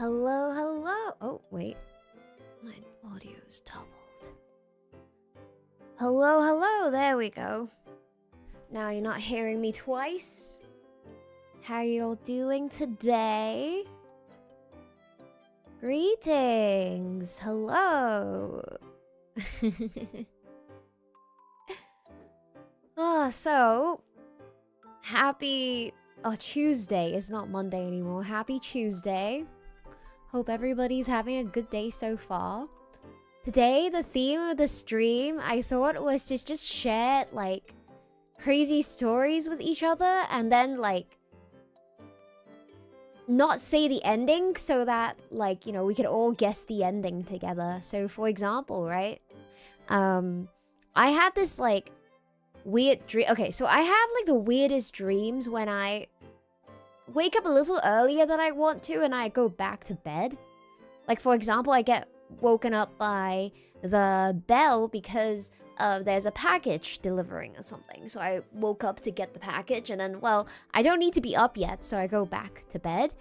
Hello, hello. Oh, wait. My audio's doubled. Hello, hello. There we go. Now you're not hearing me twice. How you all doing today? Greetings. Hello. So happy Tuesday. It's not Monday anymore. Happy Tuesday. Hope everybody's having a good day so far. Today, the theme of the stream, I thought was just share, like, crazy stories with each other and then, like, not say the ending so that, like, you know, we could all guess the ending together. So, for example, right? I had this, like, weird dream. Okay, so I have, like, the weirdest dreams when I wake up a little earlier than I want to and I go back to bed. Like, for example, I get woken up by the bell because there's a package delivering or something. So I woke up to get the package and then, well, I don't need to be up yet, so I go back to bed.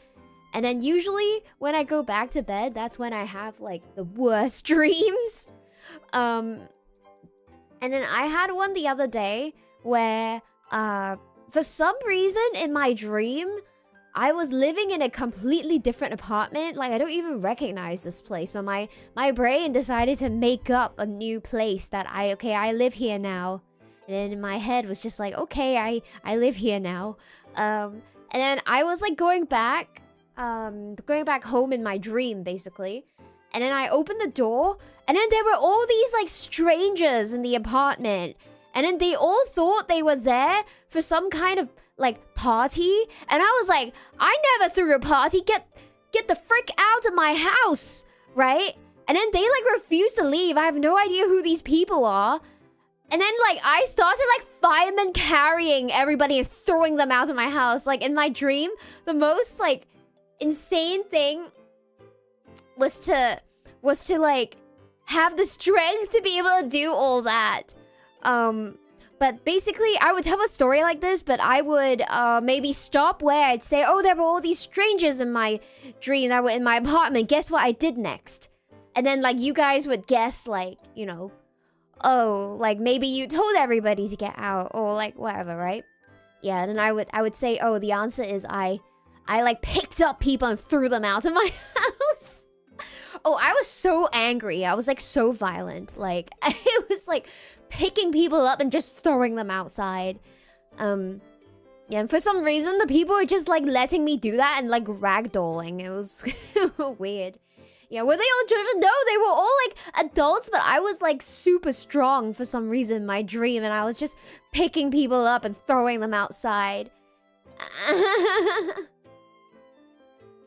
And then usually when I go back to bed, that's when I have, like, the worst dreams. And then I had one the other day where, for some reason in my dream, I was living in a completely different apartment. Like, I don't even recognize this place, but my brain decided to make up a new place that I live here now. And then my head was just like, okay, I live here now. And then I was like going back home in my dream, basically. And then I opened the door, and then there were all these like strangers in the apartment. And then they all thought they were there for some kind of like party, and I was like, I never threw a party. Get the frick out of my house, right? And then they like refused to leave. I have no idea who these people are. And then like I started like firemen carrying everybody and throwing them out of my house. Like in my dream, the most like insane thing was to like have the strength to be able to do all that. But basically, I would tell a story like this, but I would maybe stop where I'd say, oh, there were all these strangers in my dream that were in my apartment. Guess what I did next? And then, like, you guys would guess, like, you know, oh, like, maybe you told everybody to get out, or, like, whatever, right? Yeah, and then I would say, oh, the answer is I like, picked up people and threw them out of my house. Oh, I was so angry. I was, like, so violent. Like, it was, like, picking people up and just throwing them outside. Yeah, and for some reason, the people were just, like, letting me do that and, like, ragdolling. It was weird. Yeah, were they all driven? No, they were all, like, adults, but I was, like, super strong for some reason in my dream, and I was just picking people up and throwing them outside.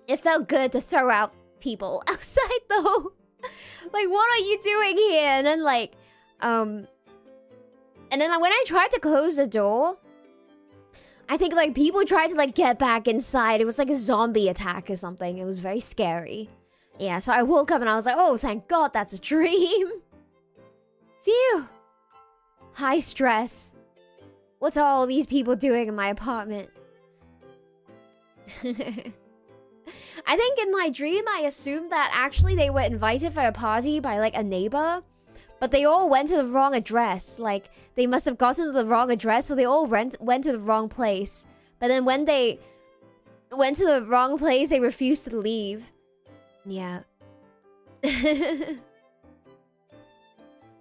It felt good to throw out people outside, though. Like, what are you doing here? And then, like, and then when I tried to close the door, I think, like, people tried to, like, get back inside. It was like a zombie attack or something. It was very scary. Yeah, so I woke up and I was like, oh, thank God that's a dream. Phew. High stress. What's all these people doing in my apartment? I think in my dream, I assumed that actually they were invited for a party by, like, a neighbor. But they all went to the wrong address. Like, they must have gotten to the wrong address, so they all went to the wrong place. But then when they went to the wrong place, they refused to leave. Yeah.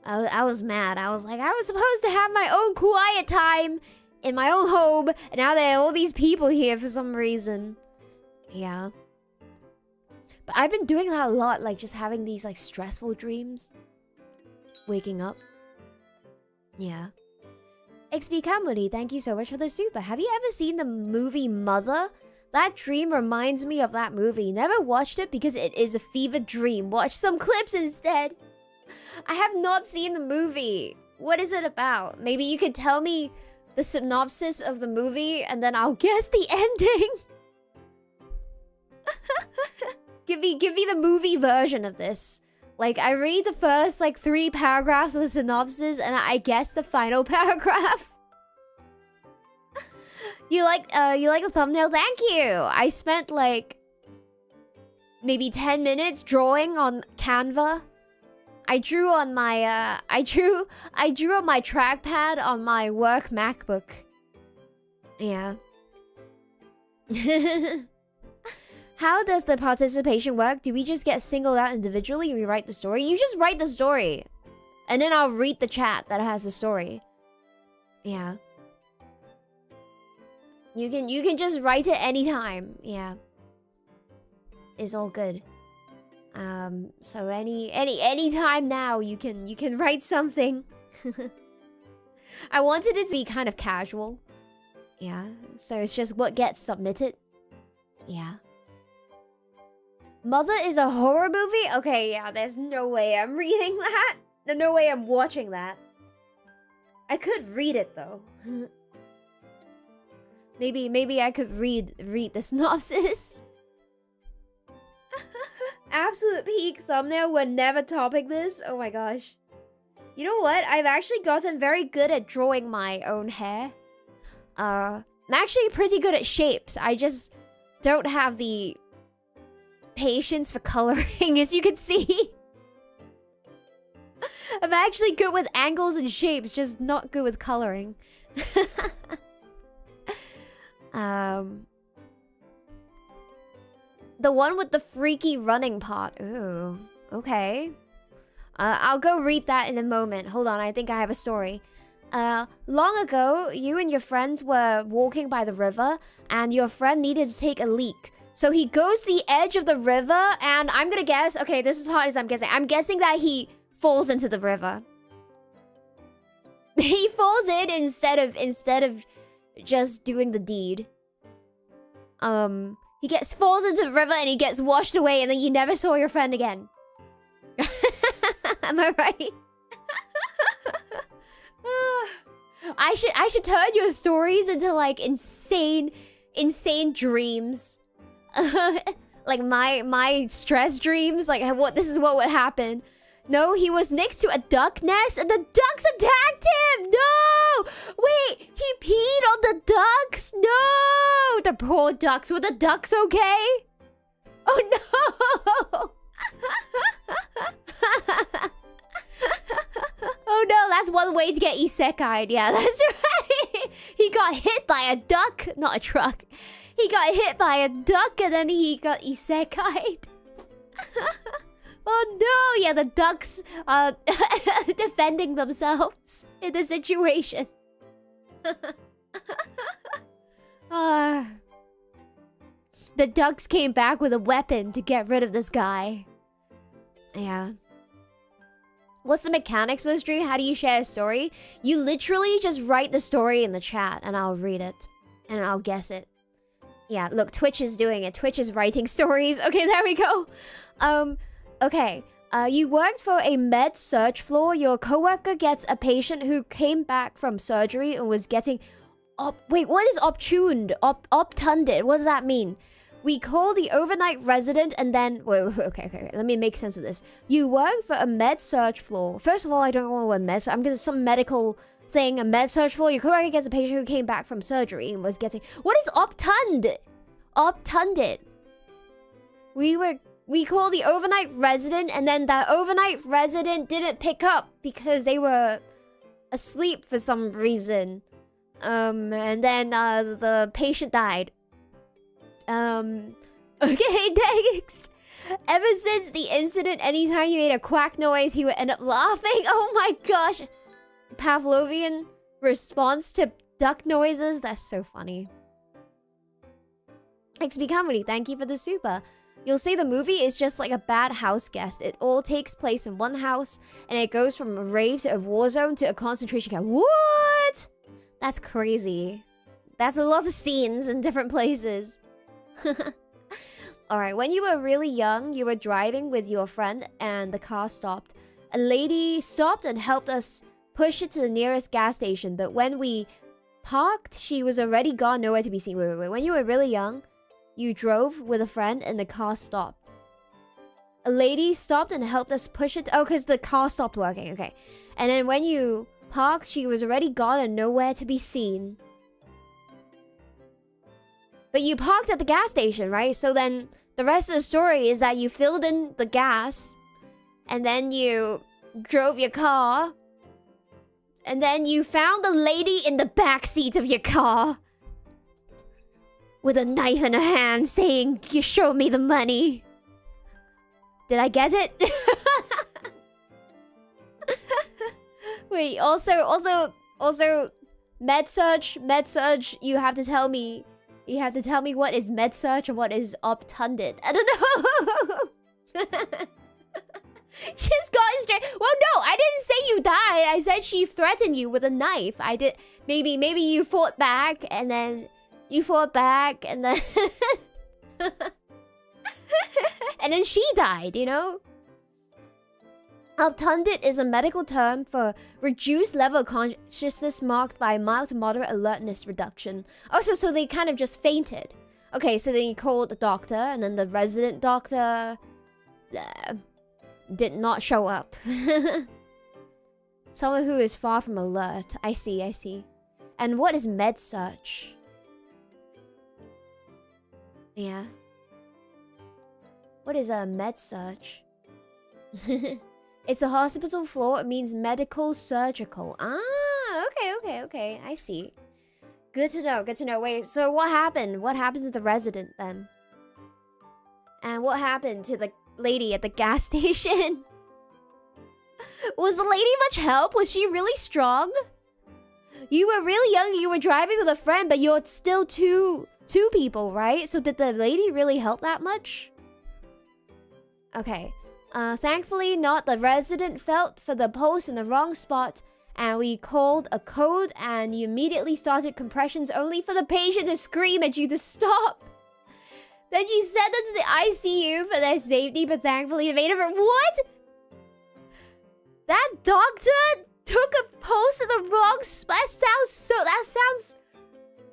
I was mad. I was like, I was supposed to have my own quiet time in my own home, and now there are all these people here for some reason. Yeah. But I've been doing that a lot, like, just having these, like, stressful dreams. Waking up. Yeah. XP Camwoody, thank you so much for the super. Have you ever seen the movie Mother? That dream reminds me of that movie. Never watched it because it is a fever dream. Watch some clips instead. I have not seen the movie. What is it about? Maybe you could tell me the synopsis of the movie and then I'll guess the ending. Give me the movie version of this. Like, I read the first, like, 3 paragraphs of the synopsis, and I guess the final paragraph. You like the thumbnail? Thank you! I spent, like, maybe 10 minutes drawing on Canva. I drew on my I drew on my trackpad on my work MacBook. Yeah. How does the participation work? Do we just get singled out individually? We write the story? You just write the story. And then I'll read the chat that has the story. Yeah. You can just write it anytime. Yeah. It's all good. So any time now you can write something. I wanted it to be kind of casual. Yeah. So it's just what gets submitted. Yeah. Mother is a horror movie? Okay, yeah, there's no way I'm reading that. No way I'm watching that. I could read it though. Maybe I could read the synopsis. Absolute peak thumbnail would never topic this. Oh my gosh. You know what? I've actually gotten very good at drawing my own hair. I'm actually pretty good at shapes. I just don't have the patience for coloring, as you can see. I'm actually good with angles and shapes, just not good with coloring. The one with the freaky running part. Ooh, okay. I'll go read that in a moment. Hold on, I think I have a story. Long ago, you and your friends were walking by the river, and your friend needed to take a leak. So he goes to the edge of the river, and I'm gonna guess... Okay, this is hard as I'm guessing. I'm guessing that he falls into the river. He falls in instead of just doing the deed. He falls into the river and he gets washed away, and then you never saw your friend again. Am I right? I should turn your stories into like insane dreams. Like my stress dreams. Like this is what would happen. No, he was next to a duck nest and the ducks attacked him! No! Wait, he peed on the ducks? No! The poor ducks. Were the ducks okay? Oh no! Oh no, that's one way to get isekai'd. Yeah, that's right. He got hit by a duck, not a truck. He got hit by a duck and then he got isekai'd. Oh no! Yeah, the ducks are defending themselves in the situation. The ducks came back with a weapon to get rid of this guy. Yeah. What's the mechanics of this dream? How do you share a story? You literally just write the story in the chat and I'll read it. And I'll guess it. Yeah, look, Twitch is doing it. Twitch is writing stories. Okay, there we go. Okay, you worked for a med surg floor. Your coworker gets a patient who came back from surgery and was getting... Wait, what is obtuned? Obtunded? What does that mean? We call the overnight resident and then... Wait, okay. Let me make sense of this. You work for a med surg floor. First of all, I don't know what med... I'm getting some medical thing. A med surg floor. Your coworker gets a patient who came back from surgery and was getting... What is obtunded? Obtunded. We call the overnight resident, and then that overnight resident didn't pick up because they were asleep for some reason. And then the patient died. Okay, next. Ever since the incident, anytime you made a quack noise, he would end up laughing. Oh my gosh. Pavlovian response to duck noises. That's so funny. XP Comedy, thank you for the super. You'll say the movie is just like a bad house guest. It all takes place in one house, and it goes from a rave to a war zone to a concentration camp. What? That's crazy. That's a lot of scenes in different places. Alright, when you were really young, you were driving with your friend, and the car stopped. A lady stopped and helped us push it to the nearest gas station, but when we parked, she was already gone, nowhere to be seen. Wait. When you were really young, you drove with a friend and the car stopped. A lady stopped and helped us push it... Oh, because the car stopped working. Okay. And then when you parked, she was already gone and nowhere to be seen. But you parked at the gas station, right? So then The rest of the story is that you filled in the gas, and then you drove your car, and then you found the lady in the back seat of your car with a knife in her hand saying, "You show me the money." Did I get it? Wait, also, med-surg, you have to tell me what is med-surg and what is obtunded. I don't know. Just got straight. Well, no, I didn't say you died. I said she threatened you with a knife. I did. Maybe you fought back, and then and then she died, you know? Obtunded is a medical term for reduced level of consciousness marked by mild to moderate alertness reduction. Oh, so they kind of just fainted. Okay, so then you called the doctor, and then the resident doctor did not show up. Someone who is far from alert. I see. And what is med-surg? Yeah. What is a med-surg? It's a hospital floor. It means medical surgical. Ah, okay. I see. Good to know. Wait, so what happened? What happened to the resident then? And what happened to the lady at the gas station? Was the lady much help? Was she really strong? You were really young. You were driving with a friend, but you're still two people, right? So did the lady really help that much? Okay. Thankfully not. The resident felt for the pulse in the wrong spot, and we called a code, and you immediately started compressions only for the patient to scream at you to stop. Then you sent them to the ICU for their safety, but thankfully they made it. What? That doctor took a pulse in the wrong spot? That sounds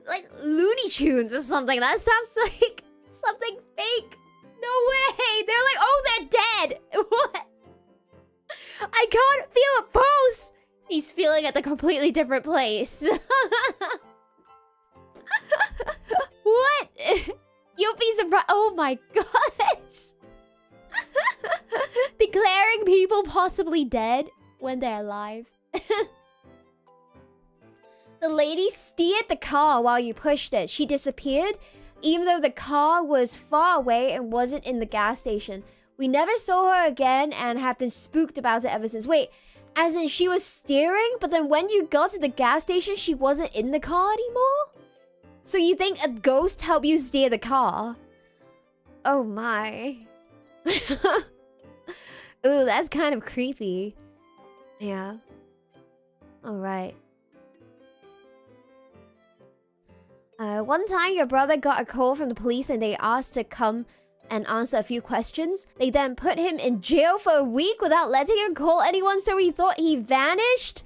like Looney Tunes or something. That sounds like something fake. No way! They're like, oh, they're dead! What? I can't feel a pulse! He's feeling at a completely different place. What? You'll be surprised. Oh my gosh! Declaring people possibly dead when they're alive. The lady steered the car while you pushed it. She disappeared, even though the car was far away and wasn't in the gas station. We never saw her again and have been spooked about it ever since. Wait, as in she was steering, but then when you got to the gas station, she wasn't in the car anymore? So you think a ghost helped you steer the car? Oh my. Ooh, that's kind of creepy. Yeah. Alright. One time your brother got a call from the police and they asked to come and answer a few questions. They then put him in jail for a week without letting him call anyone, so he thought he vanished?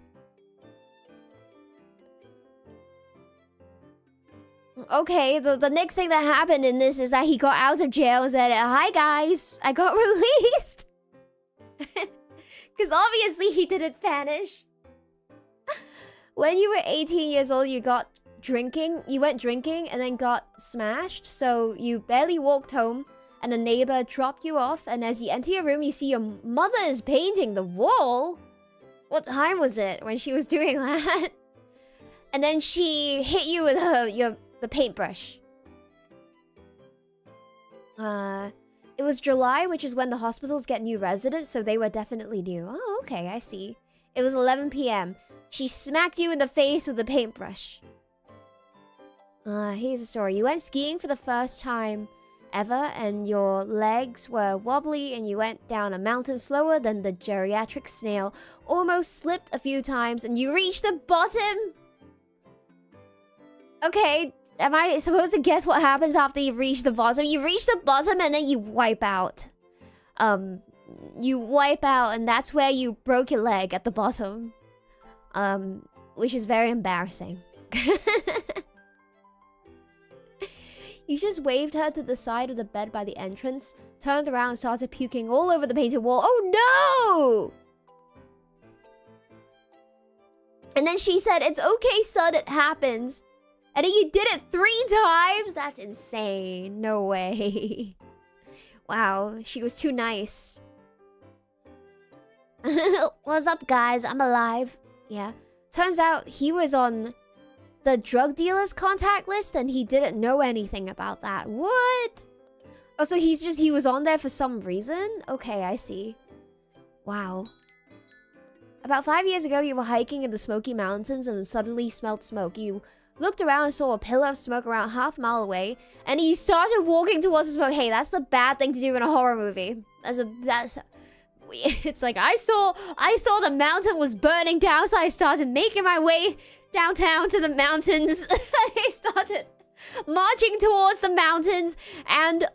Okay, the next thing that happened in this is that he got out of jail and said, "Hi guys, I got released." Because obviously he didn't vanish. When you were 18 years old, you went drinking and then got smashed, so you barely walked home and a neighbor dropped you off, and as you enter your room you see your mother is painting the wall. What time was it when she was doing that? And then she hit you with the paintbrush. It was July, which is when the hospitals get new residents, so they were definitely new. Oh, okay, I see. It was 11 p.m. She smacked you in the face with the paintbrush. Here's the story. You went skiing for the first time ever, and your legs were wobbly, and you went down a mountain slower than the geriatric snail, almost slipped a few times, and you reached the bottom. Okay, am I supposed to guess what happens after you reach the bottom? You reach the bottom and then you wipe out. You wipe out, and that's where you broke your leg at the bottom. Which is very embarrassing. You just waved her to the side of the bed by the entrance, turned around and started puking all over the painted wall. Oh no! And then she said, "It's okay, son, it happens." And then you did it 3 times? That's insane. No way. Wow, she was too nice. What's up, guys? I'm alive. Yeah. Turns out he was on the drug dealer's contact list and he didn't know anything about that. What? Oh, so he was on there for some reason? Okay, I see. Wow. About 5 years ago, you were hiking in the Smoky Mountains and suddenly smelled smoke. You looked around and saw a pillar of smoke around half a mile away, and you started walking towards the smoke. Hey, that's a bad thing to do in a horror movie. It's like, I saw the mountain was burning down, so I started making my way downtown to the mountains. I started marching towards the mountains, and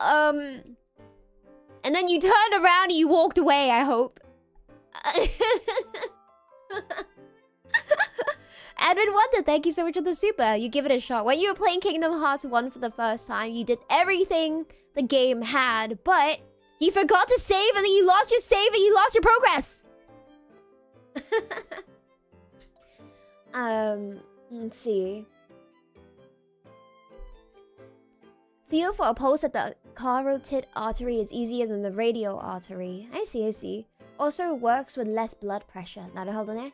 then you turned around and you walked away, I hope. Edwin Wonder, thank you so much for the super. You give it a shot. When you were playing Kingdom Hearts 1 for the first time, you did everything the game had, but you forgot to save, and then you lost your save, and you lost your progress. Let's see. Feel for a pulse at the carotid artery is easier than the radial artery. I see, I see. Also works with less blood pressure. 나를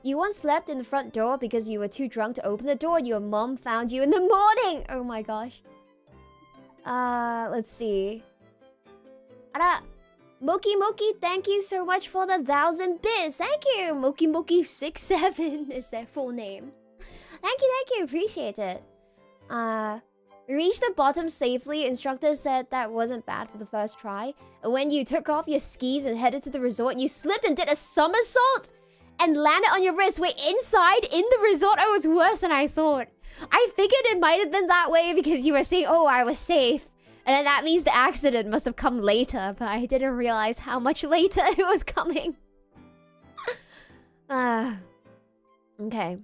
You once slept in the front door because you were too drunk to open the door. Your mom found you in the morning. Oh my gosh. Let's see. Ara, Moki Moki, thank you so much for the 1,000 bits. Thank you. Moki Moki 67 is their full name. Thank you, appreciate it. We reached the bottom safely. Instructor said that wasn't bad for the first try. And when you took off your skis and headed to the resort, you slipped and did a somersault and landed on your wrist. Wait, inside in the resort? Oh, it was worse than I thought. I figured it might have been that way because you were saying, oh, I was safe. And then that means the accident must have come later, but I didn't realize how much later it was coming. Okay.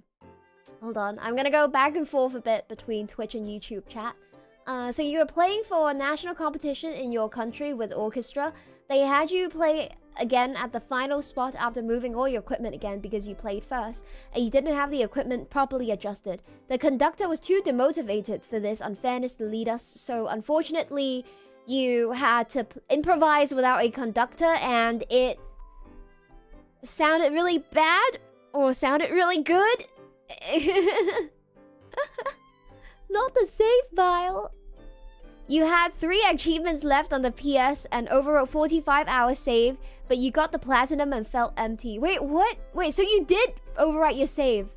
Hold on. I'm gonna go back and forth a bit between Twitch and YouTube chat. So you were playing for a national competition in your country with orchestra. They had you play again at the final spot after moving all your equipment again because you played first, and you didn't have the equipment properly adjusted. The conductor was too demotivated for this unfairness to lead us, so unfortunately, you had to improvise without a conductor, and it sounded really bad or sounded really good. Not the save file. You had 3 achievements left on the PS and overwrote 45-hour save, but you got the platinum and felt empty. Wait, what? Wait, so you did overwrite your save?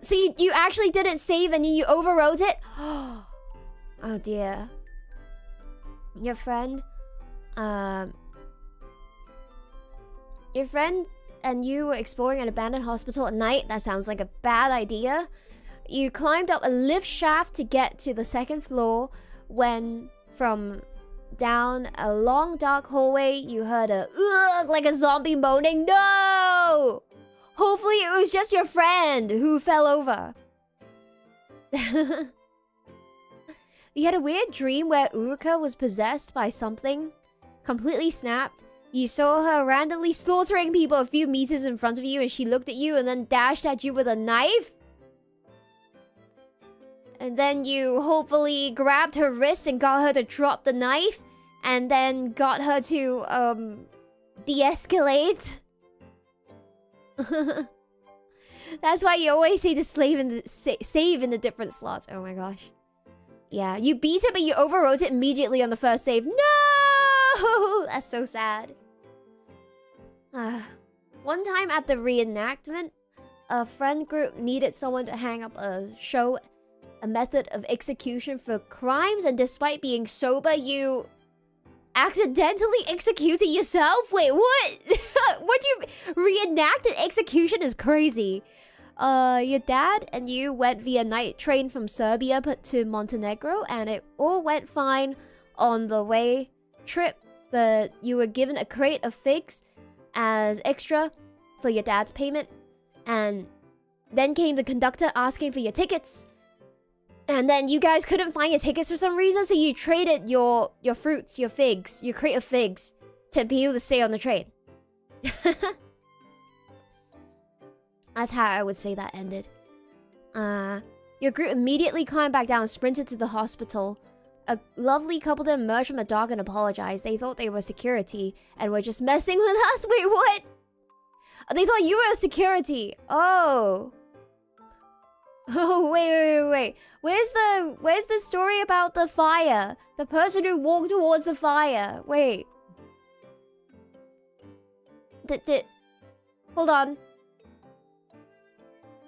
So you actually didn't save and you overwrote it? Oh dear. Your friend and you were exploring an abandoned hospital at night. That sounds like a bad idea. You climbed up a lift shaft to get to the 2nd floor when from down a long dark hallway you heard a ugh, like a zombie moaning. No! Hopefully it was just your friend who fell over. You had a weird dream where Uruka was possessed by something, completely snapped. You saw her randomly slaughtering people a few meters in front of you, and she looked at you and then dashed at you with a knife. And then you hopefully grabbed her wrist and got her to drop the knife, and then got her to de-escalate. That's why you always say to save in the different slots. Oh my gosh. Yeah, you beat it, but you overwrote it immediately on the first save. No! That's so sad. One time at the reenactment, a friend group needed someone to hang up a method of execution for crimes, and despite being sober, you accidentally executed yourself? Wait, what? What you reenacted execution is crazy. Your dad and you went via night train from Serbia to Montenegro, and it all went fine on the way trip, but you were given a crate of figs as extra for your dad's payment, and then came the conductor asking for your tickets. And then you guys couldn't find your tickets for some reason, so you traded your fruits, your figs, your crate of figs, to be able to stay on the train. That's how I would say that ended. Your group immediately climbed back down and sprinted to the hospital. A lovely couple then emerged from the dark and apologized. They thought they were security and were just messing with us. Wait, what? Oh, they thought you were security. Oh. Oh, wait. Where's the story about the fire? The person who walked towards the fire. Wait. Hold on.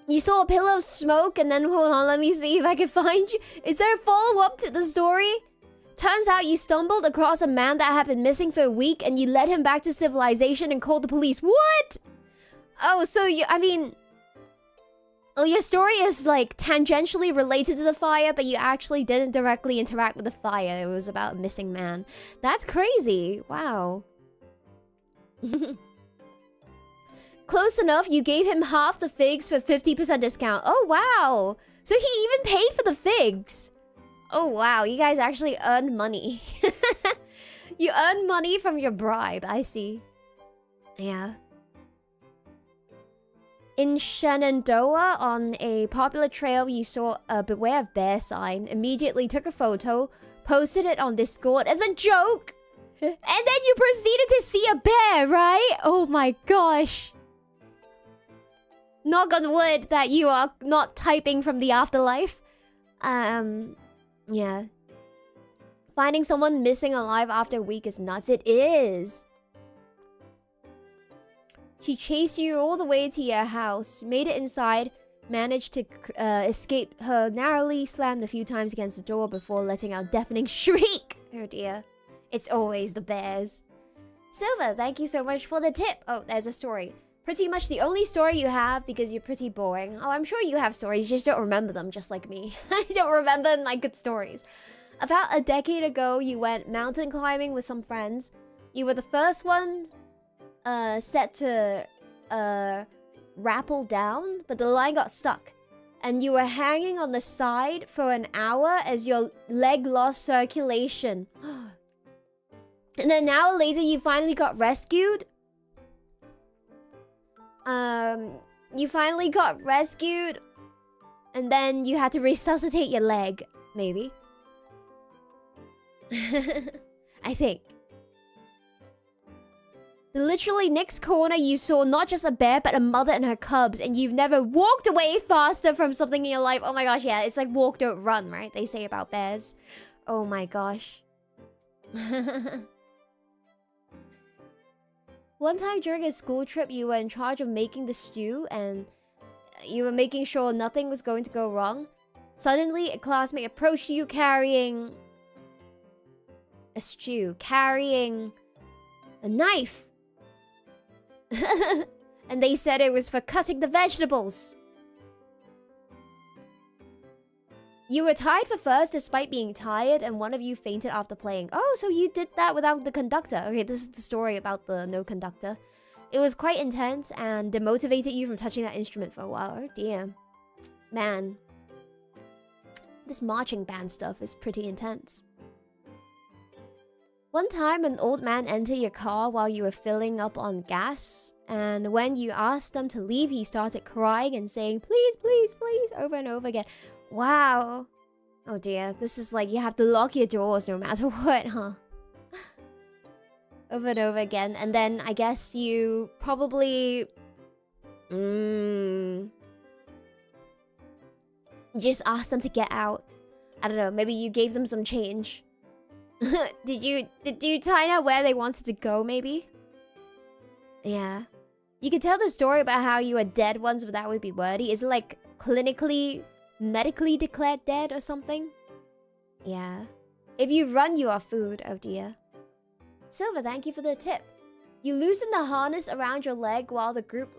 You saw a pillar of smoke and then, hold on, let me see if I can find you. Is there a follow-up to the story? Turns out you stumbled across a man that had been missing for a week and you led him back to civilization and called the police. What? Oh, so oh, your story is like tangentially related to the fire, but you actually didn't directly interact with the fire. It was about a missing man. That's crazy. Wow. Close enough, you gave him half the figs for 50% discount. Oh, wow. So he even paid for the figs. Oh, wow. You guys actually earned money. You earn money from your bribe. I see. Yeah. In Shenandoah, on a popular trail, you saw a beware of bear sign. Immediately took a photo, posted it on Discord as a joke. And then you proceeded to see a bear, right? Oh my gosh. Knock on wood that you are not typing from the afterlife. Yeah. Finding someone missing alive after a week is nuts. It is. She chased you all the way to your house, made it inside, managed to escape her, narrowly slammed a few times against the door before letting out a deafening shriek. Oh dear. It's always the bears. Silver, thank you so much for the tip. Oh, there's a story. Pretty much the only story you have because you're pretty boring. Oh, I'm sure you have stories, you just don't remember them, just like me. I don't remember my good stories. About a decade ago, you went mountain climbing with some friends. You were the first one set to rappel down, but the line got stuck. And you were hanging on the side for an hour as your leg lost circulation. And then an hour later, you finally got rescued. You finally got rescued. And then you had to resuscitate your leg, maybe. I think. Literally next corner you saw not just a bear but a mother and her cubs, and you've never walked away faster from something in your life. Oh my gosh, yeah, it's like walk don't run, right? They say about bears. Oh my gosh. One time during a school trip you were in charge of making the stew and you were making sure nothing was going to go wrong. Suddenly a classmate approached you carrying a stew, carrying a knife. And they said it was for cutting the vegetables. You were tied for first despite being tired, and one of you fainted after playing. Oh, so you did that without the conductor. Okay, this is the story about the no conductor. It was quite intense and demotivated you from touching that instrument for a while. Oh dear. Man. This marching band stuff is pretty intense. One time, an old man entered your car while you were filling up on gas, and when you asked them to leave, he started crying and saying, "Please, please, please," over and over again. Wow. Oh dear, this is like you have to lock your doors no matter what, huh? Over and over again, and then I guess you probably... just asked them to get out. I don't know, maybe you gave them some change. Did you find out where they wanted to go, maybe? Yeah. You could tell the story about how you were dead once, but that would be wordy. Is it like clinically, medically declared dead or something? Yeah. If you run, you are food. Oh dear. Silver, thank you for the tip. You loosened the harness around your leg while the group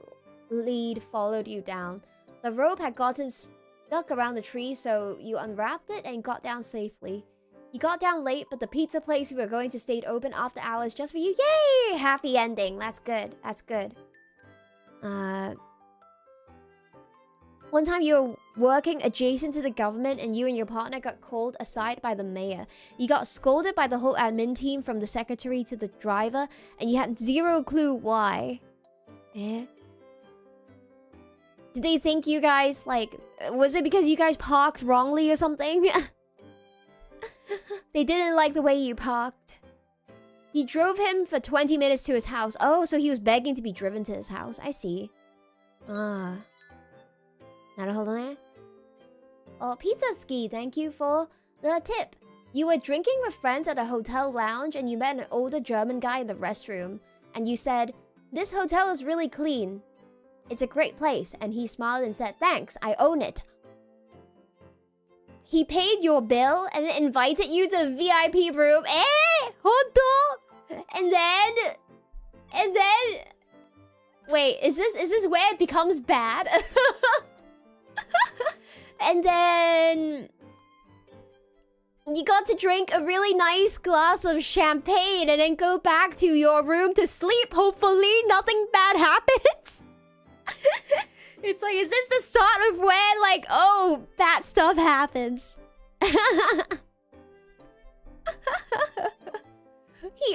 lead followed you down. The rope had gotten stuck around the tree, so you unwrapped it and got down safely. You got down late, but the pizza place we were going to stayed open after hours just for you. Yay! Happy ending. That's good. That's good. One time you were working adjacent to the government and you and your partner got called aside by the mayor. You got scolded by the whole admin team from the secretary to the driver, and you had zero clue why. Eh? Did they think you guys, like... Was it because you guys parked wrongly or something? They didn't like the way you parked. He drove him for 20 minutes to his house. Oh, so he was begging to be driven to his house. I see. Ah. Naruhodo ne. Oh, Pizza Ski, thank you for the tip. You were drinking with friends at a hotel lounge and you met an older German guy in the restroom. And you said, "This hotel is really clean. It's a great place." And he smiled and said, "Thanks, I own it." He paid your bill and invited you to a VIP room. Honto? And then... Wait, is this where it becomes bad? And then... You got to drink a really nice glass of champagne and then go back to your room to sleep. Hopefully nothing bad happens. It's like, is this the start of where, like, oh, bad stuff happens? He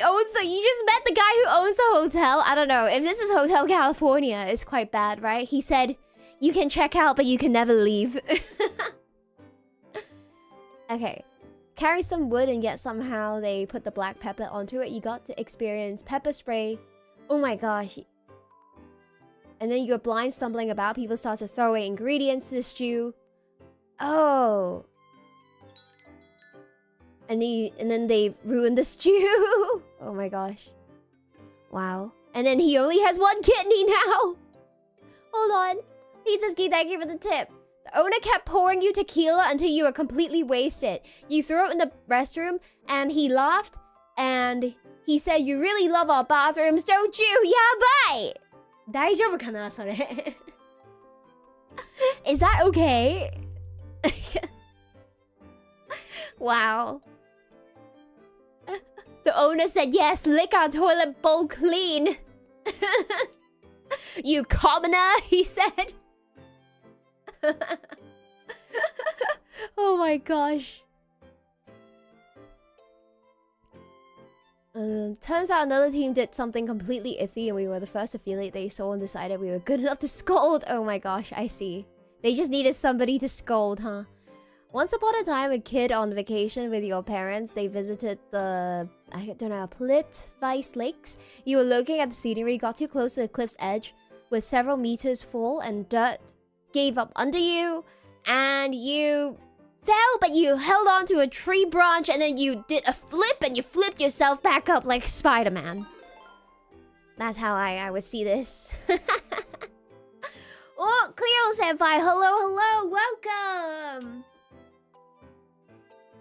owns the... You just met the guy who owns the hotel. I don't know. If this is Hotel California, it's quite bad, right? He said, you can check out, but you can never leave. Okay. Carry some wood and yet somehow they put the black pepper onto it. You got to experience pepper spray. Oh my gosh. And then you're blind stumbling about. People start to throw away ingredients to the stew. Oh. And then they ruined the stew. Oh my gosh. Wow. And then he only has one kidney now. Hold on. Pizza Ski, thank you for the tip. The owner kept pouring you tequila until you were completely wasted. You threw it in the restroom and he laughed and he said, "You really love our bathrooms, don't you? Yabai!" 大丈夫かなそれ Is that okay? Wow. The owner said, "Yes, lick our toilet bowl clean." You commoner, he said. Oh my gosh. Turns out another team did something completely iffy and we were the first affiliate they saw and decided we were good enough to scold. Oh my gosh, I see. They just needed somebody to scold, huh? Once upon a time, a kid on vacation with your parents, they visited the, I don't know, Plitvice Lakes. You were looking at the scenery, got too close to the cliff's edge with several meters fall and dirt gave up under you and you fell, but you held on to a tree branch and then you did a flip and you flipped yourself back up like Spider-Man. That's how I would see this. Oh, Cleo Senpai, hello, welcome.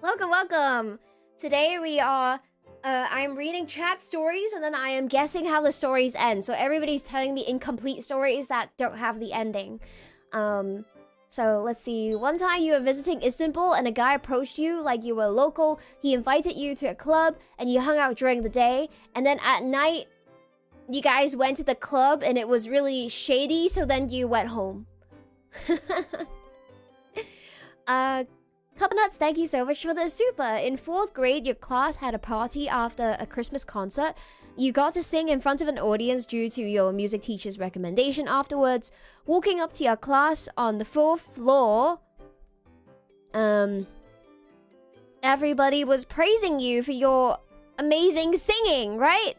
Welcome. Today we are, I'm reading chat stories and then I am guessing how the stories end. So everybody's telling me incomplete stories that don't have the ending. So let's see. One time you were visiting Istanbul and a guy approached you like you were local. He invited you to a club and you hung out during the day. And then at night, you guys went to the club and it was really shady. So then you went home. Cup Nuts, thank you so much for the super. In 4th grade, your class had a party after a Christmas concert. You got to sing in front of an audience due to your music teacher's recommendation afterwards. Walking up to your class on the 4th floor, everybody was praising you for your amazing singing, right?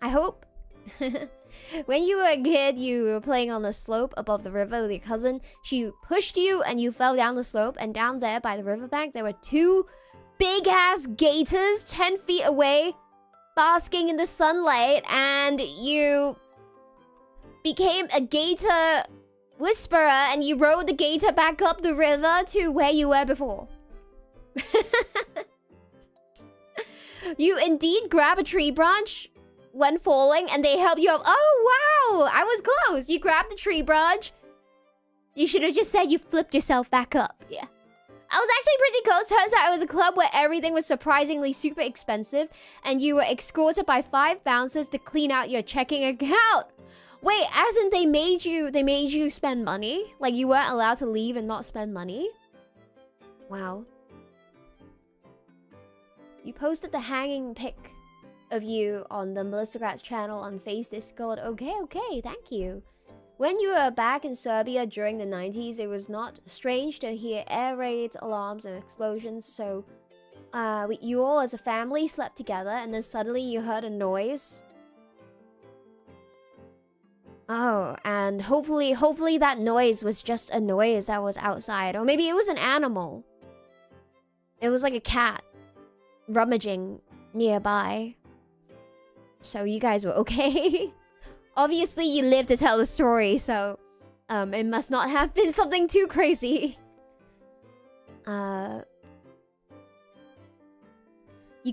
I hope. When you were a kid, you were playing on the slope above the river with your cousin. She pushed you and you fell down the slope. And down there by the riverbank, there were 2 big-ass gators 10 feet away, basking in the sunlight. And you became a gator whisperer and you rode the gator back up the river to where you were before. You indeed grab a tree branch when falling and they help you up. Oh, wow! I was close. You grabbed the tree branch. You should have just said you flipped yourself back up. Yeah. I was actually pretty close. Turns out it was a club where everything was surprisingly super expensive and you were escorted by 5 bouncers to clean out your checking account. Wait, as in they made you spend money? Like you weren't allowed to leave and not spend money? Wow. You posted the hanging pic of you on the Melissa Gratz channel on Face Discord. Okay, thank you. When you were back in Serbia during the 90s, it was not strange to hear air raids, alarms, and explosions. So, you all as a family slept together, and then suddenly you heard a noise. Oh, and hopefully that noise was just a noise that was outside. Or maybe it was an animal. It was like a cat rummaging nearby. So you guys were okay. Obviously, you lived to tell the story, so it must not have been something too crazy. You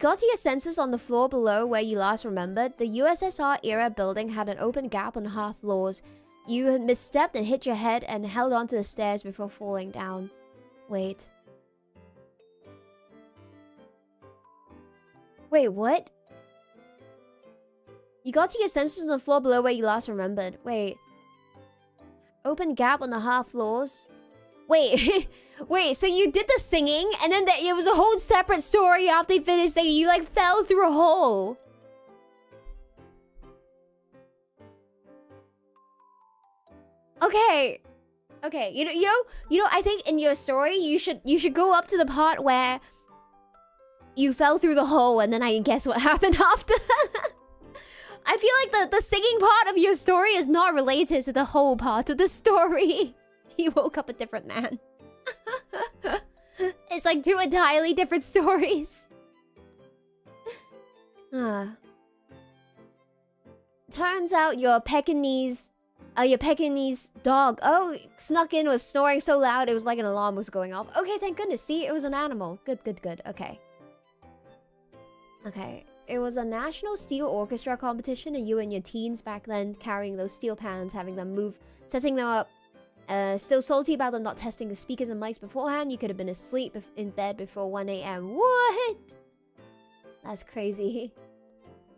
got to your senses on the floor below where you last remembered. The USSR-era building had an open gap on half floors. You had misstepped and hit your head and held onto the stairs before falling down. Wait. Wait, what? You got to your senses on the floor below where you last remembered. Wait. Open gap on the half floors? Wait. Wait, so you did the singing, and then it was a whole separate story after you finished singing. You, like, fell through a hole. Okay. Okay, you know, I think in your story, you should go up to the part where you fell through the hole, and then I guess what happened after. I feel like the singing part of your story is not related to the whole part of the story. He woke up a different man. It's like two entirely different stories. Turns out your Pekingese dog, snuck in, was snoring so loud it was like an alarm was going off. Okay, thank goodness. See, it was an animal. Good. Okay. Okay. It was a National Steel Orchestra competition, and you and your teens back then carrying those steel pans, having them move, setting them up. Still salty about them not testing the speakers and mics beforehand. You could have been asleep in bed before 1 a.m. What? That's crazy.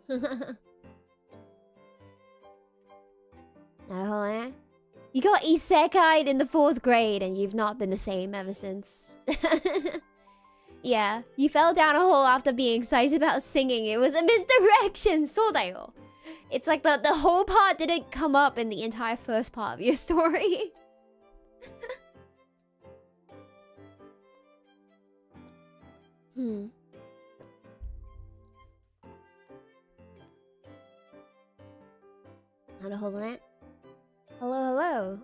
You got isekai'd in the 4th grade, and you've not been the same ever since. Yeah, you fell down a hole after being excited about singing. It was a misdirection. そうだよ. It's like the whole part didn't come up in the entire first part of your story. Hold on. Hello.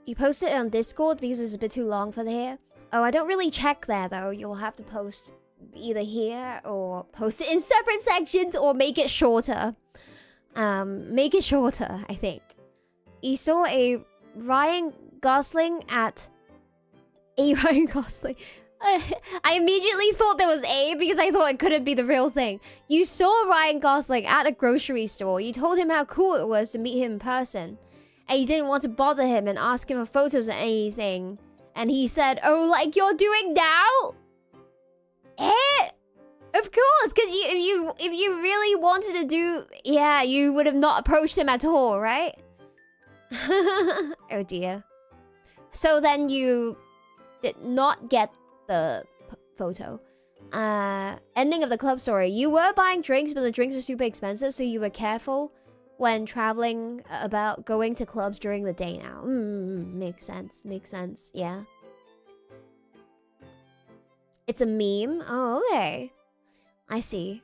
You posted it on Discord because it's a bit too long for the here. Oh, I don't really check there though. You'll have to post either here or post it in separate sections or make it shorter. Make it shorter, I think. You saw a Ryan Gosling at... Ryan Gosling. I immediately thought there was A because I thought it couldn't be the real thing. You saw Ryan Gosling at a grocery store. You told him how cool it was to meet him in person. And you didn't want to bother him and ask him for photos or anything. And he said, oh, like you're doing now? Of course, because if you really wanted to do... Yeah, you would have not approached him at all, right? Oh dear. So then you did not get the photo. Ending of the club story. You were buying drinks, but the drinks were super expensive, so you were careful when traveling about going to clubs during the day now. Makes sense, yeah. It's a meme? Oh, okay. I see.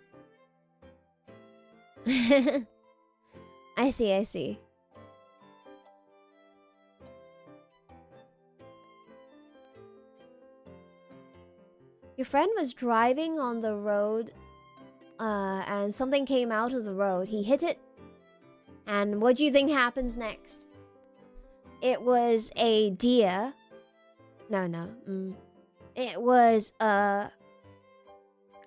I see. Your friend was driving on the road, and something came out of the road. He hit it. And what do you think happens next? It was a deer. No. It was a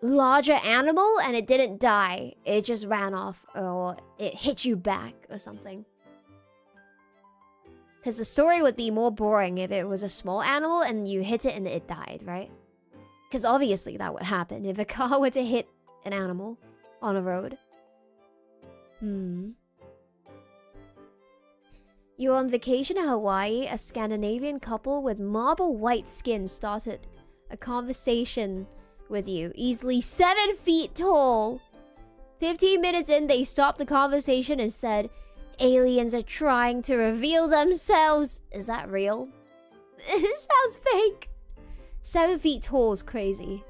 larger animal, and it didn't die. It just ran off, or it hit you back or something. Because the story would be more boring if it was a small animal and you hit it and it died, right? Because obviously that would happen if a car were to hit an animal on a road. You're on vacation in Hawaii. A Scandinavian couple with marble white skin started a conversation with you. Easily 7 feet tall. 15 minutes in, they stopped the conversation and said, aliens are trying to reveal themselves. Is that real? It sounds fake. 7 feet tall is crazy.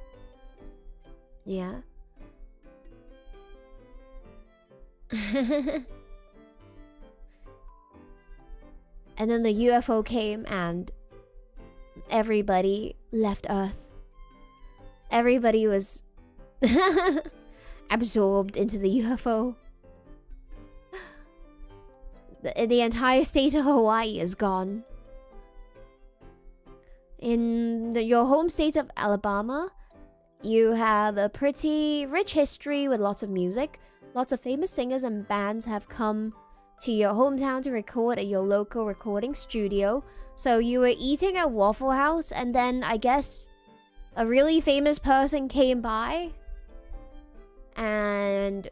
Yeah. And then the UFO came and everybody left Earth. Everybody was absorbed into the UFO. The entire state of Hawaii is gone. In your home state of Alabama, you have a pretty rich history with lots of music. Lots of famous singers and bands have come to your hometown to record at your local recording studio. So you were eating at Waffle House and then I guess a really famous person came by and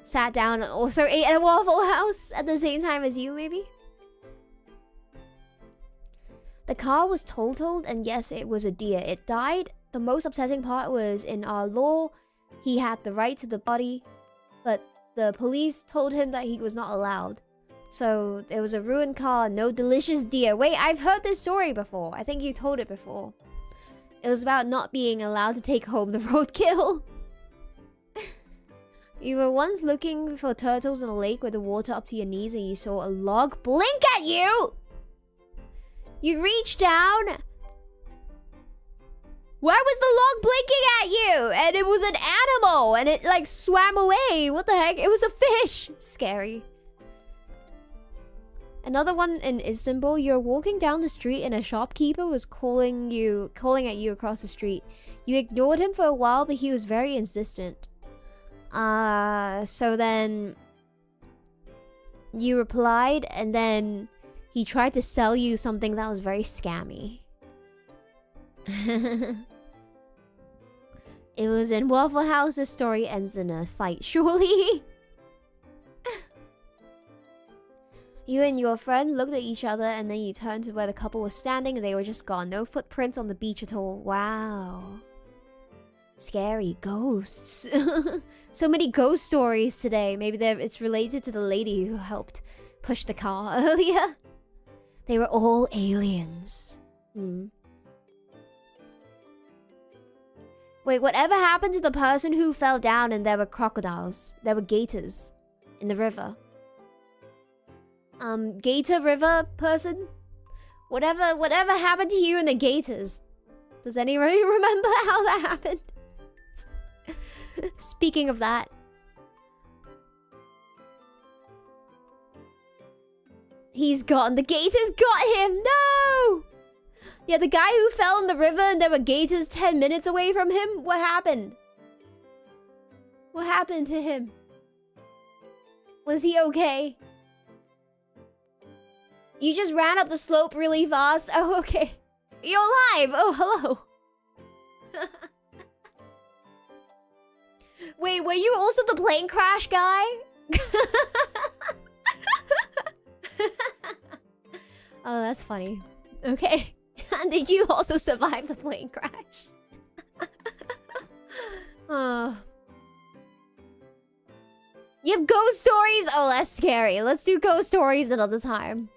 sat down and also ate at a Waffle House at the same time as you, maybe? The car was totaled, and yes, it was a deer. It died. The most upsetting part was in our law, he had the right to the body, but the police told him that he was not allowed. So there was a ruined car, no delicious deer. Wait, I've heard this story before. I think you told it before. It was about not being allowed to take home the roadkill. You were once looking for turtles in a lake with the water up to your knees and you saw a log blink at you! You reached down. Why was the log blinking at you? And it was an animal and it like swam away. What the heck? It was a fish. Scary. Another one in Istanbul. You're walking down the street and a shopkeeper was calling at you across the street. You ignored him for a while, but he was very insistent. So then you replied and then he tried to sell you something that was very scammy. It was in Waffle House. The story ends in a fight, surely. You and your friend looked at each other and then you turned to where the couple was standing and they were just gone. No footprints on the beach at all. Wow. Scary ghosts. So many ghost stories today. Maybe it's related to the lady who helped push the car earlier. They were all aliens. Wait, whatever happened to the person who fell down and there were crocodiles? There were gators in the river. Gator river person? Whatever happened to you and the gators? Does anybody remember how that happened? Speaking of that. The gators got him! No! Yeah, the guy who fell in the river and there were gators 10 minutes away from him? What happened? What happened to him? Was he okay? You just ran up the slope really fast? Oh, okay. You're alive! Oh, hello. Wait, were you also the plane crash guy? Oh, that's funny. Okay. And did you also survive the plane crash? You have ghost stories? Oh, that's scary. Let's do ghost stories another time.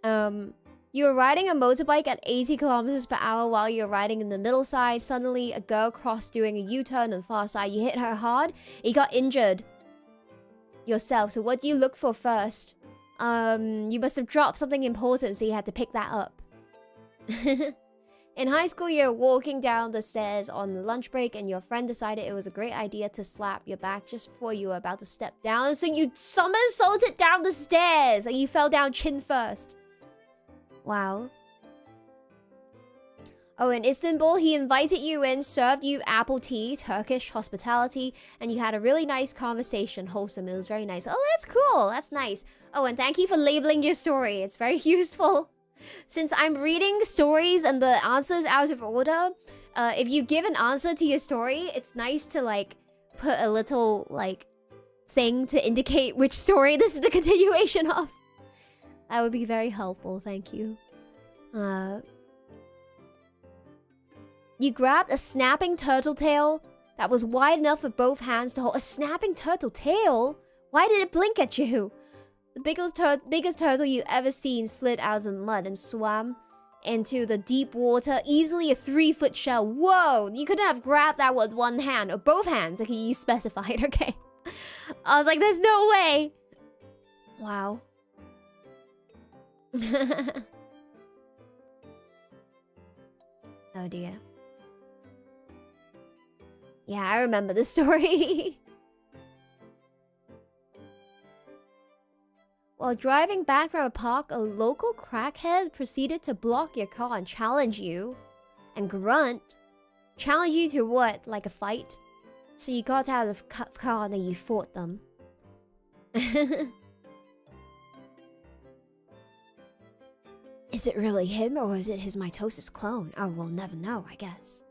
You were riding a motorbike at 80 kilometers per hour while you're riding in the middle side. Suddenly, a girl crossed doing a U-turn on the far side. You hit her hard. You got injured yourself. So what do you look for first? You must have dropped something important, so you had to pick that up. In high school, you're walking down the stairs on the lunch break and your friend decided it was a great idea to slap your back just before you were about to step down. So you somersaulted down the stairs and you fell down chin first. Wow. Oh, in Istanbul, he invited you in, served you apple tea, Turkish hospitality, and you had a really nice conversation. Wholesome, it was very nice. Oh, that's cool, that's nice. Oh, and thank you for labeling your story. It's very useful. Since I'm reading stories and the answers out of order, if you give an answer to your story, it's nice to, like, put a little, like, thing to indicate which story this is the continuation of. That would be very helpful, thank you. You grabbed a snapping turtle tail that was wide enough for both hands to hold. A snapping turtle tail? Why did it blink at you? The biggest turtle you ever seen slid out of the mud and swam into the deep water, easily a 3-foot shell. Whoa, you couldn't have grabbed that with one hand, or both hands. Okay, you specified, okay. I was like, there's no way. Wow. Oh dear. Yeah, I remember the story. While driving back from a park, a local crackhead proceeded to block your car and challenge you. And grunt. Challenge you to what? Like a fight? So you got out of the car and then you fought them. Is it really him or is it his mitosis clone? Oh, we'll never know, I guess.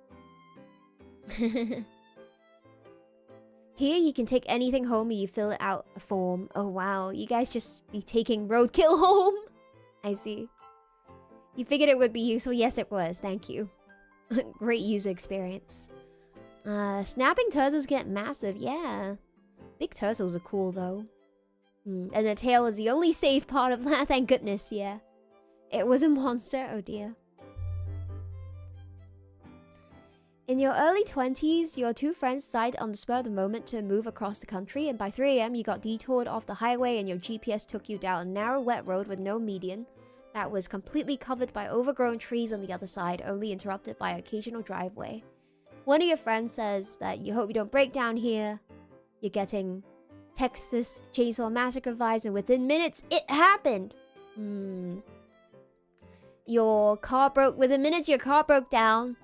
Here, you can take anything home and you fill out a form. Oh, wow. You guys just be taking roadkill home? I see. You figured it would be useful? Yes, it was. Thank you. Great user experience. Snapping turtles get massive. Yeah. Big turtles are cool, though. And the tail is the only safe part of that. Thank goodness, yeah. It was a monster. Oh, dear. In your early 20s, your two friends decided on the spur of the moment to move across the country, and by 3 AM you got detoured off the highway and your GPS took you down a narrow wet road with no median that was completely covered by overgrown trees on the other side, only interrupted by an occasional driveway. One of your friends says that you hope you don't break down here. You're getting Texas Chainsaw Massacre vibes, and within minutes, it happened! Within minutes your car broke down.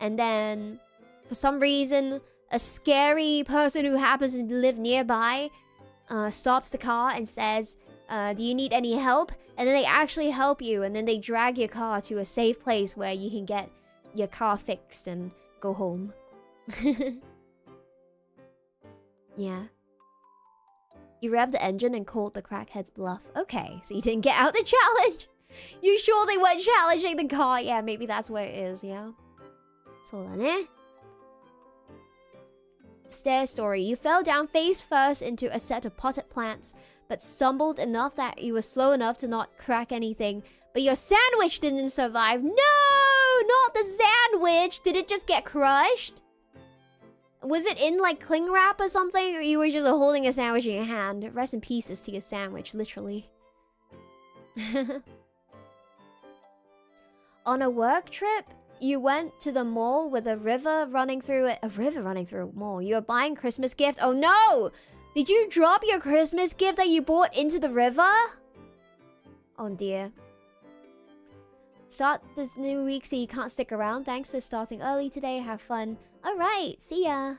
And then, for some reason, a scary person who happens to live nearby stops the car and says, do you need any help? And then they actually help you, and then they drag your car to a safe place where you can get your car fixed and go home. Yeah. You revved the engine and called the crackhead's bluff. Okay, so you didn't get out the challenge. You sure they weren't challenging the car? Yeah, maybe that's where it is, yeah. So then, Stair story. You fell down face first into a set of potted plants, but stumbled enough that you were slow enough to not crack anything. But your sandwich didn't survive. No! Not the sandwich! Did it just get crushed? Was it in like cling wrap or something? Or you were just holding a sandwich in your hand? Rest in pieces to your sandwich, literally. On a work trip, you went to the mall with a river running through it. A river running through a mall. You were buying Christmas gift. Oh no! Did you drop your Christmas gift that you bought into the river? Oh dear. Start this new week so you can't stick around. Thanks for starting early today. Have fun. Alright, see ya.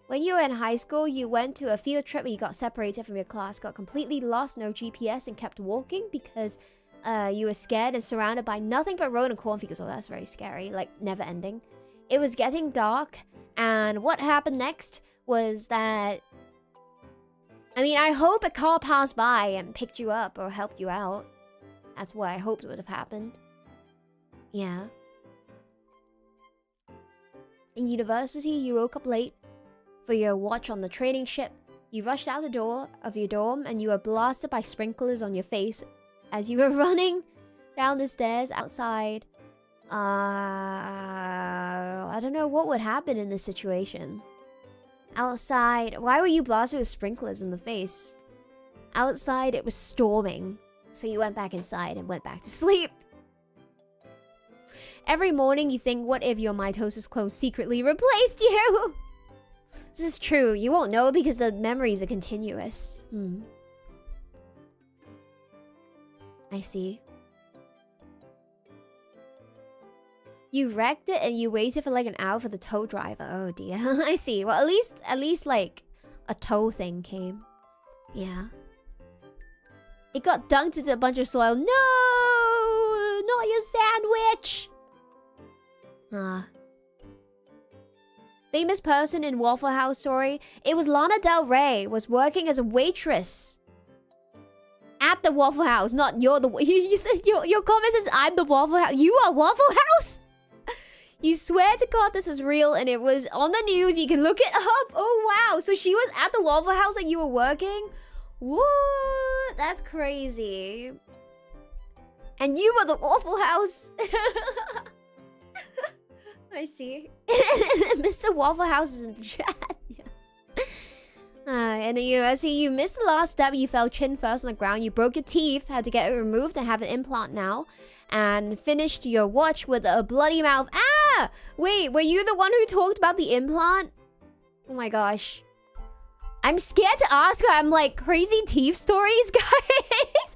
When you were in high school, you went to a field trip and you got separated from your class. Got completely lost, no GPS, and kept walking because you were scared and surrounded by nothing but road and cornfields. Oh, that's very scary. Like, never ending. It was getting dark, and what happened next was that... I mean, I hope a car passed by and picked you up or helped you out. That's what I hoped would have happened. Yeah. In university, you woke up late for your watch on the training ship. You rushed out the door of your dorm, and you were blasted by sprinklers on your face as you were running down the stairs outside. I don't know what would happen in this situation. Outside, why were you blasted with sprinklers in the face? Outside, it was storming. So you went back inside and went back to sleep. Every morning you think, what if your mitosis clone secretly replaced you? This is true. You won't know because the memories are continuous. I see. You wrecked it and you waited for like an hour for the tow driver. Oh dear. I see. Well, at least like a tow thing came. Yeah. It got dunked into a bunch of soil. No! Not your sandwich! Famous person in Waffle House story. It was Lana Del Rey was working as a waitress at the Waffle House. Not you're the... You said your comment says I'm the Waffle House. You are Waffle House? You swear to God this is real and it was on the news. You can look it up. Oh, wow. So she was at the Waffle House and you were working? What? That's crazy. And you were the Waffle House. I see. Mr. Waffle House is in the chat. And then I see you missed the last step. You fell chin first on the ground. You broke your teeth, had to get it removed and have an implant now. And finished your watch with a bloody mouth. Ah! Wait, were you the one who talked about the implant? Oh my gosh. I'm scared to ask her. I'm like, crazy teeth stories, guys?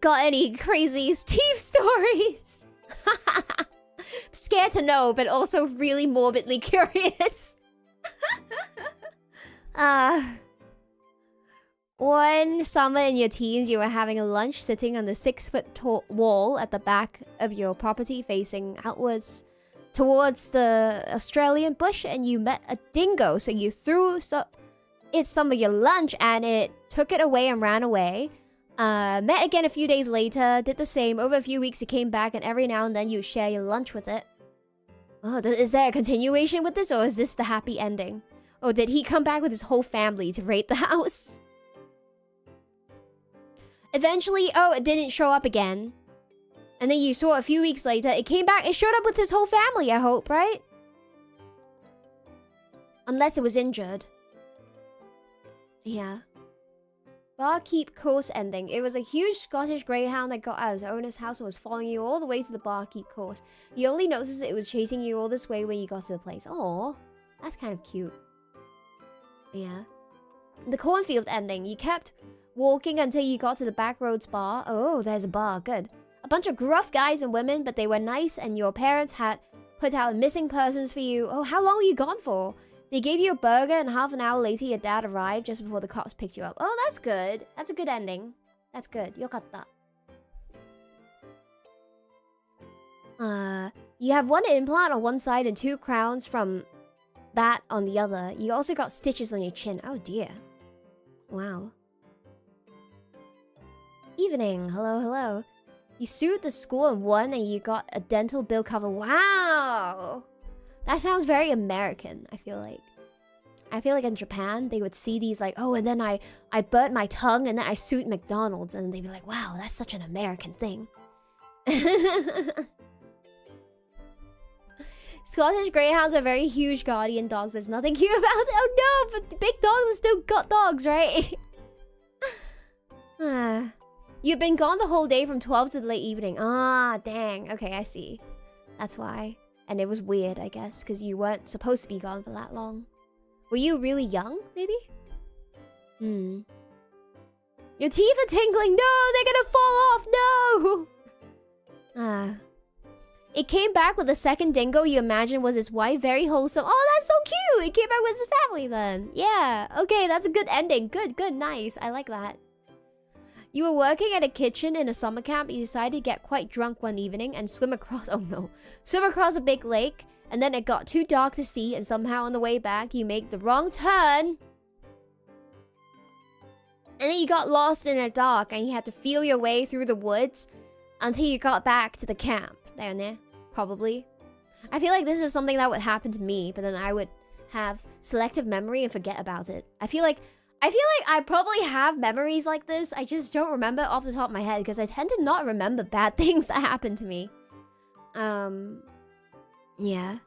Got any crazy teeth stories? Scared to know, but also really morbidly curious. One summer in your teens, you were having a lunch sitting on the 6-foot wall at the back of your property facing outwards towards the Australian bush, and you met a dingo, so you threw it some of your lunch and it took it away and ran away. Met again a few days later, did the same. Over a few weeks, it came back, and every now and then you share your lunch with it. Oh, is there a continuation with this, or is this the happy ending? Or did he come back with his whole family to raid the house? Eventually, oh, it didn't show up again. And then you saw it a few weeks later, it came back, it showed up with his whole family, I hope, right? Unless it was injured. Yeah. Barkeep course ending. It was a huge Scottish greyhound that got out of his owner's house and was following you all the way to the barkeep course. You only noticed it was chasing you all this way when you got to the place. Aww, that's kind of cute. Yeah. The cornfield ending. You kept walking until you got to the back roads bar. Oh, there's a bar. Good. A bunch of gruff guys and women, but they were nice, and your parents had put out missing persons for you. Oh, how long were you gone for? They gave you a burger, and half an hour later, your dad arrived just before the cops picked you up. Oh, that's good. That's a good ending. That's good. Yokatta. You have one implant on one side and 2 crowns from that on the other. You also got stitches on your chin. Oh, dear. Wow. Evening. Hello, hello. You sued the school and won, and you got a dental bill cover. Wow. That sounds very American, I feel like. I feel like in Japan, they would see these like, oh, and then I burnt my tongue and then I sued McDonald's. And they'd be like, wow, that's such an American thing. Scottish Greyhounds are very huge guardian dogs. There's nothing cute about it. Oh no, but big dogs are still got dogs, right? You've been gone the whole day from 12 to the late evening. Ah, dang. Okay, I see. That's why. And it was weird, I guess, because you weren't supposed to be gone for that long. Were you really young, maybe? Your teeth are tingling. No, they're gonna fall off. No! It came back with a second dingo you imagined was his wife. Very wholesome. Oh, that's so cute. It came back with his family then. Yeah. Okay, that's a good ending. Good, good, nice. I like that. You were working at a kitchen in a summer camp. You decided to get quite drunk one evening and swim across... Oh no. Swim across a big lake. And then it got too dark to see. And somehow on the way back, you made the wrong turn. And then you got lost in the dark. And you had to feel your way through the woods until you got back to the camp. There, probably. I feel like this is something that would happen to me. But then I would have selective memory and forget about it. I feel like I probably have memories like this. I just don't remember off the top of my head because I tend to not remember bad things that happen to me. Yeah.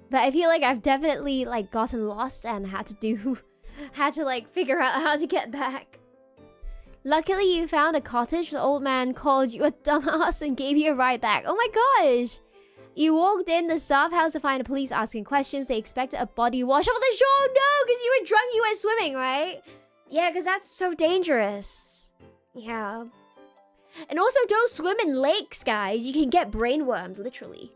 But I feel like I've definitely like gotten lost and had to like figure out how to get back. Luckily you found a cottage. The old man called you a dumbass and gave you a ride back. Oh my gosh. You walked in the staff house to find the police asking questions. They expected a body wash. Oh, the show, no, because you were drunk, you went swimming, right? Yeah, because that's so dangerous. Yeah. And also, don't swim in lakes, guys. You can get brainworms, literally.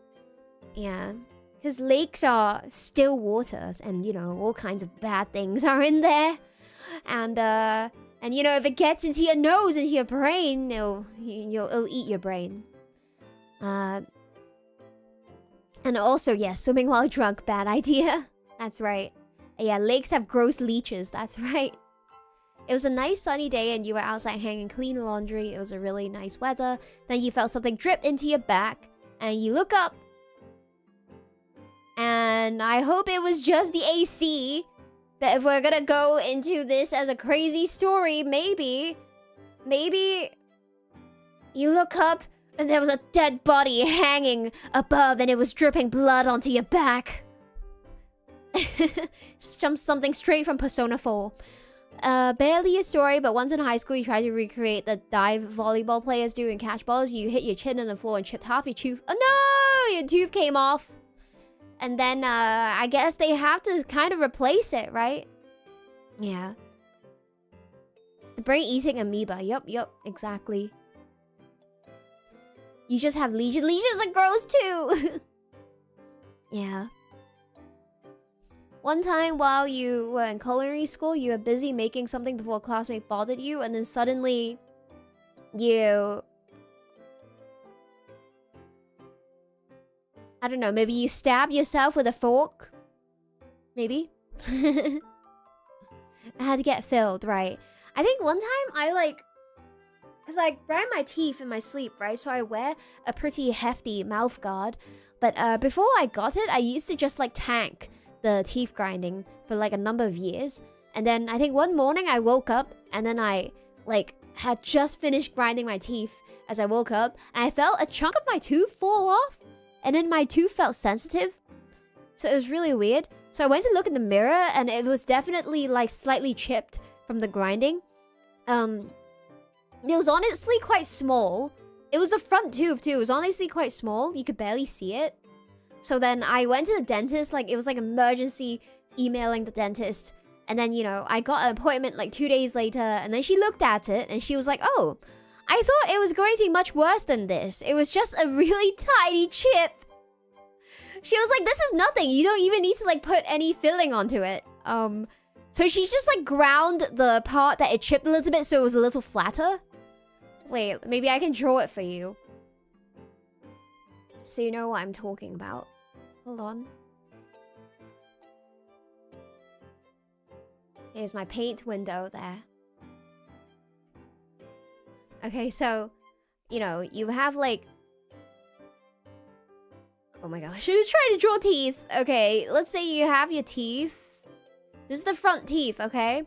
Yeah. Because lakes are still waters, and, you know, all kinds of bad things are in there. And you know, if it gets into your nose, into your brain, it'll eat your brain. And also, yeah, swimming while drunk, bad idea. That's right. Yeah, lakes have gross leeches, that's right. It was a nice sunny day and you were outside hanging clean laundry. It was a really nice weather. Then you felt something drip into your back and you look up. And I hope it was just the AC. But if we're gonna go into this as a crazy story, maybe you look up and there was a dead body hanging above and it was dripping blood onto your back. Something straight from Persona 4. Barely a story, but once in high school you tried to recreate the dive volleyball players do in catch balls. You hit your chin on the floor and chipped half your tooth. Oh no! Your tooth came off. And then, I guess they have to kind of replace it, right? Yeah. The brain eating amoeba. Yup, exactly. You just have legions. Legions are gross too! Yeah. One time while you were in culinary school, you were busy making something before a classmate bothered you, and then suddenly you... I don't know, maybe you stab yourself with a fork? Maybe? I had to get filled, right? I think one time I because I grind my teeth in my sleep, right? So I wear a pretty hefty mouth guard. But before I got it, I used to just tank the teeth grinding for a number of years. And then I think one morning I woke up and then I had just finished grinding my teeth as I woke up. And I felt a chunk of my tooth fall off. And then my tooth felt sensitive. So it was really weird. So I went to look in the mirror and it was definitely slightly chipped from the grinding. It was honestly quite small. It was the front tooth too. It was honestly quite small. You could barely see it. So then I went to the dentist. It was emergency emailing the dentist. And then, I got an appointment 2 days later. And then she looked at it and she was like, oh, I thought it was going to be much worse than this. It was just a really tiny chip. She was like, this is nothing. You don't even need to put any filling onto it. So she just ground the part that it chipped a little bit so it was a little flatter. Wait, maybe I can draw it for you. So you know what I'm talking about. Hold on. Here's my paint window there. Okay, so, you have oh my gosh, I was trying to draw teeth. Okay, let's say you have your teeth. This is the front teeth, okay?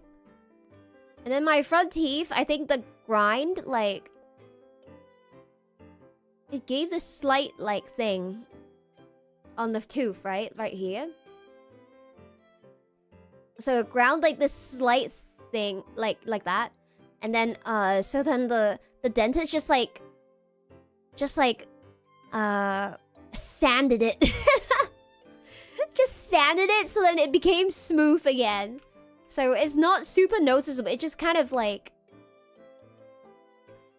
And then my front teeth, I think the grind, it gave this slight, thing on the tooth, right? Right here. So it ground, this slight thing, like that. And then, so then the dentist just sanded it. Just sanded it so then it became smooth again. So it's not super noticeable. It just kind of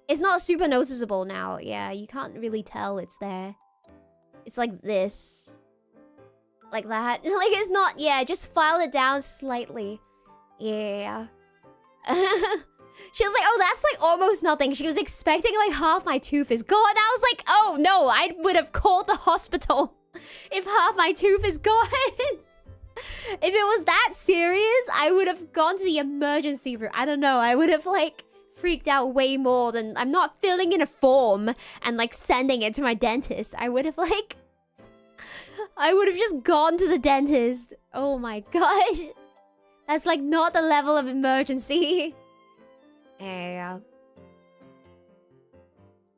it's not super noticeable now. Yeah, you can't really tell it's there. It's like this. Like that. It's not, yeah, just filed it down slightly. Yeah. She was like, oh, that's almost nothing. She was expecting half my tooth is gone. I was like, oh no, I would have called the hospital if half my tooth is gone. If it was that serious, I would have gone to the emergency room. I don't know. I would have freaked out way more than I'm not filling in a form and sending it to my dentist. I would have just gone to the dentist. Oh my gosh. That's not the level of emergency. Yeah.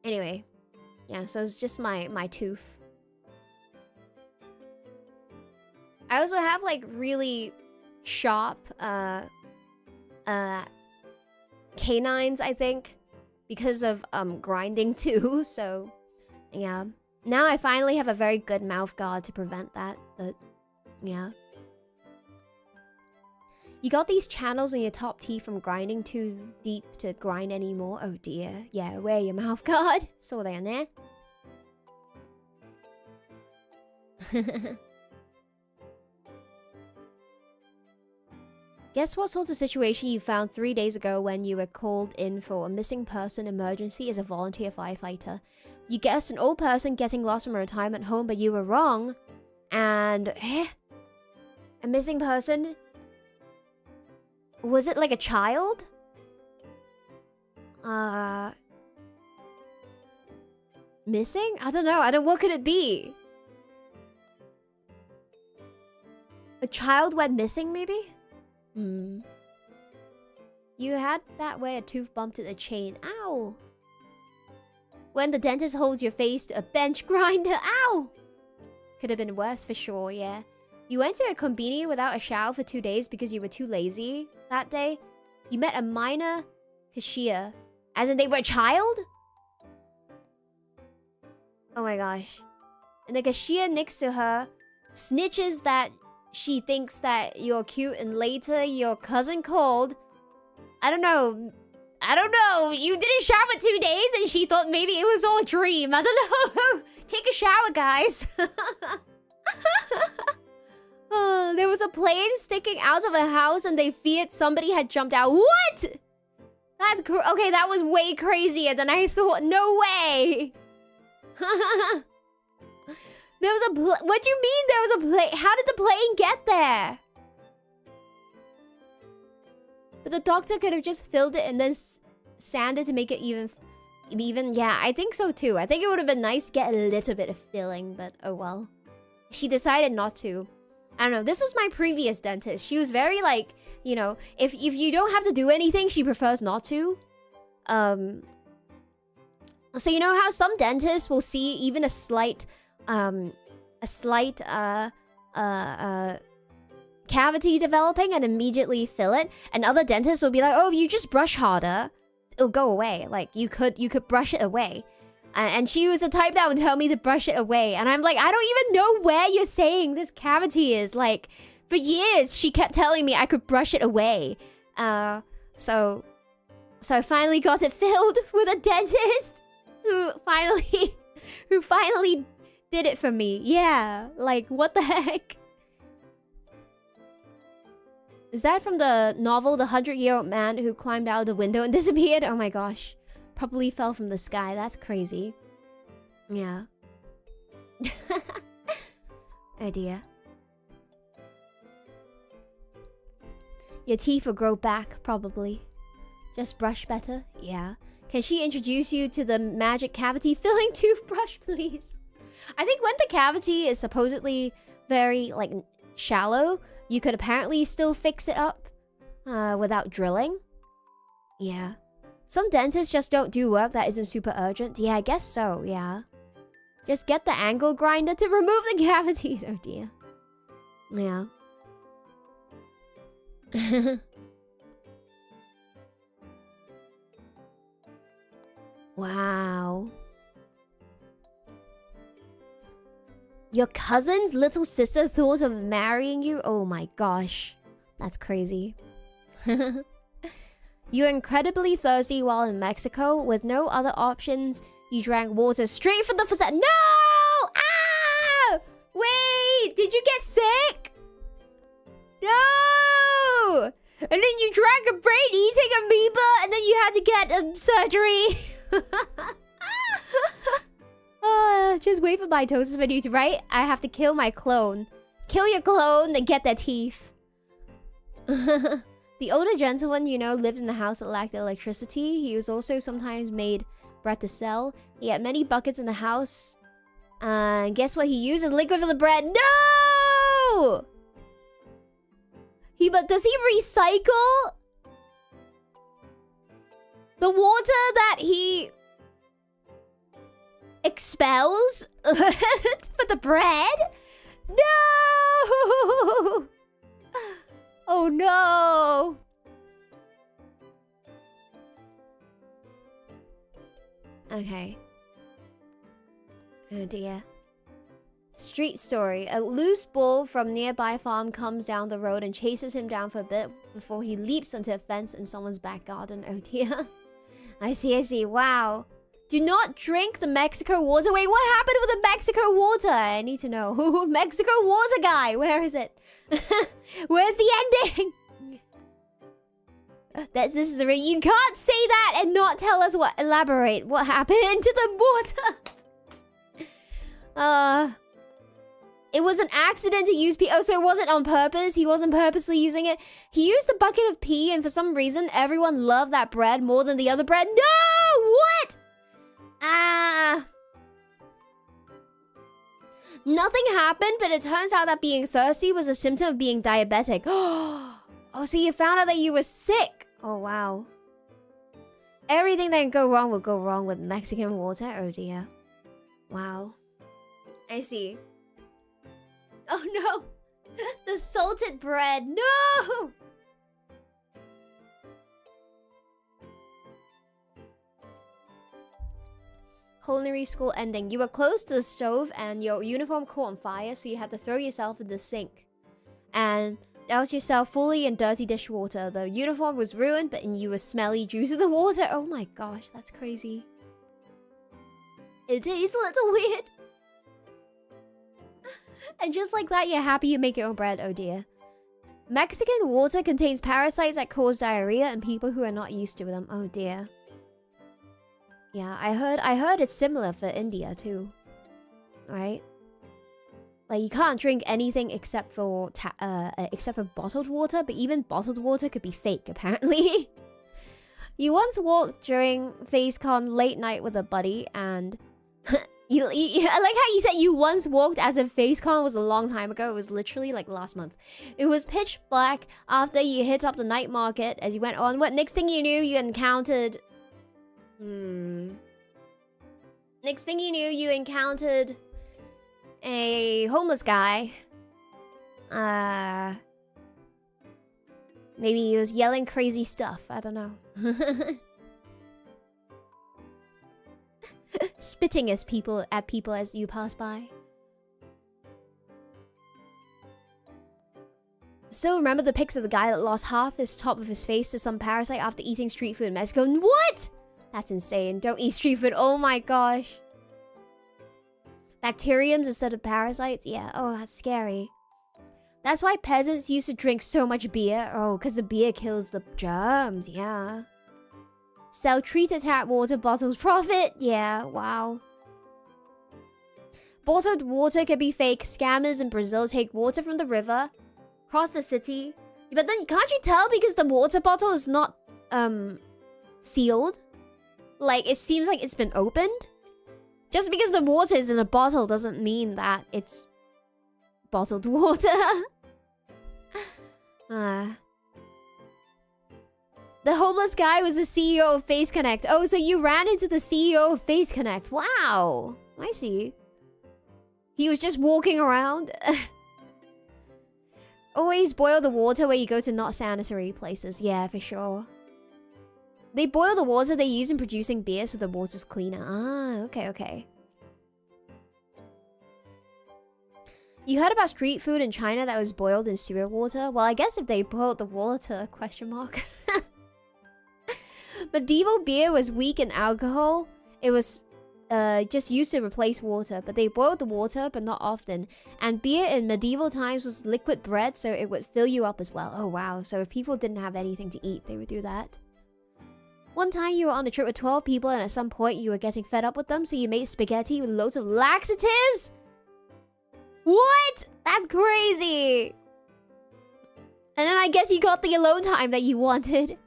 Anyway. Yeah, so it's just my tooth. I also have really sharp canines, I think, because of grinding too. So yeah. Now I finally have a very good mouth guard to prevent that, but yeah. You got these channels in your top teeth from grinding too deep to grind anymore. Oh dear. Yeah, wear your mouth guard. Saw they on there. Guess what sort of situation you found 3 days ago when you were called in for a missing person emergency as a volunteer firefighter? You guessed an old person getting lost from a retirement home, but you were wrong. And... a missing person? Was it a child? Missing? I don't know. What could it be? A child went missing, maybe? Hmm. You had that way a tooth bumped in a chain. Ow! When the dentist holds your face to a bench grinder. Ow! Could have been worse for sure, yeah. You went to a convenience without a shower for 2 days because you were too lazy that day. You met a minor cashier. As in they were a child? Oh my gosh. And the cashier next to her snitches that she thinks that you're cute, and later your cousin called. I don't know. You didn't shower 2 days and she thought maybe it was all a dream. I don't know. Take a shower, guys. There was a plane sticking out of a house and they feared somebody had jumped out. What? That's okay, that was way crazier than I thought. No way. There was a what do you mean there was a plane? How did the plane get there? But the doctor could have just filled it and then sanded to make it even. Yeah, I think so too. I think it would have been nice to get a little bit of filling, but oh well. She decided not to. I don't know. This was my previous dentist. She was very like, you know, if you don't have to do anything, she prefers not to. So you know how some dentists will see even a slight cavity developing and immediately fill it, and other dentists will be like, oh, if you just brush harder, it'll go away. Like you could brush it away. And she was the type that would tell me to brush it away, and I'm like, I don't even know where you're saying this cavity is. Like for years she kept telling me I could brush it away. So I finally got it filled with a dentist who finally did it for me. Yeah, like what the heck? Is that from the novel The 100-Year-Old Man Who Climbed Out of the Window and Disappeared? Oh my gosh. Probably fell from the sky. That's crazy. Yeah. Oh dear. Your teeth will grow back, probably. Just brush better? Yeah. Can she introduce you to the magic cavity filling toothbrush, please? I think when the cavity is supposedly very, like, shallow, you could apparently still fix it up without drilling. Yeah. Some dentists just don't do work that isn't super urgent. Yeah, I guess so, yeah. Just get the angle grinder to remove the cavities. Oh dear. Yeah. Wow. Your cousin's little sister thought of marrying you? Oh my gosh. That's crazy. You're incredibly thirsty while in Mexico. With no other options, you drank water straight from the faucet. No! Ah! Wait! Did you get sick? No! And then you drank a brain-eating amoeba, and then you had to get surgery. Just wait for mitosis for you to write. I have to kill my clone. Kill your clone, then get their teeth. The older gentleman, you know, lived in the house that lacked electricity. He was also sometimes made bread to sell. He had many buckets in the house. Guess what he used as liquid for the bread? No! But does he recycle the water that he expels for the bread? No! Oh no! Okay. Oh dear. Street story. A loose bull from nearby farm comes down the road and chases him down for a bit before he leaps onto a fence in someone's back garden. Oh dear. I see. Wow. Do not drink the Mexico water. Wait, what happened with the Mexico water? I need to know. Mexico water guy. Where is it? Where's the ending? This is the you can't say that and not tell us what. Elaborate. What happened to the water? It was an accident to use pee. Oh, so it wasn't on purpose? He wasn't purposely using it? He used a bucket of pee, and for some reason, everyone loved that bread more than the other bread. No! What? Ah. Nothing happened, but it turns out that being thirsty was a symptom of being diabetic. Oh, so you found out that you were sick. Oh, wow. Everything that can go wrong will go wrong with Mexican water. Oh, dear. Wow. I see. Oh, no. The salted bread. No! Culinary school ending. You were close to the stove and your uniform caught on fire, so you had to throw yourself in the sink. And douse yourself fully in dirty dishwater. The uniform was ruined, but you were smelly due to the water. Oh my gosh, that's crazy. It is a little weird. And just like that, you're happy you make your own bread. Oh dear. Mexican water contains parasites that cause diarrhea and people who are not used to them. Oh dear. Yeah, I heard it's similar for India too. Right? Like you can't drink anything except for bottled water, but even bottled water could be fake apparently. You once walked during FaceCon late night with a buddy and I like how you said you once walked as if FaceCon was a long time ago. It was literally like last month. It was pitch black after you hit up the night market as you went on. What next thing you knew you encountered Next thing you knew you encountered a homeless guy. Maybe he was yelling crazy stuff. I don't know. Spitting at people as you pass by. So remember the pics of the guy that lost half his top of his face to some parasite after eating street food in Mexico? What? That's insane. Don't eat street food. Oh my gosh. Bacteriums instead of parasites? Yeah. Oh, that's scary. That's why peasants used to drink so much beer. Oh, because the beer kills the germs. Yeah. Sell treated tap water bottles. Profit. Yeah. Wow. Bottled water can be fake. Scammers in Brazil take water from the river, cross the city. But then can't you tell because the water bottle is not sealed? Like it seems like it's been opened. Just because the water is in a bottle doesn't mean that it's bottled water. The homeless guy was the CEO of Face Connect. Oh, so you ran into the CEO of Face Connect. Wow. I see. He was just walking around. Always boil the water where you go to not sanitary places. Yeah, for sure. They boil the water they use in producing beer so the water's cleaner. Ah, okay. You heard about street food in China that was boiled in sewer water? Well, I guess if they boiled the water, question mark. Medieval beer was weak in alcohol. It was just used to replace water, but they boiled the water, but not often. And beer in medieval times was liquid bread, so it would fill you up as well. Oh, wow. So if people didn't have anything to eat, they would do that. One time you were on a trip with 12 people and at some point you were getting fed up with them, so you made spaghetti with loads of laxatives? What? That's crazy! And then I guess you got the alone time that you wanted.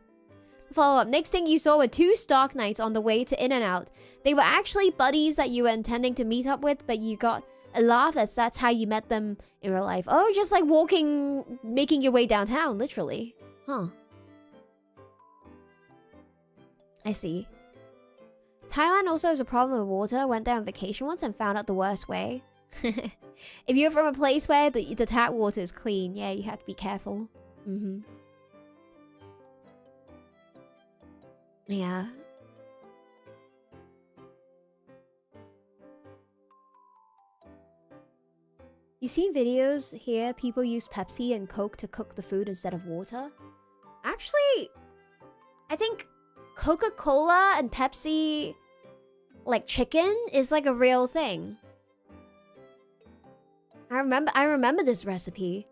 Follow up. Next thing you saw were 2 stock knights on the way to In-N-Out. They were actually buddies that you were intending to meet up with, but you got a laugh as that's how you met them in real life. Oh, just like walking, making your way downtown, literally. Huh. I see. Thailand also has a problem with water. Went there on vacation once and found out the worst way. If you're from a place where the tap water is clean, yeah, you have to be careful. Yeah. You've seen videos here, people use Pepsi and Coke to cook the food instead of water? Actually, I think Coca-Cola and Pepsi, like chicken, is like a real thing. I remember this recipe.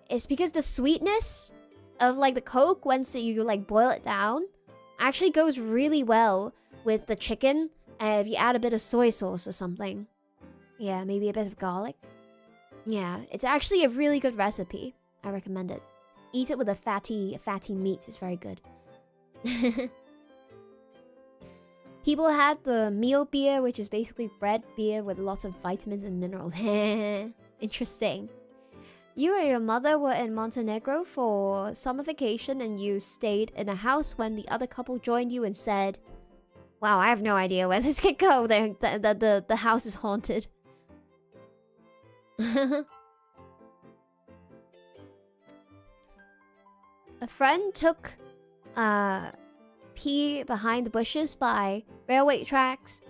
It's because the sweetness of like the Coke, once you like boil it down, actually goes really well with the chicken. If you add a bit of soy sauce or something. Yeah, maybe a bit of garlic. Yeah, it's actually a really good recipe. I recommend it. Eat it with a fatty meat. It's very good. People had the meal beer, which is basically bread beer with lots of vitamins and minerals. Interesting. You and your mother were in Montenegro for summer vacation and you stayed in a house when the other couple joined you and said, wow, I have no idea where this could go. The house is haunted. A friend took pee behind the bushes by railway tracks.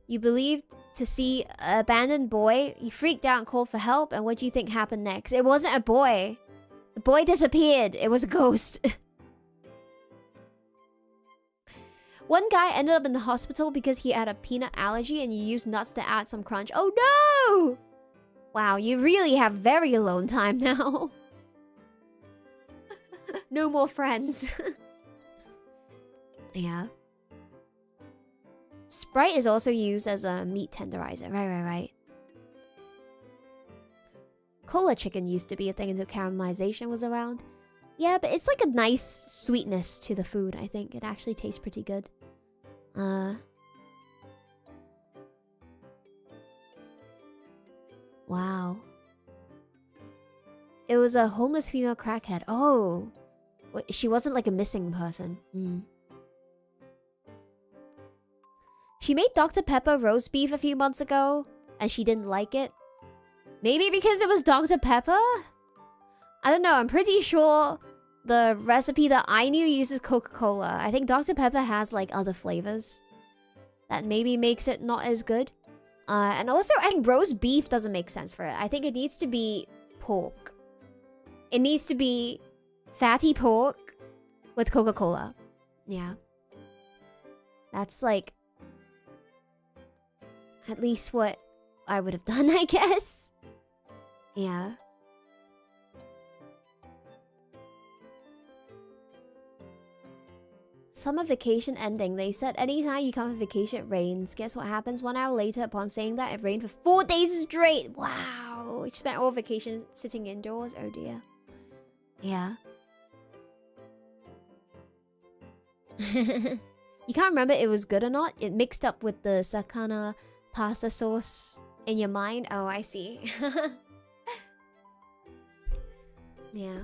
You believed to see an abandoned boy. You freaked out and called for help. And what do you think happened next? It wasn't a boy. The boy disappeared. It was a ghost. One guy ended up in the hospital because he had a peanut allergy and you used nuts to add some crunch. Oh no! Wow, you really have very alone time now. No more friends. Yeah. Sprite is also used as a meat tenderizer. Right. Cola chicken used to be a thing until caramelization was around. Yeah, but it's like a nice sweetness to the food, I think. It actually tastes pretty good. Wow. It was a homeless female crackhead. Oh. She wasn't like a missing person. She made Dr. Pepper roast beef a few months ago, and she didn't like it. Maybe because it was Dr. Pepper? I don't know, I'm pretty sure the recipe that I knew uses Coca-Cola. I think Dr. Pepper has like other flavors that maybe makes it not as good. And also, I think roast beef doesn't make sense for it. I think it needs to be pork. It needs to be fatty pork with Coca-Cola. Yeah. That's like at least what I would have done, I guess. Yeah. Summer vacation ending. They said anytime you come on vacation, it rains. Guess what happens? 1 hour later, upon saying that, it rained for 4 days straight. Wow. We spent all vacation sitting indoors. Oh dear. Yeah. You can't remember it was good or not. It mixed up with the sakana pasta sauce in your mind. Oh, I see. Yeah.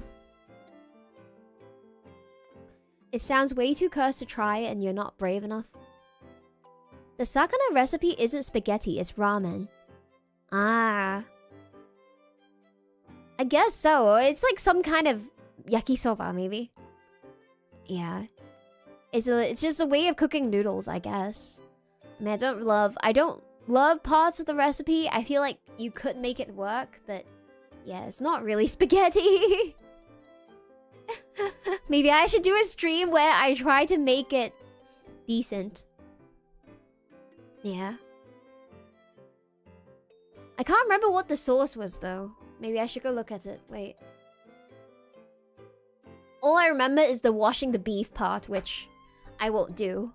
It sounds way too cursed to try and you're not brave enough. The sakana recipe isn't spaghetti, it's ramen. Ah. I guess so. It's like some kind of yakisoba, maybe. Yeah. It's just a way of cooking noodles, I guess. I mean, I don't love parts of the recipe. I feel like you could make it work, but yeah, it's not really spaghetti. Maybe I should do a stream where I try to make it decent. Yeah. I can't remember what the sauce was, though. Maybe I should go look at it. Wait. All I remember is the washing the beef part, which I won't do.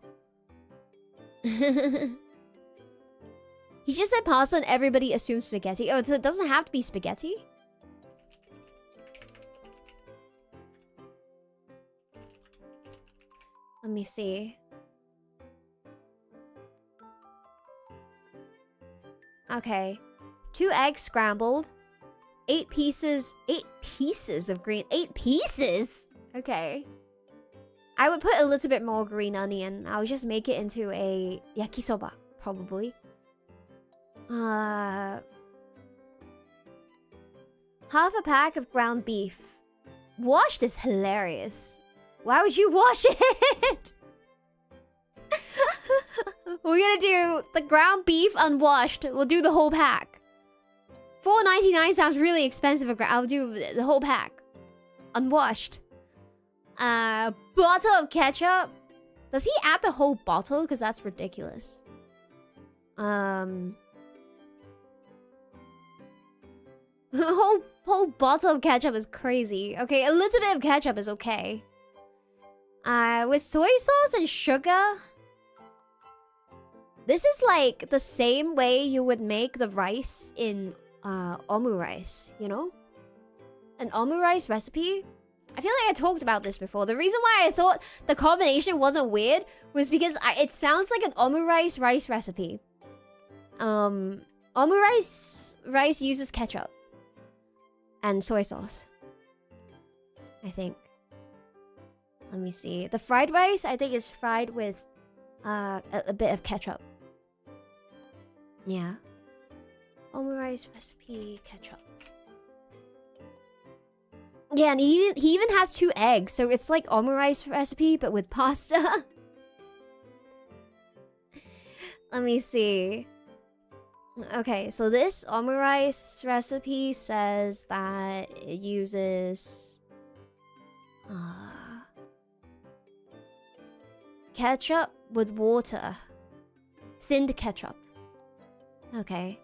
He just said pasta and everybody assumes spaghetti. Oh, so it doesn't have to be spaghetti? Let me see. Okay. 2 eggs scrambled. 8 pieces. 8 pieces of green. 8 pieces? Okay. I would put a little bit more green onion. I'll just make it into a yakisoba, probably. Half a pack of ground beef. Washed is hilarious. Why would you wash it? We're gonna do the ground beef unwashed. We'll do the whole pack. $4.99 sounds really expensive. I'll do the whole pack. Unwashed. Bottle of ketchup. Does he add the whole bottle? Because that's ridiculous. Whole bottle of ketchup is crazy. Okay, a little bit of ketchup is okay. With soy sauce and sugar. This is like the same way you would make the rice in omurice, you know? An omurice recipe? I feel like I talked about this before. The reason why I thought the combination wasn't weird was because it sounds like an omurice rice recipe. Omurice rice uses ketchup and soy sauce, I think. Let me see. The fried rice, I think, is fried with a bit of ketchup. Yeah. Omurice recipe, ketchup. Yeah, and he even has 2 eggs, so it's like omurice recipe, but with pasta. Let me see. Okay, so this omurice recipe says that it uses... ketchup with water. Thinned ketchup. Okay.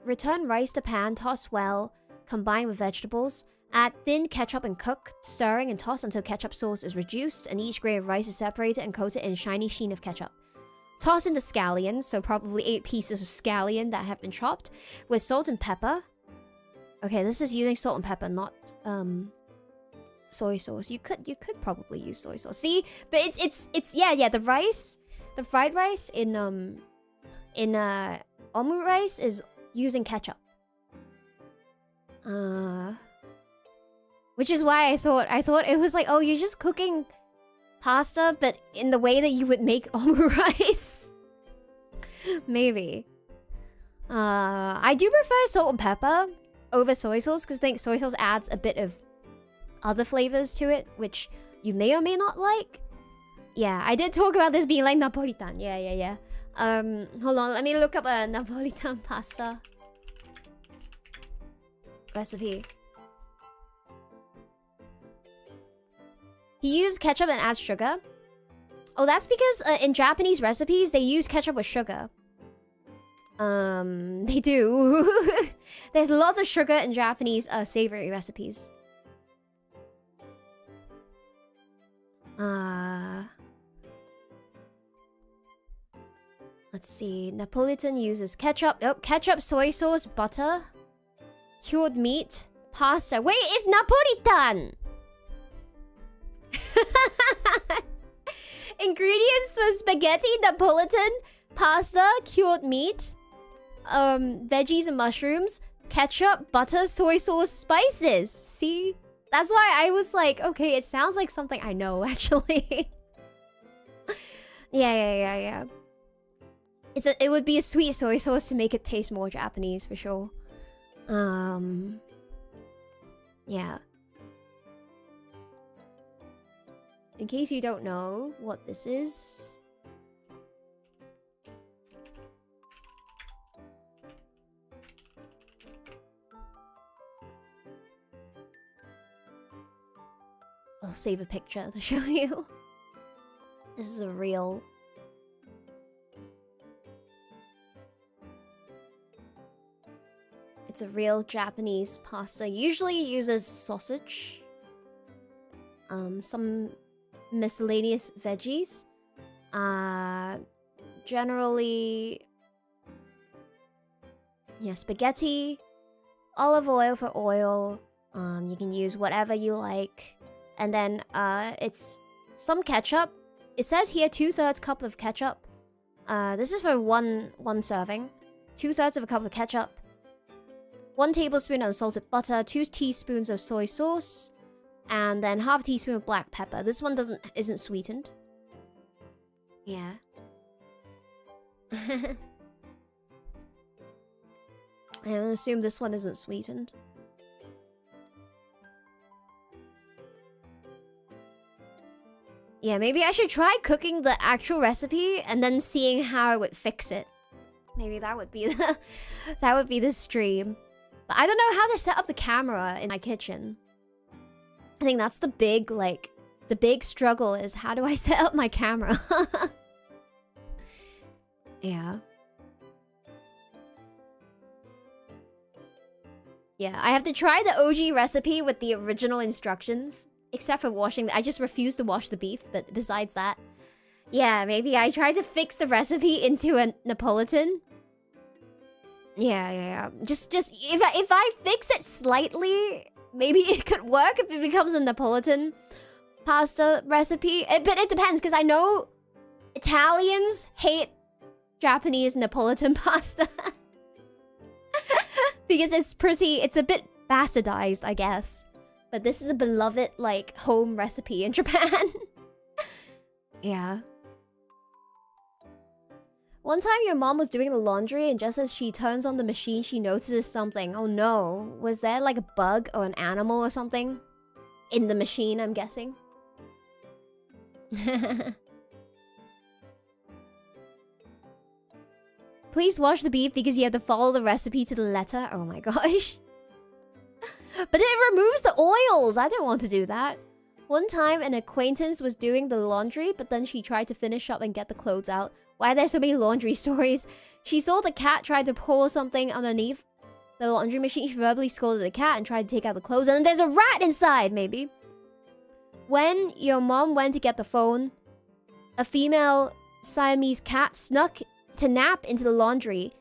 Return rice to pan, toss well, combine with vegetables. Add thin ketchup and cook, stirring and toss until ketchup sauce is reduced and each grain of rice is separated and coated in shiny sheen of ketchup. Toss in the scallions, so probably 8 pieces of scallion that have been chopped, with salt and pepper. Okay, this is using salt and pepper, not soy sauce. You could probably use soy sauce. See, but it's yeah, the fried rice in omurice is using ketchup. Which is why I thought it was like, oh, you're just cooking pasta, but in the way that you would make omurice. Maybe. I do prefer salt and pepper over soy sauce because I think soy sauce adds a bit of other flavors to it, which you may or may not like. Yeah, I did talk about this being like Napolitan. Yeah. Hold on, let me look up a Napolitan pasta recipe. He used ketchup and adds sugar. Oh, that's because in Japanese recipes, they use ketchup with sugar. They do. There's lots of sugar in Japanese savory recipes. Let's see. Napolitan uses ketchup. Oh, ketchup, soy sauce, butter, cured meat, pasta. Wait, it's Napolitan! Ingredients were spaghetti, Napolitan, pasta, cured meat, veggies and mushrooms, ketchup, butter, soy sauce, spices. See? That's why I was like, okay, it sounds like something I know, actually. Yeah. It would be a sweet soy sauce to make it taste more Japanese, for sure. Yeah. In case you don't know what this is... I'll save a picture to show you. This is a real... It's a real Japanese pasta. Usually uses sausage. Some miscellaneous veggies. Generally... Yeah, spaghetti. Olive oil for oil. You can use whatever you like. And then, it's some ketchup. It says here 2/3 cup of ketchup. This is for one serving. 2/3 of a cup of ketchup. 1 tablespoon of unsalted butter. 2 teaspoons of soy sauce. And then half a teaspoon of black pepper. This one isn't sweetened. Yeah. I assume this one isn't sweetened. Yeah, maybe I should try cooking the actual recipe and then seeing how I would fix it. Maybe that would be the stream. But I don't know how to set up the camera in my kitchen. I think that's the big struggle is how do I set up my camera? Yeah. Yeah, I have to try the OG recipe with the original instructions. Except for washing I just refuse to wash the beef, but besides that... Yeah, maybe I try to fix the recipe into a Napolitan. Yeah. Just if I fix it slightly, maybe it could work if it becomes a Napolitan pasta recipe. But it depends, because I know Italians hate Japanese Napolitan pasta. Because it's a bit bastardized, I guess. But this is a beloved, like, home recipe in Japan. Yeah. One time your mom was doing the laundry, and just as she turns on the machine, she notices something. Oh no. Was there like a bug or an animal or something? In the machine, I'm guessing. Please wash the beef because you have to follow the recipe to the letter. Oh my gosh. But it removes the oils. I don't want to do that. One time, an acquaintance was doing the laundry, but then she tried to finish up and get the clothes out. Why are there so many laundry stories? She saw the cat try to pour something underneath the laundry machine. She verbally scolded the cat and tried to take out the clothes. And then there's a rat inside, maybe. When your mom went to get the phone, a female Siamese cat snuck to nap into the laundry.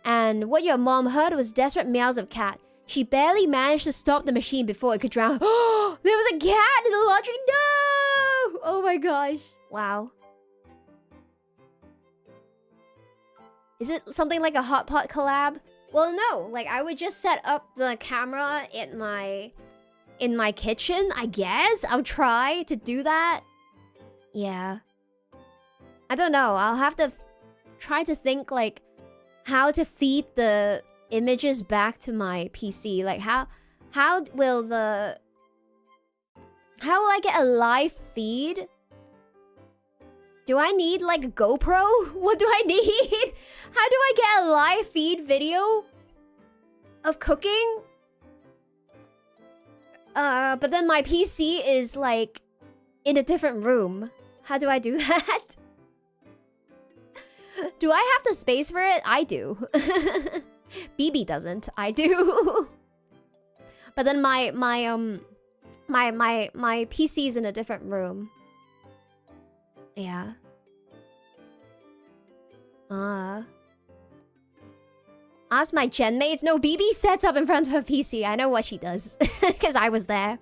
And what your mom heard was desperate meows of cat. She barely managed to stop the machine before it could drown. Oh, there was a cat in the laundry. No! Oh my gosh. Wow. Is it something like a hot pot collab? Well, no. Like, I would just set up the camera in my kitchen, I guess. I'll try to do that. Yeah. I don't know. I'll have to try to think, like, how to feed the images back to my PC. Like, how will I get a live feed? Do I need, like, a GoPro? What do I need? How do I get a live feed video of cooking? But then my PC is, like, in a different room. How do I do that? Do I have the space for it? I do. BB doesn't. I do. But then my PC's in a different room. Yeah. Ask my gen mates. No, BB sets up in front of her PC. I know what she does. Because I was there.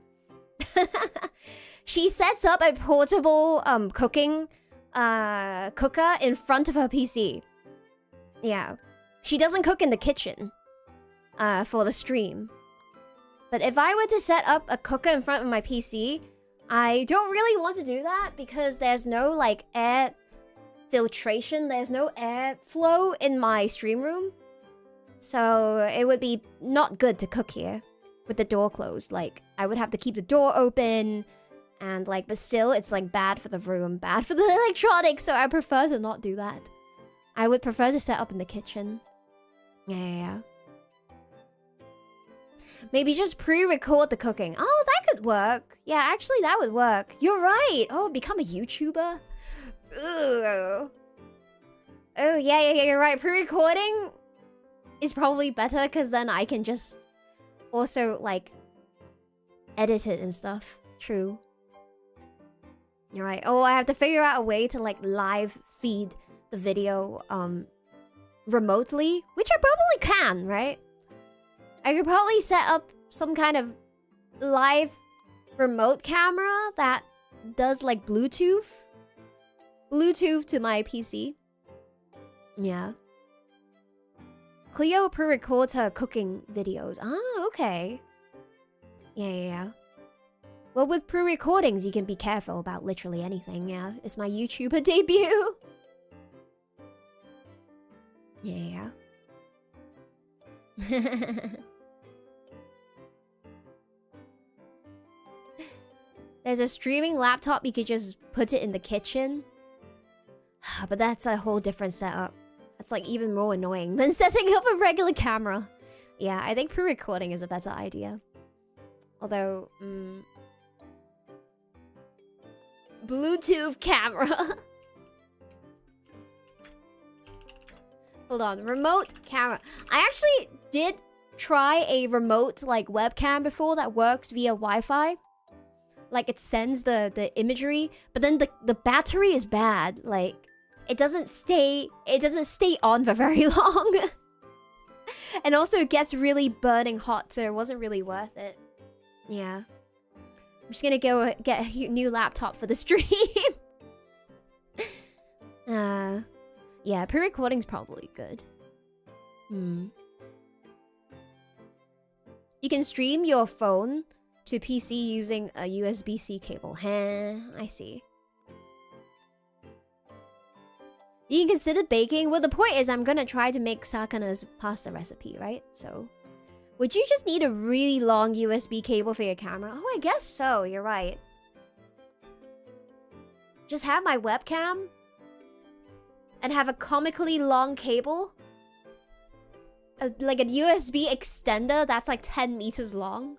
She sets up a portable cooking cooker in front of her PC. Yeah. She doesn't cook in the kitchen for the stream. But if I were to set up a cooker in front of my PC, I don't really want to do that because there's no, like, air filtration. There's no air flow in my stream room. So it would be not good to cook here with the door closed. Like, I would have to keep the door open and, like, but still, it's, like, bad for the room, bad for the electronics. So I prefer to not do that. I would prefer to set up in the kitchen. Yeah. Maybe just pre-record the cooking. Oh, that could work. Yeah, actually, that would work. You're right. Oh, become a YouTuber? Ooh. Oh, yeah, you're right. Pre-recording is probably better because then I can just also, like, edit it and stuff. True. You're right. Oh, I have to figure out a way to, like, live feed the video, remotely, which I probably can, right? I could probably set up some kind of live remote camera that does, like, Bluetooth to my PC. Yeah. Cleo pre-records her cooking videos. Ah, okay. Yeah. Well, with pre-recordings, you can be careful about literally anything, yeah. It's my YouTuber debut. Yeah. There's a streaming laptop, you could just put it in the kitchen. But that's a whole different setup. That's, like, even more annoying than setting up a regular camera. Yeah, I think pre-recording is a better idea. Although, Bluetooth camera. Hold on, remote camera. I actually did try a remote, like, webcam before that works via Wi-Fi. like it sends the imagery, but then the battery is bad. Like it doesn't stay on for very long. And also it gets really burning hot, so it wasn't really worth it. Yeah. I'm just gonna go get a new laptop for the stream. Yeah, pre-recording's probably good. You can stream your phone to PC using a USB-C cable. Huh, I see. You can consider baking. Well, the point is I'm gonna try to make Sakana's pasta recipe, right? So, would you just need a really long USB cable for your camera? Oh, I guess so. You're right. Just have my webcam and have a comically long cable. Like a USB extender that's like 10 meters long.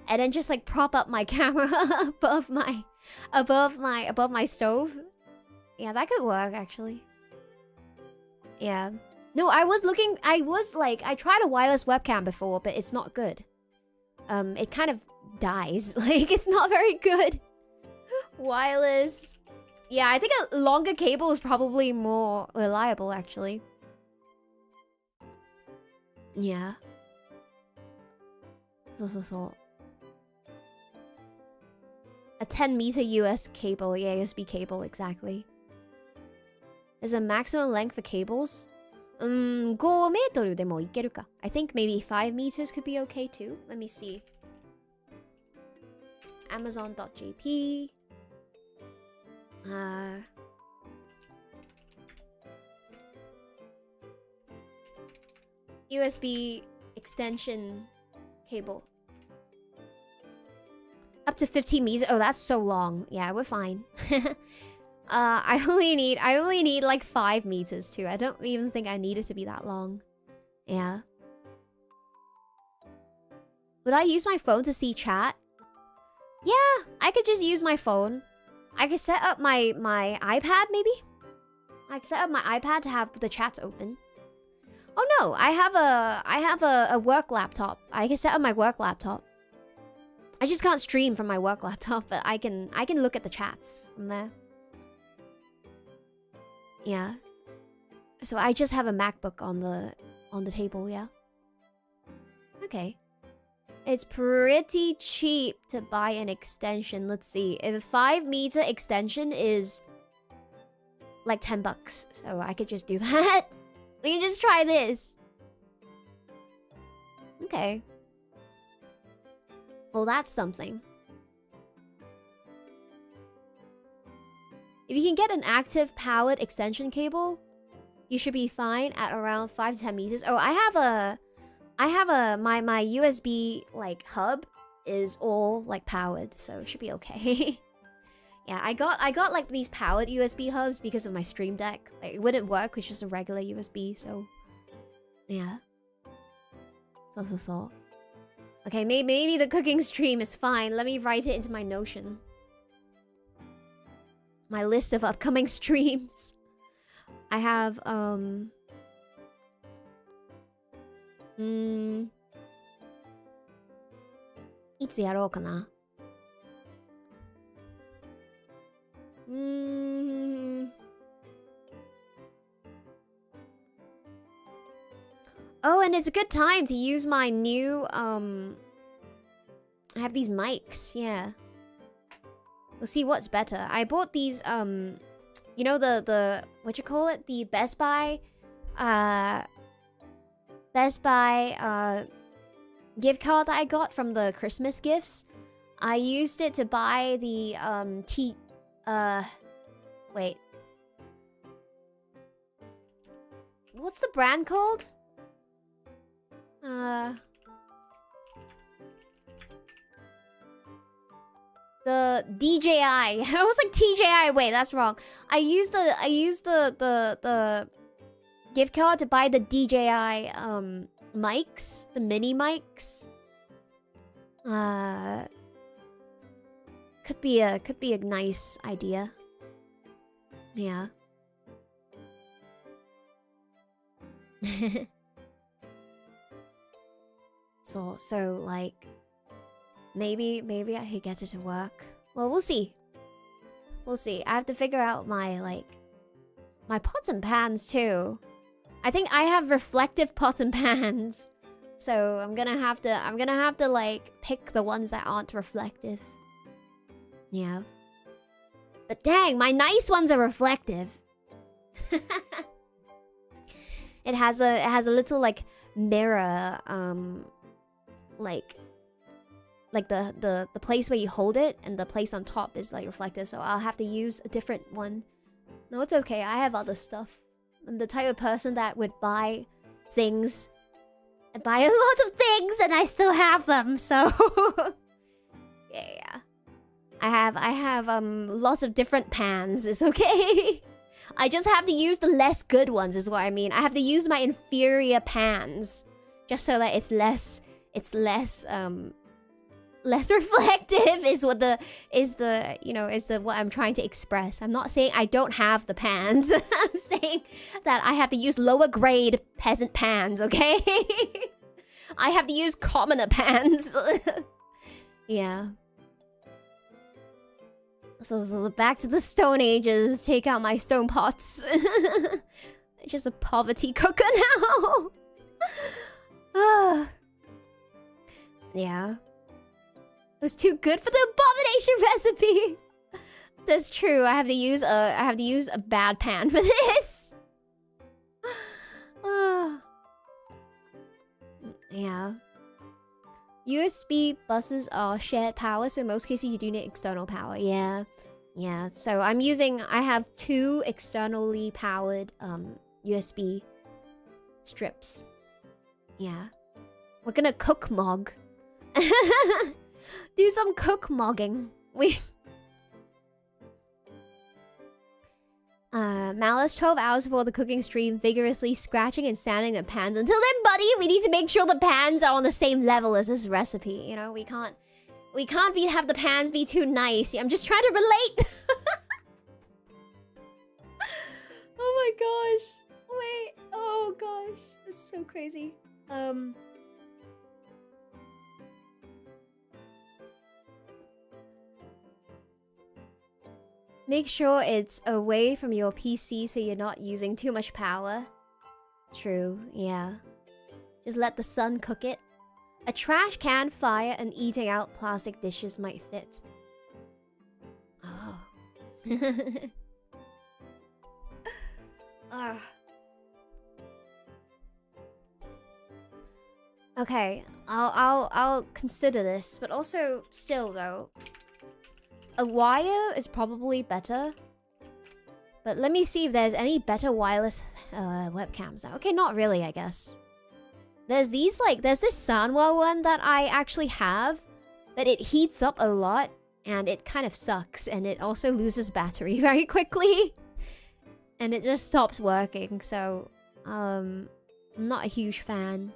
And then just like prop up my camera above my stove. Yeah, that could work actually. Yeah. No, I tried a wireless webcam before, but it's not good. It kind of dies. Like, it's not very good. Wireless. Yeah, I think a longer cable is probably more reliable, actually. Yeah. So. A 10-meter US cable. Yeah, USB cable, exactly. There's a maximum length for cables. 5メートルでもいけるか. I think maybe 5 meters could be okay too. Let me see. Amazon.jp. USB extension cable. Up to 15 meters. Oh, that's so long. Yeah, we're fine. I only need like 5 meters too. I don't even think I need it to be that long. Yeah. Would I use my phone to see chat? Yeah, I could just use my phone. I could set up my iPad maybe? I could set up my iPad to have the chats open. Oh no, I have a work laptop. I can set up my work laptop. I just can't stream from my work laptop, but I can look at the chats from there. Yeah. So I just have a MacBook on the table, yeah. Okay. It's pretty cheap to buy an extension. Let's see. If a 5-meter extension is like $10, so I could just do that. We can just try this. Okay. Well, that's something. If you can get an active powered extension cable, you should be fine at around 5 to 10 meters. Oh, my USB like hub is all like powered, so it should be okay. Yeah, I got like these powered USB hubs because of my Stream Deck. Like, it wouldn't work with just a regular USB, so yeah. So. Okay, maybe the cooking stream is fine. Let me write it into my Notion. My list of upcoming streams. I haveいつやろうかな? Oh, and it's a good time to use my new I have these mics, yeah. We'll see what's better. I bought these you know the what you call it? The Best Buy gift card that I got from the Christmas gifts. I used it to buy the wait. What's the brand called? The DJI. I was like TJI. Wait, that's wrong. I used the gift card to buy the DJI mics, the mini mics. Could be a nice idea. Yeah. So like Maybe I could get it to work. Well, we'll see. We'll see. I have to figure out my, like... my pots and pans, too. I think I have reflective pots and pans. So I'm gonna have to, like, pick the ones that aren't reflective. Yeah. But dang, my nice ones are reflective. It has a little, like, mirror, like the place where you hold it and the place on top is, like, reflective, so I'll have to use a different one. No, it's okay. I have other stuff. I'm the type of person that would buy things. I buy a lot of things and I still have them, so... yeah. I have lots of different pans. It's okay. I just have to use the less good ones is what I mean. I have to use my inferior pans. Just so that it's less reflective is what I'm trying to express. I'm not saying I don't have the pans. I'm saying that I have to use lower grade peasant pans, okay? I have to use commoner pans. Yeah. So back to the Stone Ages. Take out my stone pots. It's just a poverty cooker now. Yeah. It was too good for the abomination recipe. That's true. I have to use a bad pan for this. Yeah. USB buses are shared power, so in most cases you do need external power. Yeah. Yeah. So I have 2 externally powered USB strips. Yeah. We're gonna cook mog. Do some cook mogging. Malice 12 hours before the cooking stream, vigorously scratching and sanding the pans. Until then, buddy, we need to make sure the pans are on the same level as this recipe. You know, we can't have the pans be too nice. I'm just trying to relate. Oh my gosh. Wait. Oh gosh. That's so crazy. Make sure it's away from your PC so you're not using too much power. True, yeah. Just let the sun cook it. A trash can, fire, and eating out plastic dishes might fit. Oh. Okay, I'll consider this, but also still though. A wire is probably better. But let me see if there's any better wireless webcams now. Okay, not really, I guess. There's this Sanwa one that I actually have, but it heats up a lot and it kind of sucks, and it also loses battery very quickly. And it just stops working, so I'm not a huge fan.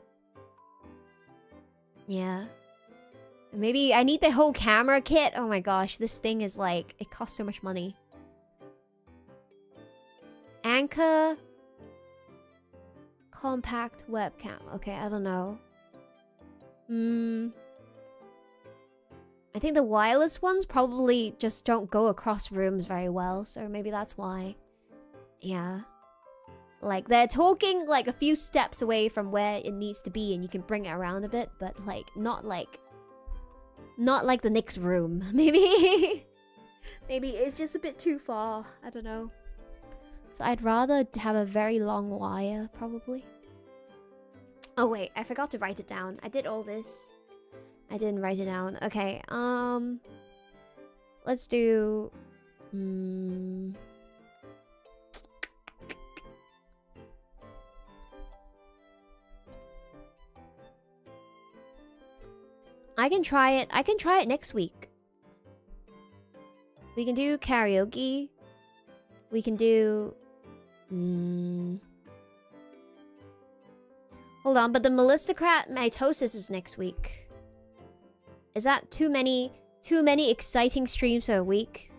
Yeah. Maybe I need the whole camera kit. Oh my gosh, this thing is like, it costs so much money. Anchor compact webcam. Okay, I don't know. I think the wireless ones probably just don't go across rooms very well, so maybe that's why. Yeah. Like, they're talking like a few steps away from where it needs to be and you can bring it around a bit, but like, not like the next room. Maybe it's just a bit too far. I don't know. So I'd rather have a very long wire, probably. Oh wait, I forgot to write it down. I did all this. I didn't write it down. Okay, let's do... I can try it next week. We can do karaoke. We can do... Hold on, but the Melistocrat mitosis is next week. Is that too many exciting streams for a week?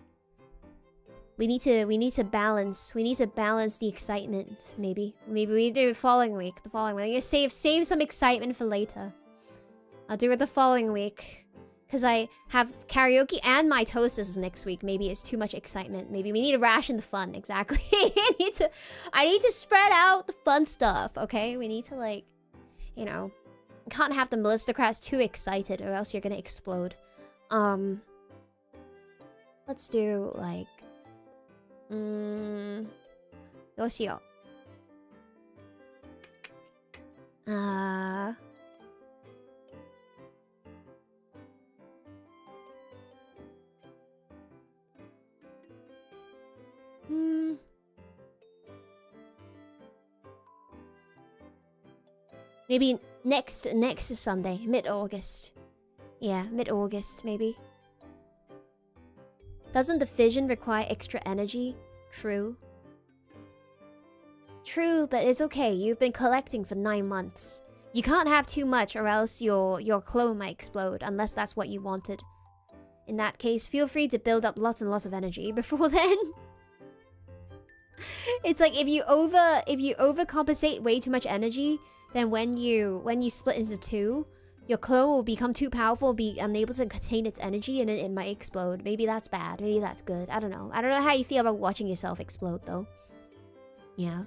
We need to balance the excitement, maybe. Maybe we do the following week. I'm gonna save some excitement for later. I'll do it the following week. Because I have karaoke and mitosis next week. Maybe it's too much excitement. Maybe we need to ration the fun. Exactly. I need to spread out the fun stuff, okay? We need to, like, you know, can't have the Melistocrats too excited or else you're gonna explode. Let's do, like... どうしよう。Maybe next Sunday, mid-August. Yeah, mid-August, maybe. Doesn't the fission require extra energy? True. True, but it's okay. You've been collecting for 9 months. You can't have too much or else your clone might explode, unless that's what you wanted. In that case, feel free to build up lots and lots of energy before then. It's like if you overcompensate way too much energy, then when you split into two, your clone will become too powerful, be unable to contain its energy, and then it might explode. Maybe that's bad. Maybe that's good. I don't know. I don't know how you feel about watching yourself explode, though. Yeah.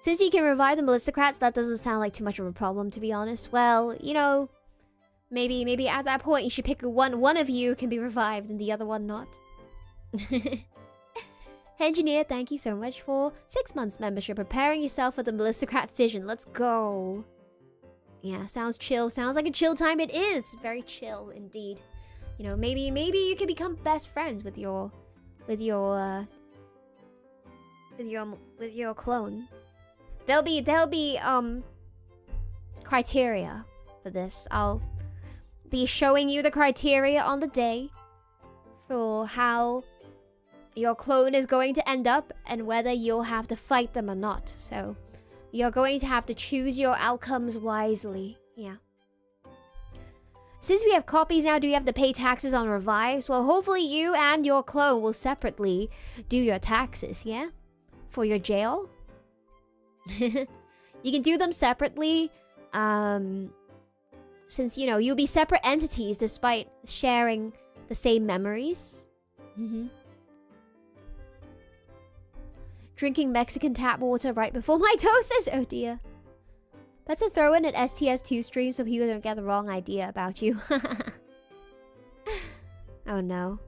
Since you can revive the Melistocrats, that doesn't sound like too much of a problem, to be honest. Well, you know, maybe at that point you should pick one of you can be revived and the other one not. Engineer, thank you so much for 6 months membership. Preparing yourself for the Melistocrat fission. Let's go. Yeah, sounds chill. Sounds like a chill time. It is very chill indeed. You know, maybe you can become best friends with your clone. There'll be criteria for this. I'll be showing you the criteria on the day for how your clone is going to end up and whether you'll have to fight them or not. So you're going to have to choose your outcomes wisely. Yeah. Since we have copies now, do you have to pay taxes on revives? Well, hopefully you and your clone will separately do your taxes, yeah? For your jail? You can do them separately. Since, you know, you'll be separate entities despite sharing the same memories. Drinking Mexican tap water right before mitosis. Oh dear. Better throw in an STS2 stream so people don't get the wrong idea about you. Oh no.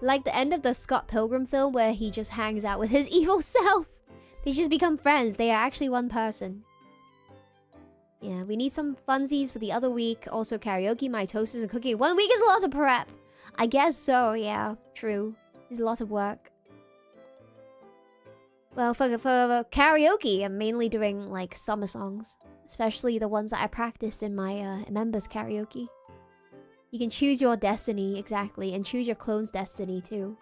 Like the end of the Scott Pilgrim film where he just hangs out with his evil self. They just become friends. They are actually one person. Yeah, we need some funsies for the other week. Also karaoke, mitosis, and cooking. 1 week is a lot of prep. I guess so, yeah. True. It's a lot of work. Well, for karaoke, I'm mainly doing, like, summer songs. Especially the ones that I practiced in my members karaoke. You can choose your destiny, exactly. And choose your clone's destiny, too.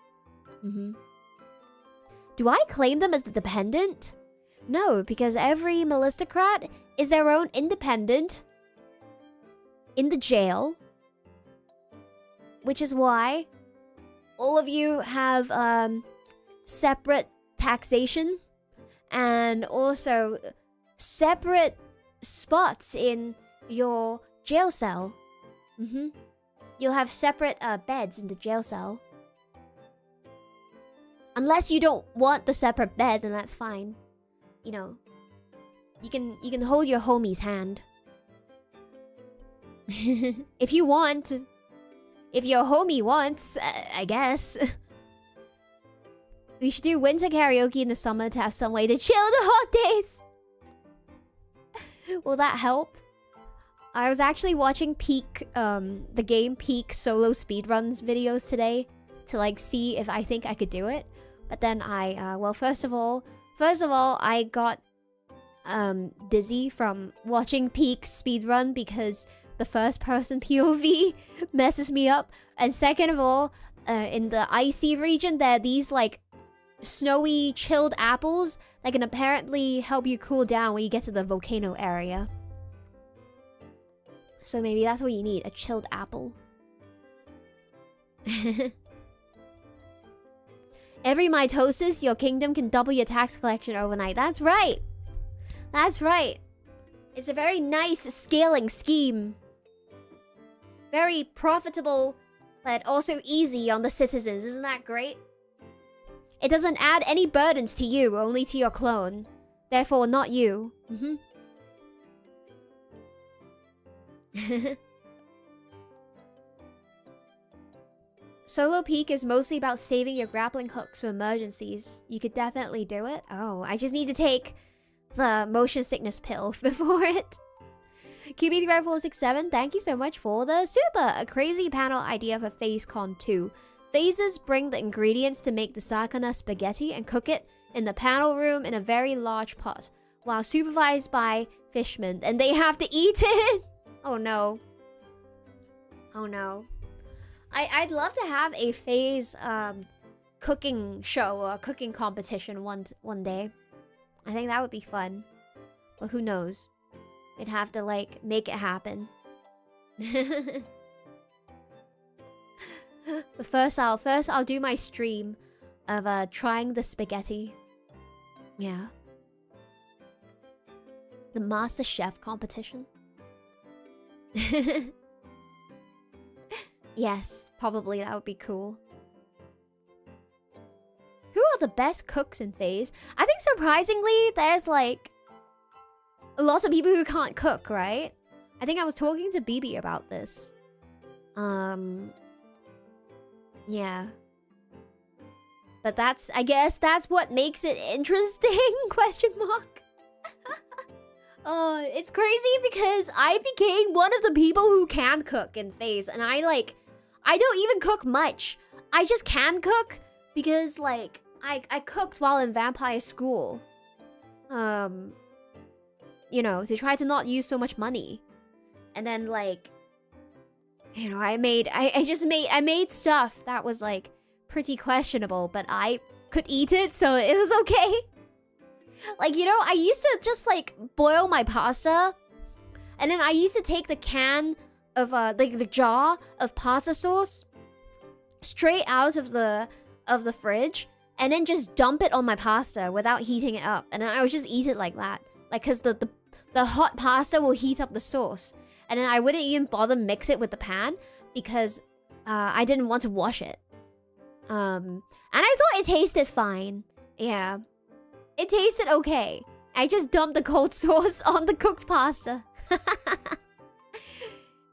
Do I claim them as the dependent? No, because every Melistocrat is their own independent in the jail. Which is why all of you have separate taxation and also separate spots in your jail cell. You'll have separate beds in the jail cell. Unless you don't want the separate bed, then that's fine. You know, you can hold your homie's hand. If you want. If your homie wants, I guess. We should do winter karaoke in the summer to have some way to chill the hot days. Will that help? I was actually watching the game Peak solo speedruns videos today to like see if I think I could do it. But then well, first of all, I got dizzy from watching Peak speedrun because the first person POV messes me up. And second of all, in the icy region, there are these like snowy chilled apples that can apparently help you cool down when you get to the volcano area. So maybe that's what you need, a chilled apple. Every mitosis, your kingdom can double your tax collection overnight. That's right. That's right. It's a very nice scaling scheme. Very profitable, but also easy on the citizens. Isn't that great? It doesn't add any burdens to you, only to your clone. Therefore, not you. Solo peak is mostly about saving your grappling hooks for emergencies. You could definitely do it. Oh, I just need to take the motion sickness pill before it. QB3467, thank you so much for the super! A crazy panel idea for FazeCon 2. Phasers bring the ingredients to make the sakana spaghetti and cook it in the panel room in a very large pot, while supervised by fishmen, and they have to eat it! Oh no. Oh no. I'd love to have a phase cooking show or cooking competition one day. I think that would be fun. But who knows? We'd have to like make it happen. But first I'll do my stream of trying the spaghetti. Yeah. The Master Chef competition. Yes, probably that would be cool. Who are the best cooks in Phase? I think surprisingly, there's like lots of people who can't cook, right? I think I was talking to Bibi about this. Yeah. But that's, I guess that's what makes it interesting, question mark. It's crazy because I became one of the people who can cook in Phase, and I don't even cook much. I just can cook because like I cooked while in vampire school. You know, to try to not use so much money. And then like, you know, I made stuff that was like pretty questionable, but I could eat it, so it was okay. Like, you know, I used to just like boil my pasta, and then I used to take the can of like the jar of pasta sauce straight out of the fridge, and then just dump it on my pasta without heating it up, and then I would just eat it like that. Like, cause the hot pasta will heat up the sauce, and then I wouldn't even bother mix it with the pan because I didn't want to wash it. And I thought it tasted fine. Yeah. It tasted okay. I just dumped the cold sauce on the cooked pasta.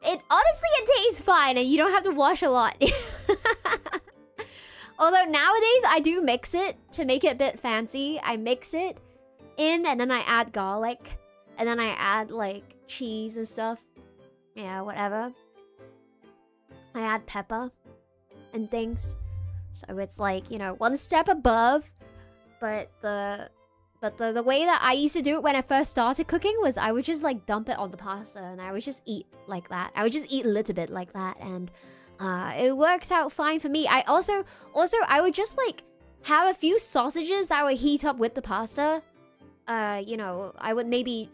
Honestly, it tastes fine, and you don't have to wash a lot. Although nowadays, I do mix it to make it a bit fancy. I mix it in, and then I add garlic. And then I add, like, cheese and stuff. Yeah, whatever. I add pepper and things. So it's like, you know, one step above. But the way that I used to do it when I first started cooking was I would just like dump it on the pasta, and I would just eat like that. I would just eat a little bit like that, and it works out fine for me. I also I would just like have a few sausages that I would heat up with the pasta. You know, I would maybe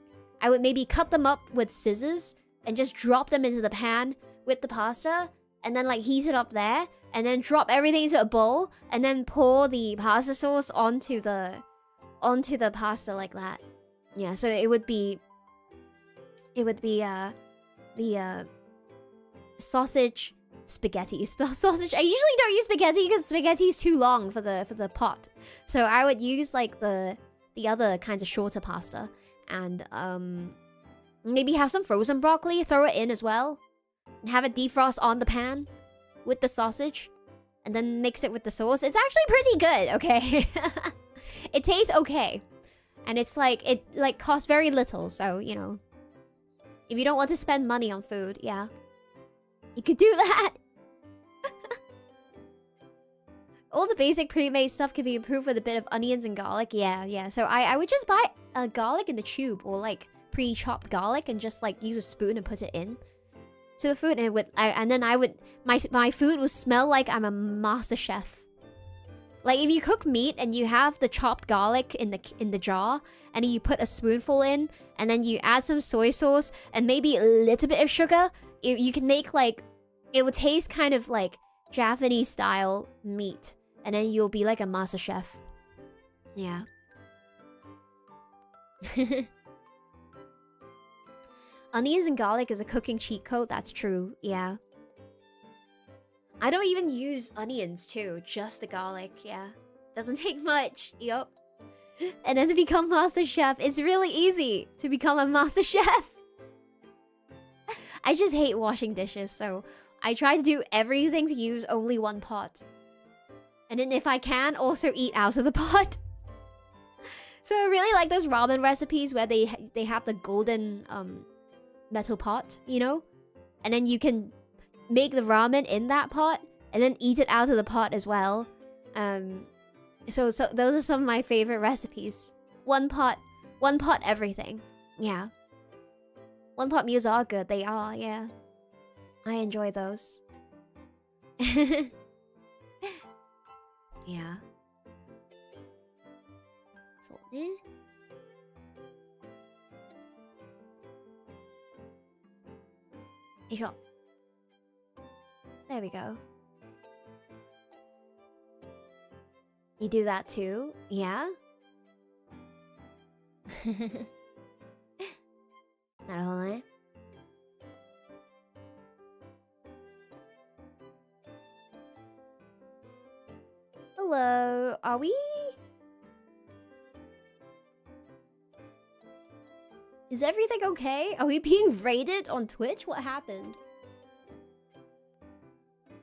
cut them up with scissors and just drop them into the pan with the pasta, and then like heat it up there, and then drop everything into a bowl, and then pour the pasta sauce onto the pasta like that. Yeah, so it would be the sausage spaghetti. Sausage. I usually don't use spaghetti because spaghetti is too long for the pot. So I would use like the other kinds of shorter pasta, and maybe have some frozen broccoli, throw it in as well, and have it defrost on the pan with the sausage, and then mix it with the sauce. It's actually pretty good, okay? It tastes okay. And it's like, it like costs very little, so, you know. If you don't want to spend money on food, yeah. You could do that. All the basic pre-made stuff can be improved with a bit of onions and garlic. Yeah. So I would just buy garlic in the tube, or like pre-chopped garlic, and just like use a spoon and put it in to the food, and then I would my food would smell like I'm a master chef. Like if you cook meat and you have the chopped garlic in the jar, and you put a spoonful in, and then you add some soy sauce and maybe a little bit of sugar, you can make like, it would taste kind of like Japanese style meat, and then you'll be like a master chef. Yeah. Onions and garlic is a cooking cheat code. That's true. Yeah. I don't even use onions too. Just the garlic. Yeah. Doesn't take much. Yup. And then to become master chef, it's really easy to become a master chef. I just hate washing dishes, so I try to do everything to use only one pot. And then if I can, also eat out of the pot. So I really like those ramen recipes where they have the golden metal pot, you know? And then you can make the ramen in that pot and then eat it out of the pot as well. So those are some of my favorite recipes. One pot everything. Yeah. One pot meals are good. They are, yeah. I enjoy those. Yeah. So, there we go. You do that too? Yeah? Naruhodo. Hello, are we? Is everything okay? Are we being raided on Twitch? What happened?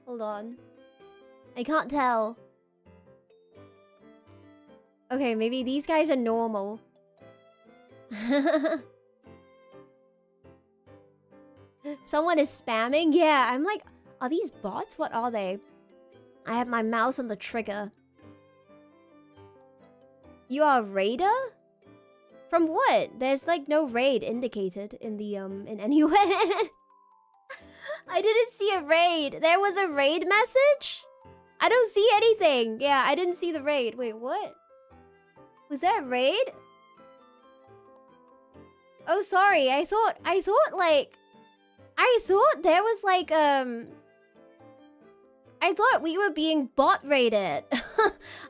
Hold on. I can't tell. Okay, maybe these guys are normal. Someone is spamming? Yeah, I'm like, are these bots? What are they? I have my mouse on the trigger. You are a raider? From what? There's like no raid indicated in the in any way. I didn't see a raid. There was a raid message? I don't see anything. Yeah, I didn't see the raid. Wait, what? Was that a raid? Oh, sorry. I thought there was like I thought we were being bot raided.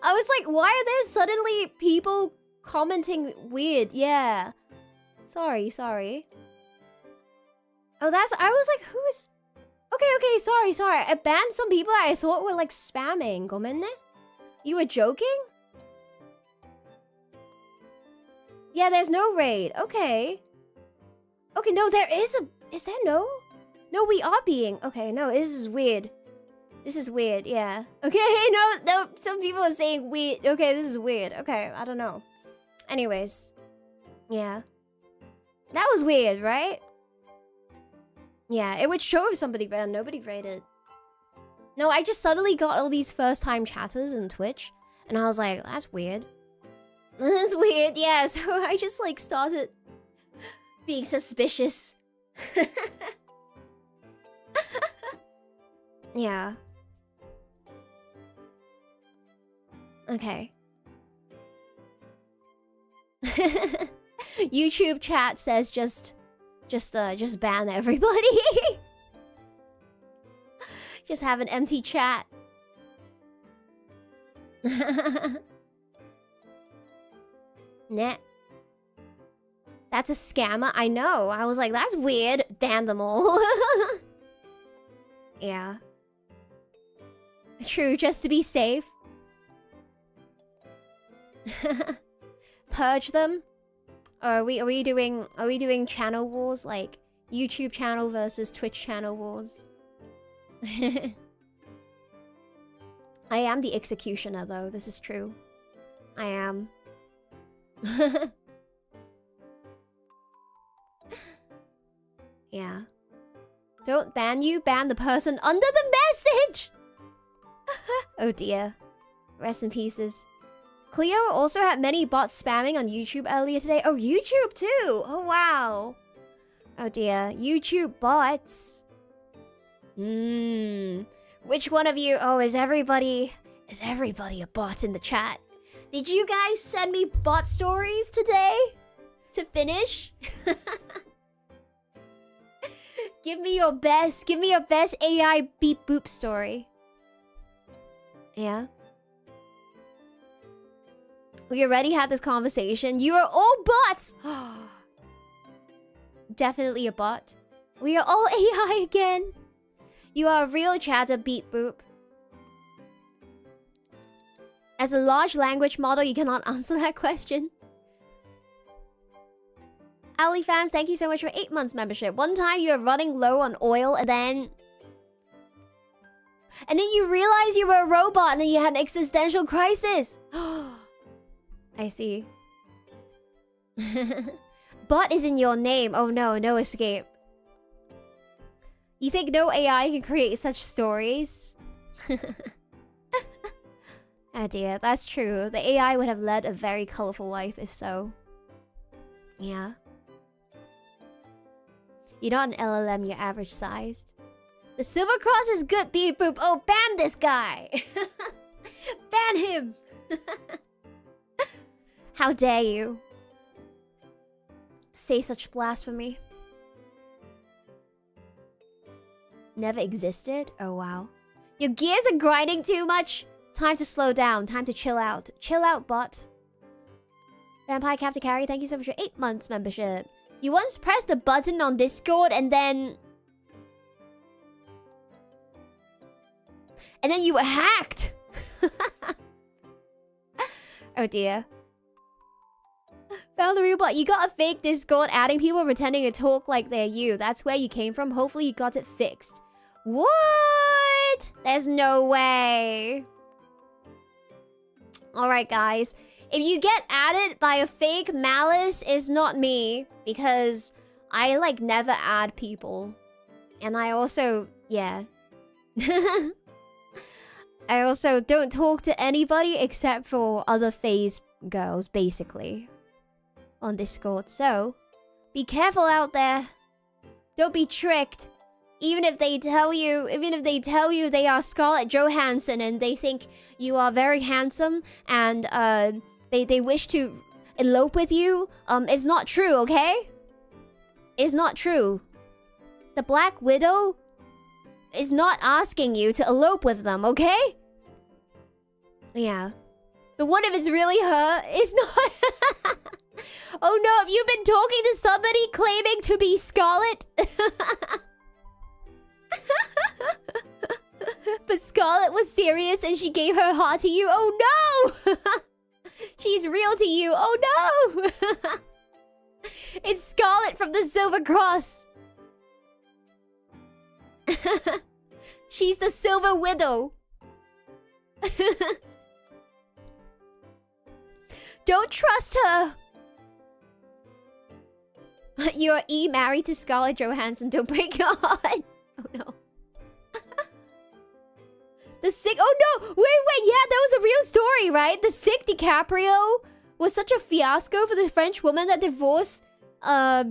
I was like, why are there suddenly people commenting weird? Yeah. Sorry. Oh, I was like, who is... Okay, sorry. I banned some people I thought were like spamming. Gomenne? You were joking? Yeah, there's no raid. Okay. Okay, no, there is a... Is there no? No, we are being... Okay, no, this is weird. This is weird, yeah. Okay, no, some people are saying weird. Okay, this is weird. Okay, I don't know. Anyways. Yeah. That was weird, right? Yeah, it would show if somebody ran. Nobody raided. No, I just suddenly got all these first-time chatters in Twitch. And I was like, that's weird. That's weird, yeah. So I just, like, started being suspicious. Yeah. Okay. YouTube chat says just ban everybody. Just have an empty chat. Nah. That's a scammer. I know. I was like, that's weird. Ban them all. Yeah. True, just to be safe. Purge them? Or are we doing channel wars, like YouTube channel versus Twitch channel wars? I am the executioner though, this is true. I am. Yeah. Don't ban you, ban the person under the message! Oh dear. Rest in pieces. Cleo also had many bots spamming on YouTube earlier today. Oh, YouTube too! Oh, wow. Oh dear. YouTube bots. Which one of you... Oh, is everybody a bot in the chat? Did you guys send me bot stories today? To finish? Give me your best AI beep boop story. Yeah. We already had this conversation. You are all bots! definitely a bot. We are all AI again. You are a real chatter, beat boop. As a large language model, you cannot answer that question. Ali fans, thank you so much for 8 months membership. One time you were running low on oil and then you realized you were a robot and then you had an existential crisis. I see. Bot is in your name. Oh no, no escape. You think no AI can create such stories? Oh dear, that's true. The AI would have led a very colorful life if so. Yeah. You're not an LLM, you're average sized. The Silver Cross is good, beep boop. Oh, ban this guy! Ban him! How dare you say such blasphemy? Never existed? Oh wow. Your gears are grinding too much? Time to slow down, time to chill out. Chill out, bot. Vampire Captain Carry, thank you so much for 8 months membership. You once pressed a button on Discord and then you were hacked! Oh dear. Found the real bot. You got a fake Discord adding people pretending to talk like they're you. That's where you came from. Hopefully you got it fixed. What? There's no way. Alright guys. If you get added by a fake malice, it's not me. Because I like never add people. And I also, yeah. I also don't talk to anybody except for other phase girls, basically. On Discord, so be careful out there. Don't be tricked. Even if they tell you they are Scarlett Johansson and they think you are very handsome and they wish to elope with you, it's not true, okay? It's not true. The Black Widow is not asking you to elope with them, okay? Yeah. But what if it's really her? It's not. Oh no, have you been talking to somebody claiming to be Scarlett? But Scarlett was serious and she gave her heart to you. Oh no! She's real to you. Oh no! It's Scarlett from the Silver Cross. She's the Silver Widow. Don't trust her. You're married to Scarlett Johansson. Don't break your heart. Oh no. The sick. Oh no! Wait. Yeah, that was a real story, right? The sick DiCaprio was such a fiasco for the French woman that divorce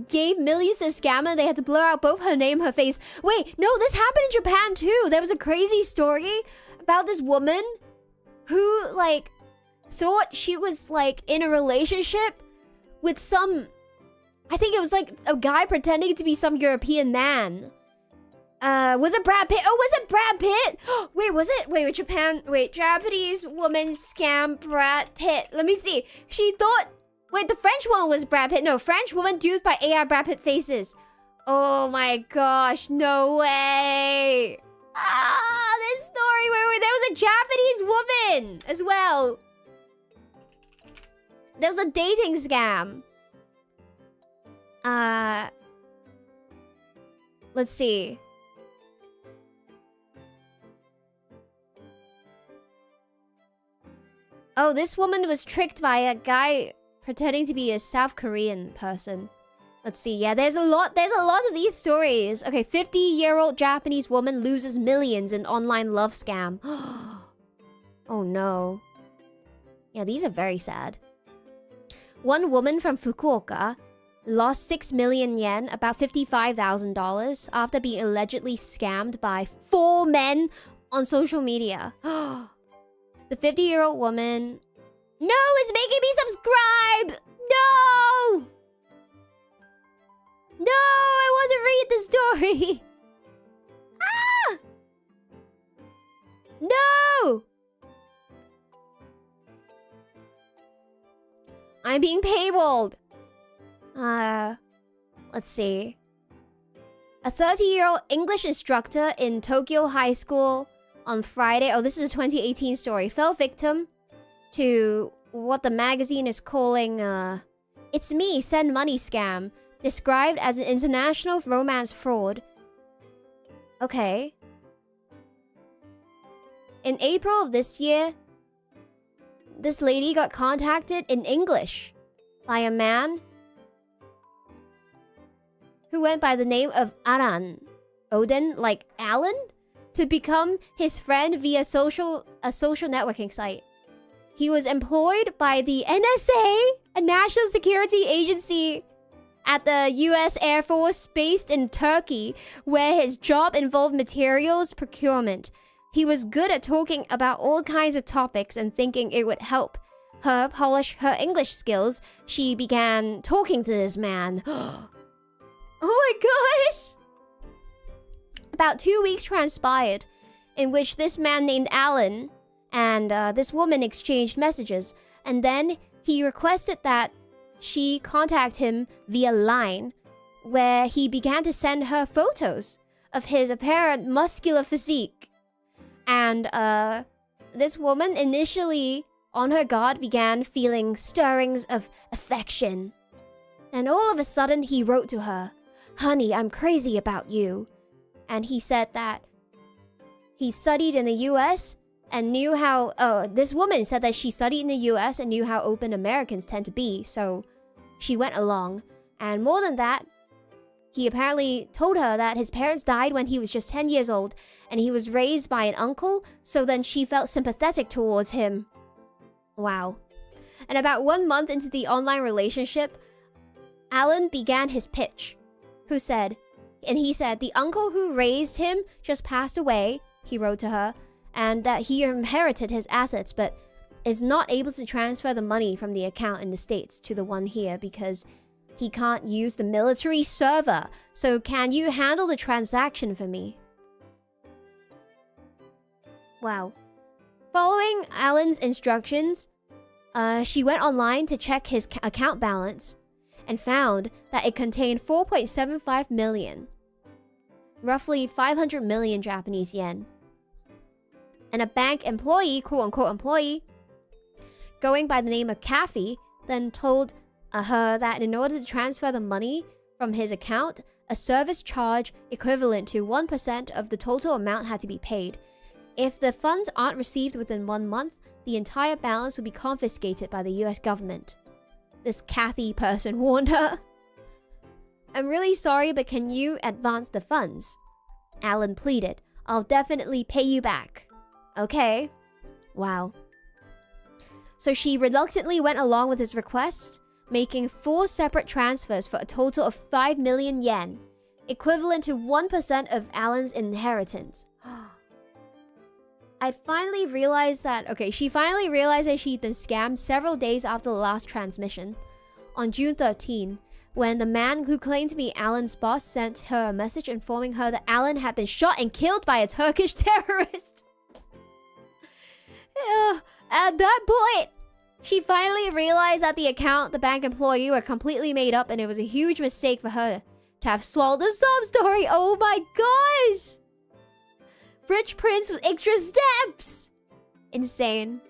gave millions to a scammer. They had to blur out both her name and her face. Wait, no, this happened in Japan too. There was a crazy story about this woman who like thought she was like in a relationship with some, I think it was like a guy pretending to be some European man. Was it Brad Pitt? Oh, was it Brad Pitt? Wait, was it? Wait, Japan. Wait, Japanese woman scam Brad Pitt. Let me see. She thought. Wait, the French one was Brad Pitt. No, French woman duped by AI Brad Pitt faces. Oh my gosh, no way. Ah, this story where there was a Japanese woman as well. There was a dating scam. Let's see. Oh, this woman was tricked by a guy pretending to be a South Korean person. Let's see. Yeah, there's a lot of these stories. Okay, 50-year-old Japanese woman loses millions in online love scam. Oh no. Yeah, these are very sad. One woman from Fukuoka lost 6 million yen, about $55,000, after being allegedly scammed by 4 men on social media. The 50-year-old woman... No, it's making me subscribe! No! No, I want to read the story! Ah! No! I'm being paywalled. Let's see. A 30-year-old English instructor in Tokyo High School on Friday, oh, this is a 2018 story, fell victim to what the magazine is calling, It's Me, Send Money scam, described as an international romance fraud. Okay. In April of this year, this lady got contacted in English by a man who went by the name of Aran, Odin, like Alan, to become his friend via a social networking site. He was employed by the NSA, a national security agency at the US Air Force based in Turkey, where his job involved materials procurement. He was good at talking about all kinds of topics and thinking it would help her polish her English skills. She began talking to this man. Oh my gosh! About 2 weeks transpired, in which this man named Alan and this woman exchanged messages, and then he requested that she contact him via Line, where he began to send her photos of his apparent muscular physique. And this woman, initially on her guard, began feeling stirrings of affection. And all of a sudden, he wrote to her, "Honey, I'm crazy about you." And he said that he studied in the US and knew how... this woman said that she studied in the US and knew how open Americans tend to be, so she went along. And more than that, he apparently told her that his parents died when he was just 10 years old, and he was raised by an uncle, so then she felt sympathetic towards him. Wow. And about 1 month into the online relationship, Alan began his pitch. He said, the uncle who raised him just passed away, he wrote to her, and that he inherited his assets, but is not able to transfer the money from the account in the States to the one here because he can't use the military server. So can you handle the transaction for me? Wow. Following Alan's instructions, she went online to check his account balance and found that it contained 4.75 million, roughly 500 million Japanese yen. And a bank employee, quote-unquote employee, going by the name of Kathy, then told her that in order to transfer the money from his account, a service charge equivalent to 1% of the total amount had to be paid. If the funds aren't received within 1 month, the entire balance will be confiscated by the US government. This Kathy person warned her. "I'm really sorry, but can you advance the funds?" Alan pleaded. "I'll definitely pay you back." Okay. Wow. So she reluctantly went along with his request, making 4 separate transfers for a total of 5 million yen, equivalent to 1% of Alan's inheritance. She finally realized that she'd been scammed several days after the last transmission. On June 13, when the man who claimed to be Alan's boss sent her a message informing her that Alan had been shot and killed by a Turkish terrorist. At that point, she finally realized that the bank employee were completely made up, and it was a huge mistake for her to have swallowed the sob story. Oh my gosh! Rich prince with extra steps! Insane.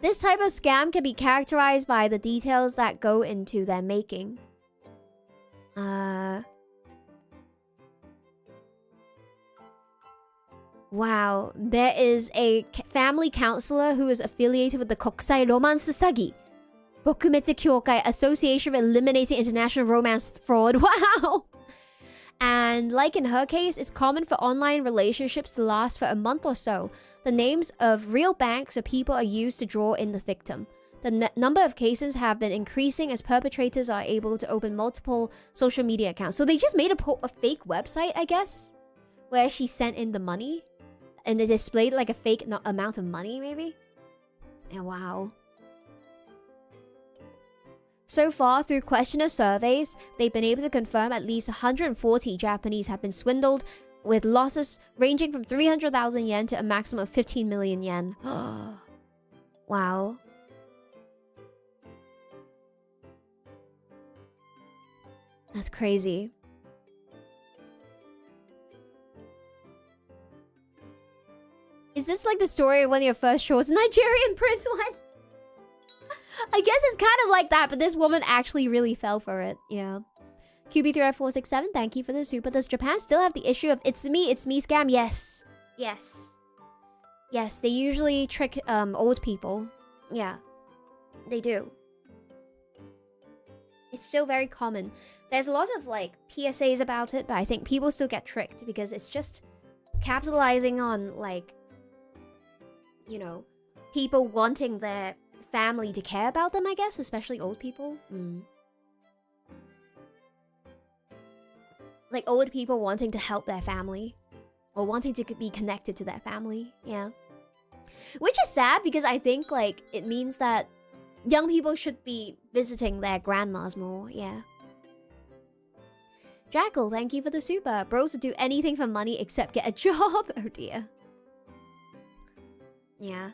This type of scam can be characterized by the details that go into their making. Wow, there is a family counselor who is affiliated with the Kokusai Romance Sagi, Bokumetsu Kyokai Association of Eliminating International Romance Fraud. Wow! And like in her case, it's common for online relationships to last for a month or so. The names of real banks or people are used to draw in the victim. The number of cases have been increasing as perpetrators are able to open multiple social media accounts. So they just made a fake website, I guess, where she sent in the money. And they displayed like a fake amount of money, maybe? And wow. So far, through questionnaire surveys, they've been able to confirm at least 140 Japanese have been swindled, with losses ranging from 300,000 yen to a maximum of 15 million yen. Wow. That's crazy. Is this like the story of one of your first shows? Nigerian prince one? I guess it's kind of like that, but this woman actually really fell for it. Yeah. QB35467, thank you for the super. Does Japan still have the issue of it's me scam? Yes. Yes. Yes, they usually trick old people. Yeah. They do. It's still very common. There's a lot of like PSAs about it, but I think people still get tricked because it's just capitalizing on like, you know, people wanting their family to care about them, I guess, especially old people. Like old people wanting to help their family or wanting to be connected to their family. Yeah. Which is sad because I think like it means that young people should be visiting their grandmas more. Yeah. Jackal, thank you for the super. Bros would do anything for money except get a job. Oh dear. Yeah.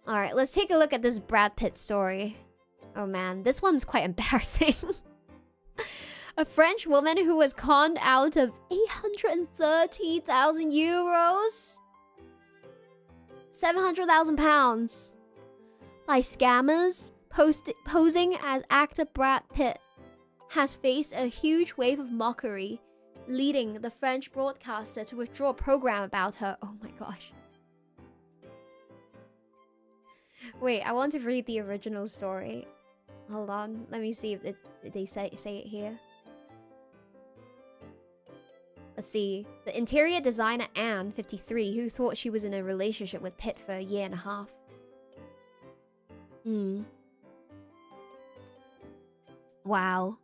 Alright, let's take a look at this Brad Pitt story. Oh man, this one's quite embarrassing. A French woman who was conned out of 830,000 euros? 700,000 pounds. By scammers posing as actor Brad Pitt has faced a huge wave of mockery, leading the French broadcaster to withdraw a program about her. Oh my gosh. Wait, I want to read the original story. Hold on, let me see if they say it here. Let's see. The interior designer Anne, 53, who thought she was in a relationship with Pitt for a year and a half. Wow.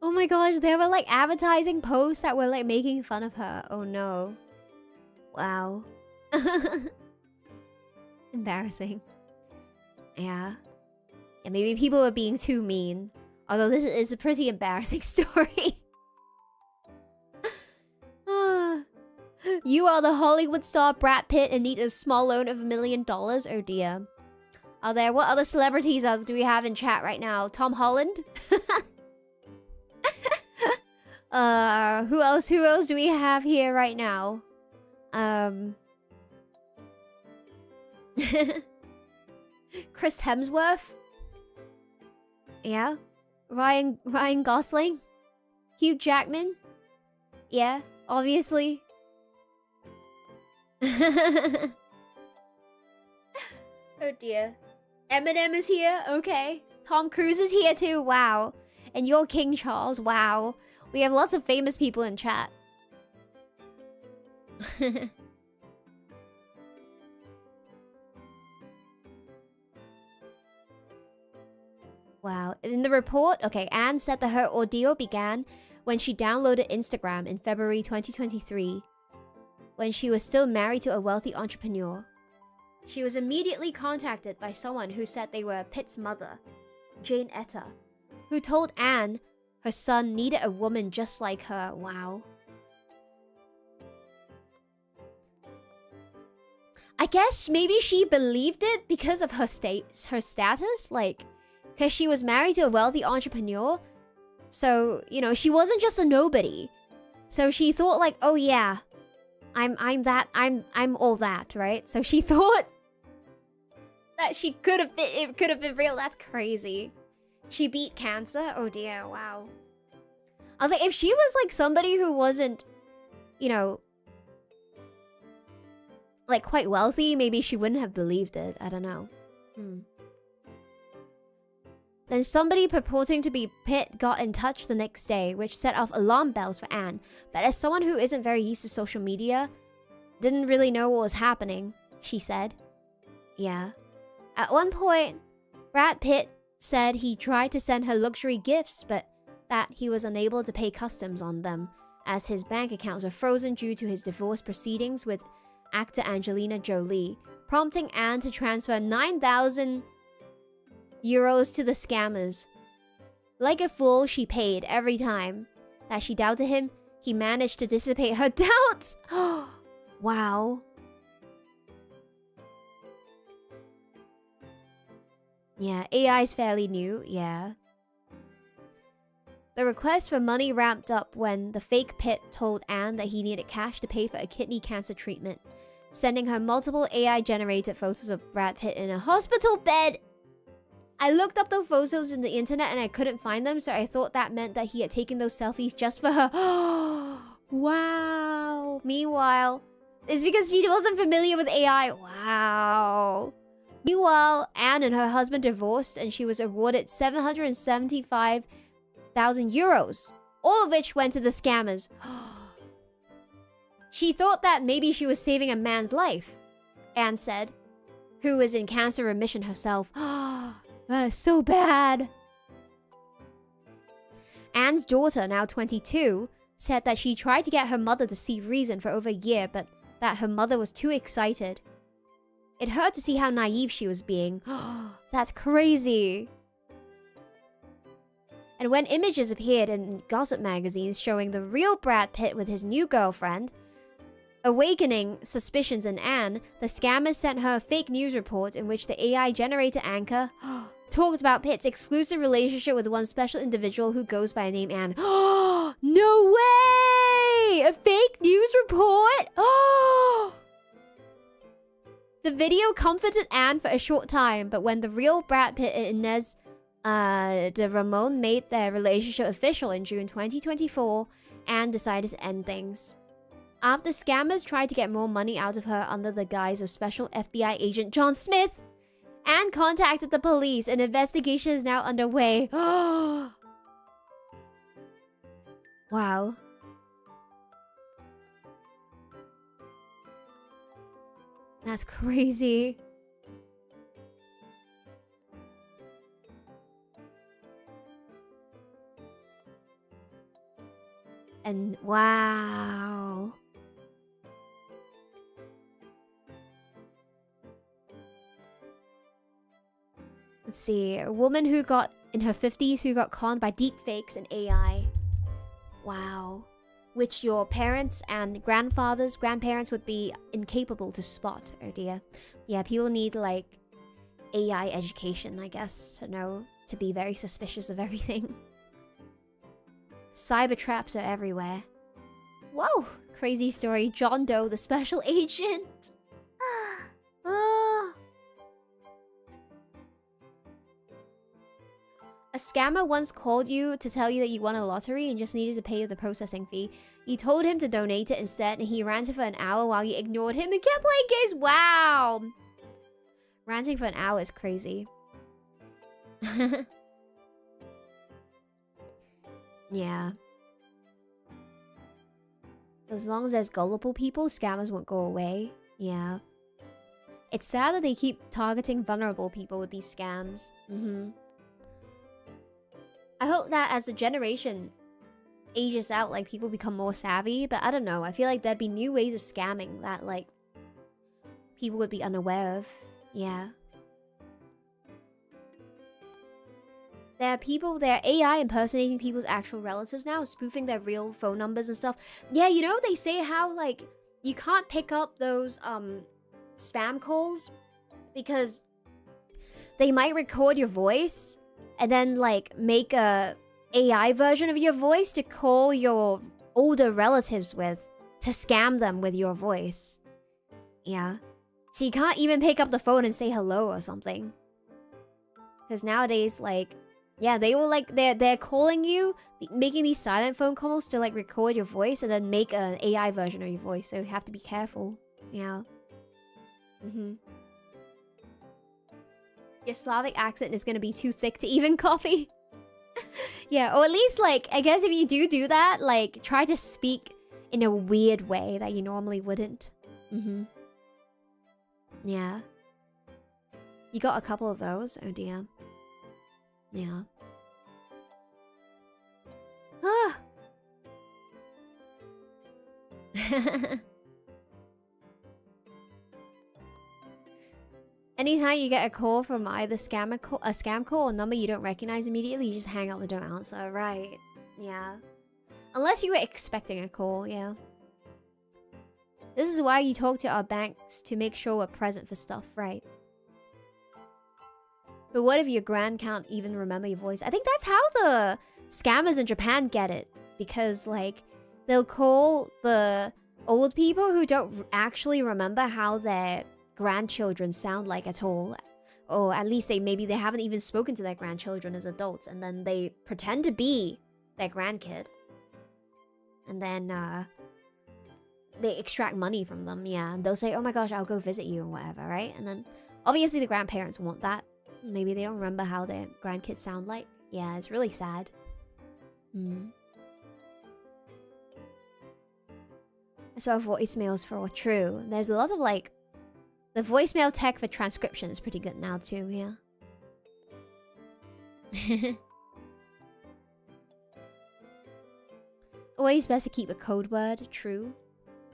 Oh my gosh, there were like advertising posts that were like making fun of her. Oh no. Wow. Embarrassing. Yeah. Yeah, maybe people are being too mean. Although this is a pretty embarrassing story. You are the Hollywood star Brad Pitt in need of small loan of $1 million? Oh dear. Are there... What other celebrities do we have in chat right now? Tom Holland? Who else do we have here right now? Chris Hemsworth? Yeah. Ryan Gosling? Hugh Jackman? Yeah, obviously. Oh dear. Eminem is here? Okay. Tom Cruise is here too? Wow. And you're King Charles? Wow. We have lots of famous people in chat. Wow. In the report, okay, Anne said that her ordeal began when she downloaded Instagram in February 2023, when she was still married to a wealthy entrepreneur. She was immediately contacted by someone who said they were Pitt's mother, Jane Etta, who told Anne her son needed a woman just like her. Wow. I guess maybe she believed it because of her status, like, because she was married to a wealthy entrepreneur. So, you know, she wasn't just a nobody. So she thought like, oh yeah, I'm all that, right? So she thought that it could have been real. That's crazy. She beat cancer? Oh dear, wow. I was like, if she was like somebody who wasn't, you know, like quite wealthy, maybe she wouldn't have believed it. I don't know. Then somebody purporting to be Pitt got in touch the next day, which set off alarm bells for Anne. But as someone who isn't very used to social media, didn't really know what was happening, she said. Yeah. At one point, Brad Pitt said he tried to send her luxury gifts, but that he was unable to pay customs on them, as his bank accounts were frozen due to his divorce proceedings with actor Angelina Jolie, prompting Anne to transfer 9,000 euros to the scammers. Like a fool, she paid every time that she doubted him. He managed to dissipate her doubts. Wow. Yeah, AI is fairly new, yeah. The request for money ramped up when the fake Pitt told Anne that he needed cash to pay for a kidney cancer treatment, sending her multiple AI-generated photos of Brad Pitt in a hospital bed. I looked up those photos in the internet and I couldn't find them, so I thought that meant that he had taken those selfies just for her. Wow. Meanwhile, it's because she wasn't familiar with AI. Wow. Meanwhile, Anne and her husband divorced and she was awarded 775,000 euros, all of which went to the scammers. She thought that maybe she was saving a man's life, Anne said, who was in cancer remission herself. That's so bad. Anne's daughter, now 22, said that she tried to get her mother to see reason for over a year, but that her mother was too excited. It hurt to see how naive she was being. That's crazy. And when images appeared in gossip magazines showing the real Brad Pitt with his new girlfriend, awakening suspicions in Anne, the scammers sent her a fake news report in which the AI-generator anchor talked about Pitt's exclusive relationship with one special individual who goes by the name Anne. No way! A fake news report? The video comforted Anne for a short time, but when the real Brad Pitt and Inez de Ramon made their relationship official in June 2024, Anne decided to end things. After scammers tried to get more money out of her under the guise of Special FBI Agent John Smith, Anne contacted the police. An investigation is now underway. Wow. That's crazy. And wow. Let's see. A woman who got in her 50s who got conned by deepfakes and AI. Wow. Which your parents and grandparents would be incapable to spot. Oh dear. Yeah, people need like AI education, I guess, to know to be very suspicious of everything. Cyber traps are everywhere. Whoa! Crazy story. John Doe, the special agent. A scammer once called you to tell you that you won a lottery and just needed to pay the processing fee. You told him to donate it instead, and he ranted for an hour while you ignored him and kept playing games. Wow! Ranting for an hour is crazy. Yeah. As long as there's gullible people, scammers won't go away. Yeah. It's sad that they keep targeting vulnerable people with these scams. I hope that as the generation ages out, like, people become more savvy. But I don't know. I feel like there'd be new ways of scamming that, like, people would be unaware of. Yeah. There are AI impersonating people's actual relatives now, spoofing their real phone numbers and stuff. Yeah, you know, they say how, like, you can't pick up those, spam calls because they might record your voice and then, like, make a AI version of your voice to call your older relatives with, to scam them with your voice. Yeah. So you can't even pick up the phone and say hello or something. Because nowadays, like, yeah, they will, like, they're calling you, making these silent phone calls to, like, record your voice and then make an AI version of your voice. So you have to be careful. Yeah. Your Slavic accent is gonna be too thick to even copy. Yeah, or at least, like, I guess if you do that, like, try to speak in a weird way that you normally wouldn't. Yeah. You got a couple of those? Oh dear. Yeah. Ah! Anytime you get a call from either a scam call or number you don't recognize immediately, you just hang up and don't answer. Right. Yeah. Unless you were expecting a call, yeah. This is why you talk to our banks to make sure we're present for stuff, right? But what if your grand can't even remember your voice? I think that's how the scammers in Japan get it. Because, like, they'll call the old people who don't actually remember how their grandchildren sound like at all. Or at least maybe they haven't even spoken to their grandchildren as adults. And then they pretend to be their grandkid. And then, they extract money from them, yeah. And they'll say, oh my gosh, I'll go visit you and whatever, right? And then, obviously the grandparents want that. Maybe they don't remember how their grandkids sound like. Yeah, it's really sad. That's why voicemails for true. There's a lot of, like... The voicemail tech for transcription is pretty good now too, yeah. Always best to keep a code word, true.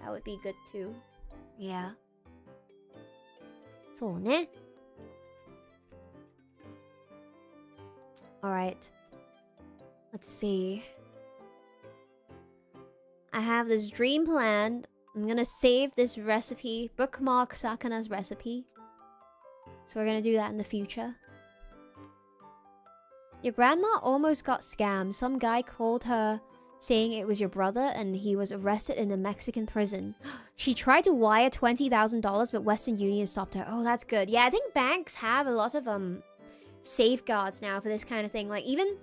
That would be good too. Yeah. So, ne? Alright. Let's see. I have this dream planned. I'm gonna save this recipe. Bookmark Sakana's recipe. So we're gonna do that in the future. Your grandma almost got scammed. Some guy called her saying it was your brother and he was arrested in a Mexican prison. She tried to wire $20,000 but Western Union stopped her. Oh, that's good. Yeah, I think banks have a lot of safeguards now for this kind of thing. Like even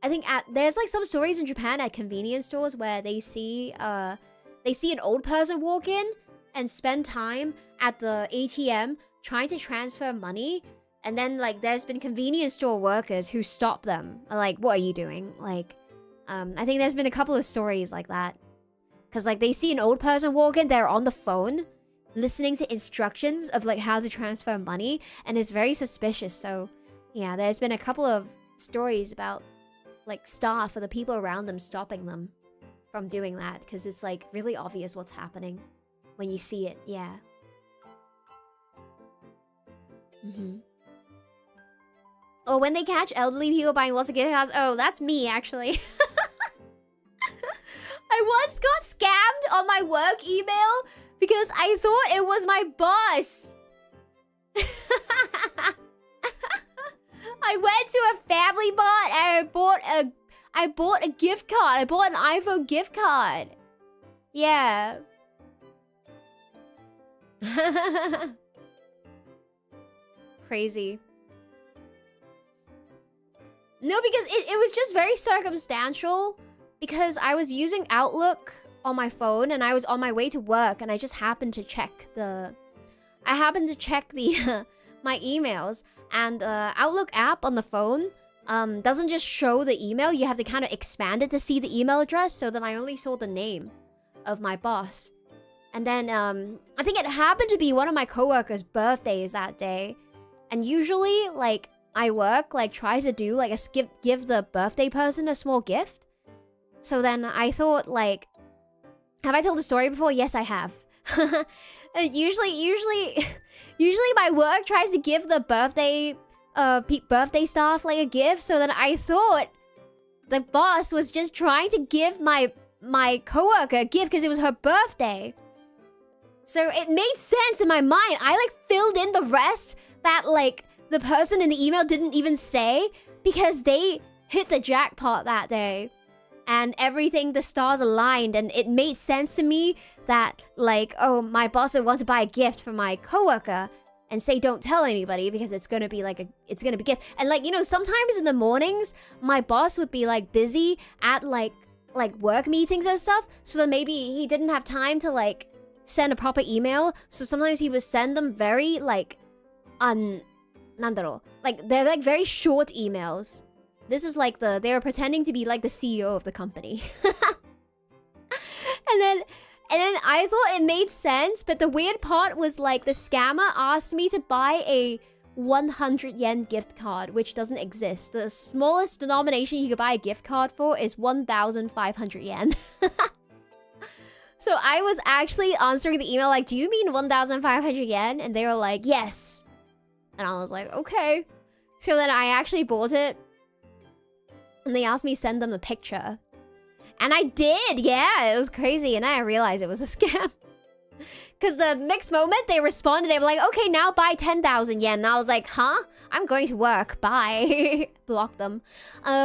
I think there's like some stories in Japan at convenience stores where they see an old person walk in and spend time at the ATM trying to transfer money, and then like there's been convenience store workers who stop them. Like, what are you doing? Like, I think there's been a couple of stories like that. Cause like they see an old person walk in, they're on the phone listening to instructions of like how to transfer money, and it's very suspicious. So yeah, there's been a couple of stories about like staff or the people around them stopping them from doing that, because it's like really obvious what's happening when you see it. Yeah. Or when they catch elderly people buying lots of gift cards. Oh, that's me actually. I once got scammed on my work email because I thought it was my boss. I went to a family mart and I bought a gift card. I bought an iPhone gift card. Yeah. Crazy. No, because it was just very circumstantial. Because I was using Outlook on my phone and I was on my way to work and I just happened to check the... my emails. And Outlook app on the phone doesn't just show the email. You have to kind of expand it to see the email address. So then I only saw the name of my boss. And then I think it happened to be one of my coworkers' birthdays that day. And usually, like, I work, like, tries to do, like, give the birthday person a small gift. So then I thought, like... Have I told the story before? Yes, I have. And usually my work tries to give the birthday staff, like, a gift. So then I thought the boss was just trying to give my coworker a gift because it was her birthday. So it made sense in my mind. I, like, filled in the rest that, like, the person in the email didn't even say because they hit the jackpot that day. And everything, the stars aligned, and it made sense to me that, like, oh, my boss would want to buy a gift for my coworker and say don't tell anybody because it's gonna be like it's gonna be gift. And, like, you know, sometimes in the mornings, my boss would be, like, busy at, like work meetings and stuff, so then maybe he didn't have time to, like, send a proper email. So sometimes he would send them very, like, like, they're, like, very short emails. This is like they were pretending to be like the CEO of the company. And then I thought it made sense, but the weird part was, like, the scammer asked me to buy a 100 yen gift card, which doesn't exist. The smallest denomination you could buy a gift card for is 1,500 yen. So I was actually answering the email like, do you mean 1,500 yen? And they were like, yes. And I was like, okay. So then I actually bought it. And they asked me to send them the picture. And I did, yeah, it was crazy. And then I realized it was a scam. Because the next moment they responded, they were like, okay, now buy 10,000 yen. And I was like, huh? I'm going to work. Bye. Block them.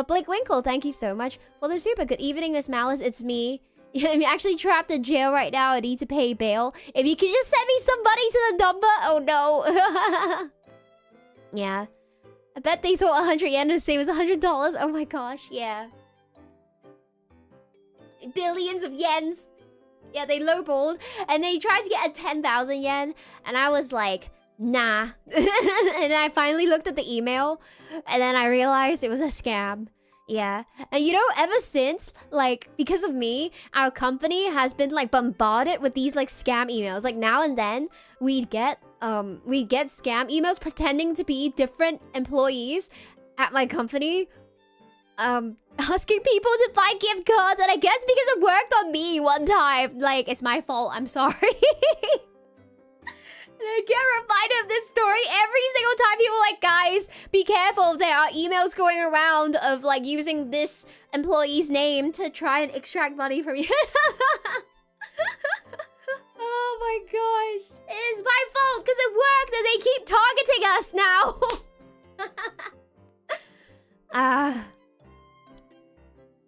Blake Winkle, thank you so much. Well, they're super good evening, Miss Malice. It's me. I'm actually trapped in jail right now. I need to pay bail. If you could just send me some money to the number. Oh, no. Yeah. I bet they thought 100 yen was the same as $100. Oh, my gosh. Yeah. Billions of yens. Yeah, they lowballed. And they tried to get a 10,000 yen. And I was like, nah. And I finally looked at the email. And then I realized it was a scam. Yeah. And you know, ever since, like, because of me, our company has been, like, bombarded with these, like, scam emails. Like, now and then, we'd get scam emails pretending to be different employees at my company. Asking people to buy gift cards. And I guess because it worked on me one time. Like, it's my fault. I'm sorry. And I get reminded of this story every single time. People are like, guys, be careful. There are emails going around of, like, using this employee's name to try and extract money from you. Oh my gosh. It is my fault because it worked and they keep targeting us now.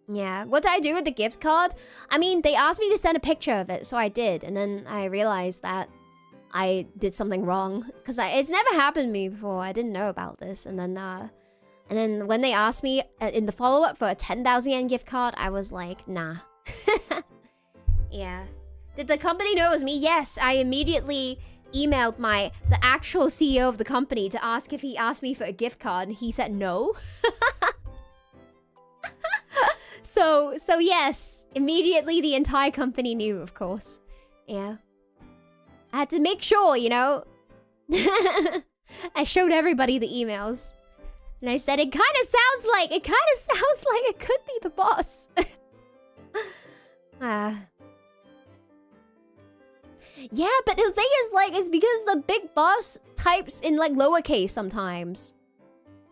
Yeah. What did I do with the gift card? I mean, they asked me to send a picture of it, so I did. And then I realized that I did something wrong because it's never happened to me before. I didn't know about this. And then when they asked me in the follow-up for a 10,000 yen gift card, I was like, nah. Yeah. Did the company know it was me? Yes. I immediately emailed the actual CEO of the company to ask if he asked me for a gift card, and he said no. So yes, immediately the entire company knew, of course. Yeah. I had to make sure, you know. I showed everybody the emails. And I said, it kind of sounds like it could be the boss. Yeah, but the thing is, like, it's because the big boss types in, like, lowercase sometimes.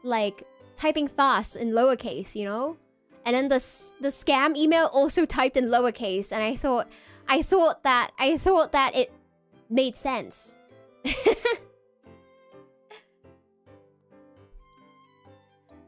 Like, typing fast in lowercase, you know? And then the scam email also typed in lowercase, and I thought that it made sense.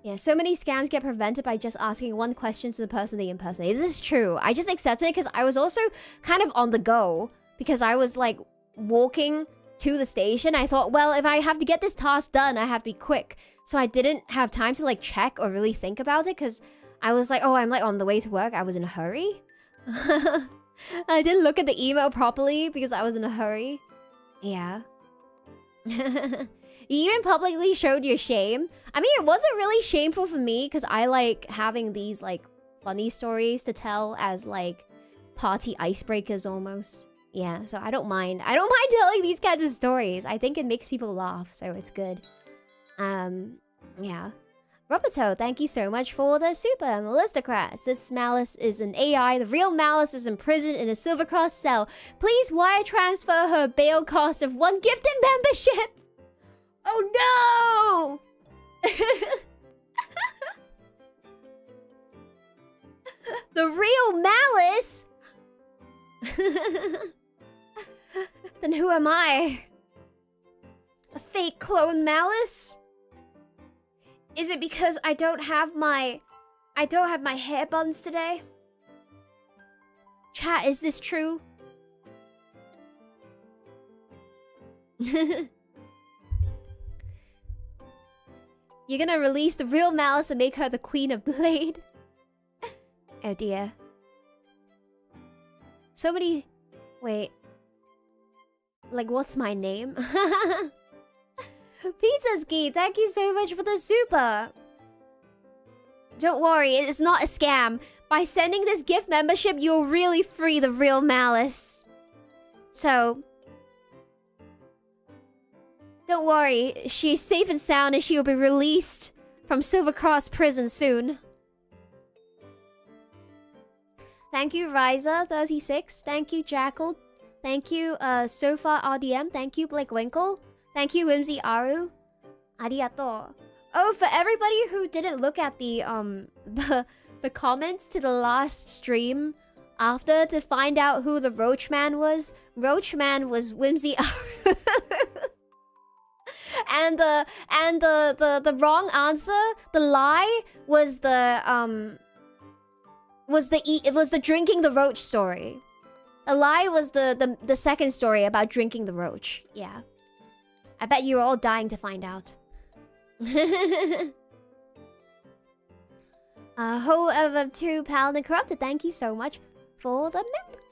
Yeah, so many scams get prevented by just asking one question to the person they impersonate. This is true. I just accepted it because I was also kind of on the go. Because I was, like, walking to the station. I thought, well, if I have to get this task done, I have to be quick. So I didn't have time to, like, check or really think about it. Because I was like, oh, I'm, like, on the way to work. I was in a hurry. I didn't look at the email properly because I was in a hurry. Yeah. You even publicly showed your shame. I mean, it wasn't really shameful for me because I like having these, like, funny stories to tell as, like, party icebreakers almost. Yeah, so I don't mind. I don't mind telling these kinds of stories. I think it makes people laugh, so it's good. Yeah. Roboto, thank you so much for the super Melistocrats. This Malice is an AI. The real Malice is imprisoned in a Silver Cross cell. Please wire transfer her bail cost of 1 gifted membership. Oh no! The real Malice? Then who am I? A fake clone Malice? Is it because I don't have my hair buns today? Chat, is this true? You're gonna release the real Malice and make her the Queen of Blade? Oh dear. So many... Wait. Like, what's my name? Pizza Ski, thank you so much for the super. Don't worry, it's not a scam. By sending this gift membership, you'll really free the real Malice. So... Don't worry, she's safe and sound and she will be released from Silver Cross prison soon. Thank you, Riza36. Thank you, Jackal. Thank you, Sofa RDM. Thank you, Blake Winkle. Thank you, Whimsy Aru. Arigato. Oh, for everybody who didn't look at the comments to the last stream after to find out who the Roachman was. Roachman was Whimsy. And the wrong answer, the lie, was the drinking the roach story. A lie was the second story about drinking the roach. Yeah. I bet you're all dying to find out. Ho of 2 Paladin Corrupted, thank you so much for the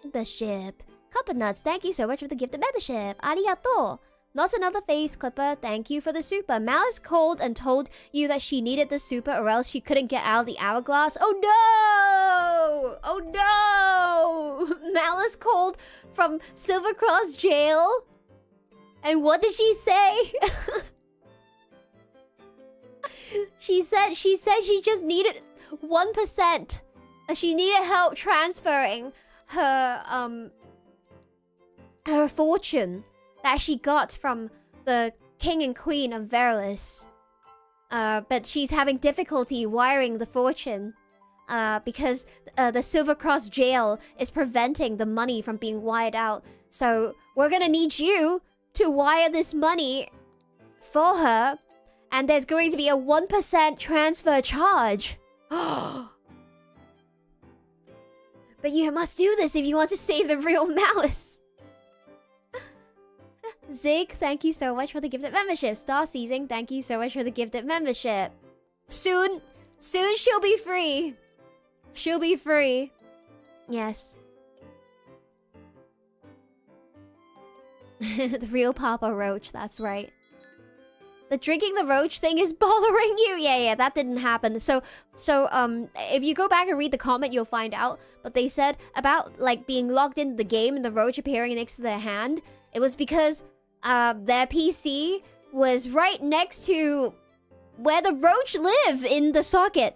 membership. Copper Nuts, thank you so much for the gifted membership. Arigato. Not another face clipper, thank you for the super. Malice called and told you that she needed the super or else she couldn't get out of the hourglass. Oh no! Oh no! Malice called from Silver Cross jail. And what did she say? She said she just needed 1%. She needed help transferring her her fortune that she got from the king and queen of Verilis. But she's having difficulty wiring the fortune because the Silver Cross jail is preventing the money from being wired out. So we're gonna need you to wire this money for her, and there's going to be a 1% transfer charge. But you must do this if you want to save the real Malice. Zig, thank you so much for the gifted membership. Star Seizing, thank you so much for the gifted membership. Soon she'll be free. She'll be free. Yes. The real Papa Roach, that's right. The drinking the roach thing is bothering you? Yeah, that didn't happen. So, if you go back and read the comment, you'll find out. But they said about, like, being logged into the game and the roach appearing next to their hand. It was because, their PC was right next to where the roach live in the socket.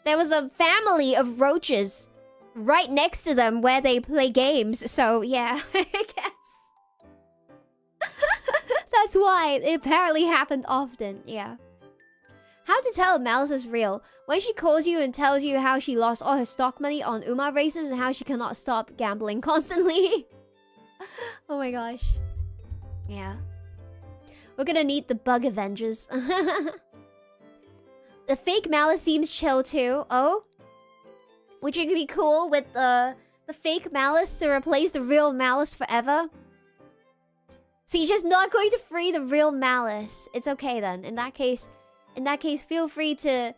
There was a family of roaches right next to them where they play games. So, yeah, I guess. That's why it apparently happened often, yeah. How to tell if Malice is real? When she calls you and tells you how she lost all her stock money on Uma races and how she cannot stop gambling constantly. Oh my gosh. Yeah. We're gonna need the bug Avengers. The fake Malice seems chill too. Oh? Would you be cool with the fake Malice to replace the real Malice forever? So you're just not going to free the real Malice. It's okay then. In that case, feel free to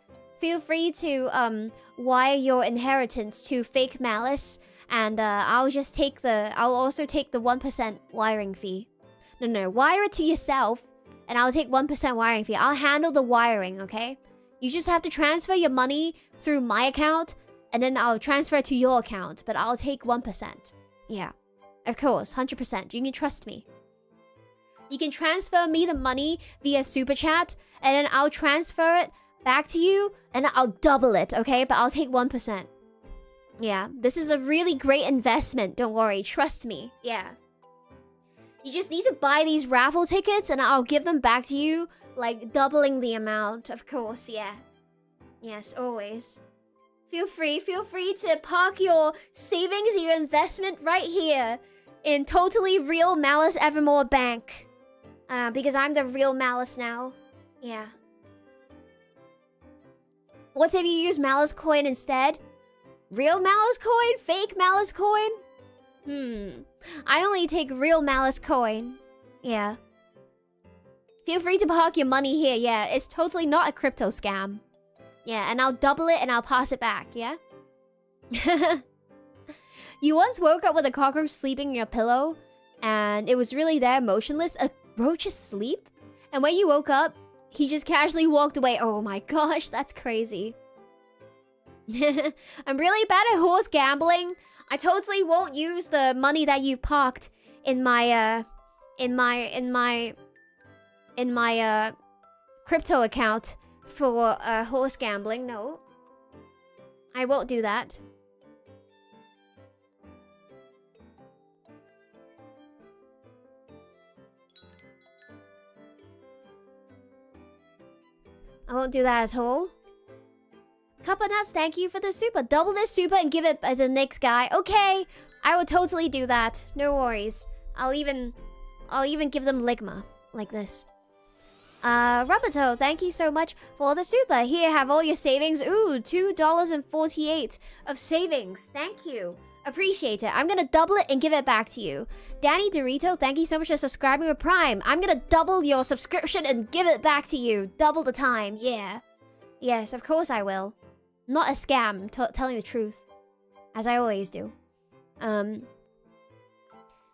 wire your inheritance to fake Malice, and I'll also take the 1% wiring fee. No, wire it to yourself, and I'll take 1% wiring fee. I'll handle the wiring, okay? You just have to transfer your money through my account, and then I'll transfer it to your account, but I'll take 1%. Yeah, of course, 100%. You can trust me. You can transfer me the money via Super Chat, and then I'll transfer it back to you, and I'll double it, okay? But I'll take 1%. Yeah, this is a really great investment. Don't worry, trust me. Yeah. You just need to buy these raffle tickets, and I'll give them back to you, like doubling the amount, of course, yeah. Yes, always. Feel free to park your savings, your investment right here in Totally Real Malice Evermore Bank. Because I'm the real Malice now. Yeah. What if you use Malice coin instead? Real Malice coin? Fake Malice coin? I only take real Malice coin. Yeah. Feel free to park your money here, yeah. It's totally not a crypto scam. Yeah, and I'll double it and I'll pass it back, yeah? You once woke up with a cockroach sleeping in your pillow, and it was really there, motionless. A roach asleep? And when you woke up, he just casually walked away. Oh my gosh, that's crazy. I'm really bad at horse gambling. I totally won't use the money that you parked in my crypto account for horse gambling. No, I won't do that. I won't do that at all. Couple nuts, thank you for the super. Double this super and give it as a next guy. Okay, I will totally do that. No worries. I'll even give them ligma like this. Rubbertoe, thank you so much for the super. Here, have all your savings. Ooh, $2.48 of savings. Thank you. Appreciate it. I'm gonna double it and give it back to you. Danny Dorito, thank you so much for subscribing with Prime. I'm gonna double your subscription and give it back to you. Double the time, yeah. Yes, of course I will. Not a scam, telling the truth. As I always do.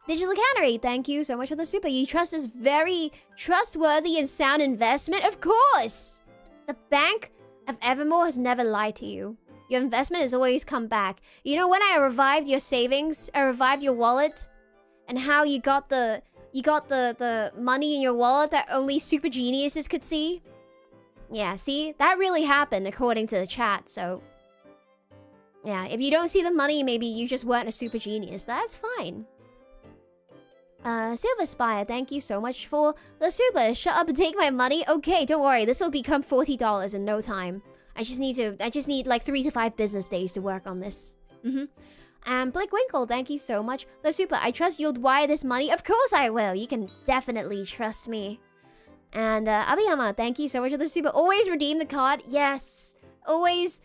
Digital Cannery, thank you so much for the super. You trust this very trustworthy and sound investment? Of course! The Bank of Evermore has never lied to you. Your investment has always come back. You know when I revived your savings, I revived your wallet, and how you got the money in your wallet that only super geniuses could see? Yeah, see? That really happened according to the chat, so... Yeah, if you don't see the money, maybe you just weren't a super genius, but that's fine. Silver Spire, thank you so much for the super. Shut up and take my money. Okay, don't worry. This will become $40 in no time. I just need like 3 to 5 business days to work on this. And Blickwinkle, thank you so much. The super, I trust you'll wire this money. Of course I will. You can definitely trust me. And Abiyama, thank you so much for the super. Always redeem the card. Yes. Always.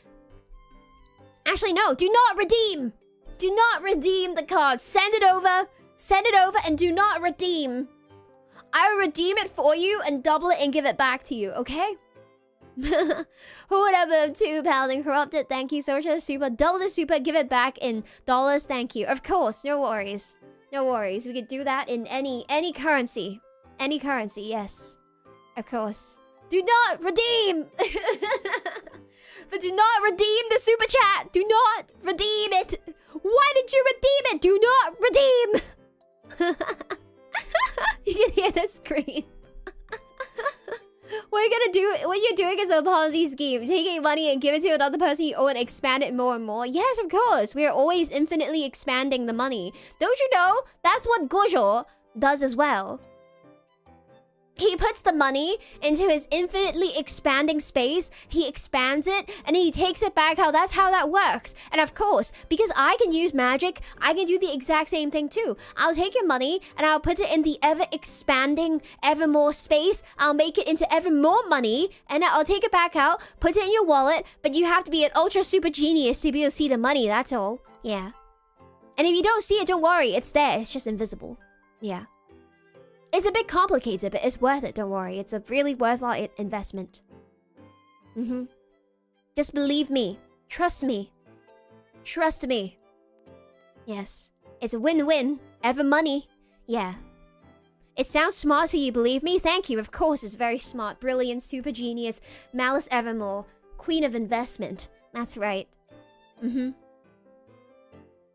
Actually, no. Do not redeem. Do not redeem the card. Send it over. Send it over and do not redeem. I will redeem it for you and double it and give it back to you, okay? Who would have 2 Paladin Corrupted? Thank you so much for the super. Double the super, give it back in dollars. Thank you. Of course, no worries. No worries. We could do that in any currency. Any currency, yes. Of course. Do not redeem! But do not redeem the super chat! Do not redeem it! Why did you redeem it? Do not redeem! You can hear the scream. What you're doing is a Ponzi scheme. Taking money and give it to another person you owe and expand it more and more. Yes, of course. We are always infinitely expanding the money. Don't you know? That's what Gojo does as well. He puts the money into his infinitely expanding space, he expands it, and he takes it back. That's how that works. And of course, because I can use magic, I can do the exact same thing too. I'll take your money, and I'll put it in the ever-expanding, ever more space. I'll make it into ever more money, and I'll take it back out, put it in your wallet, but you have to be an ultra super genius to be able to see the money, that's all. Yeah. And if you don't see it, don't worry, it's there, it's just invisible. Yeah. It's a bit complicated, but it's worth it, don't worry. It's a really worthwhile investment. Just believe me. Trust me. Trust me. Yes. It's a win-win. Ever money. Yeah. It sounds smart to you, believe me? Thank you. Of course, it's very smart. Brilliant, super genius. Malice Evermore. Queen of investment. That's right. You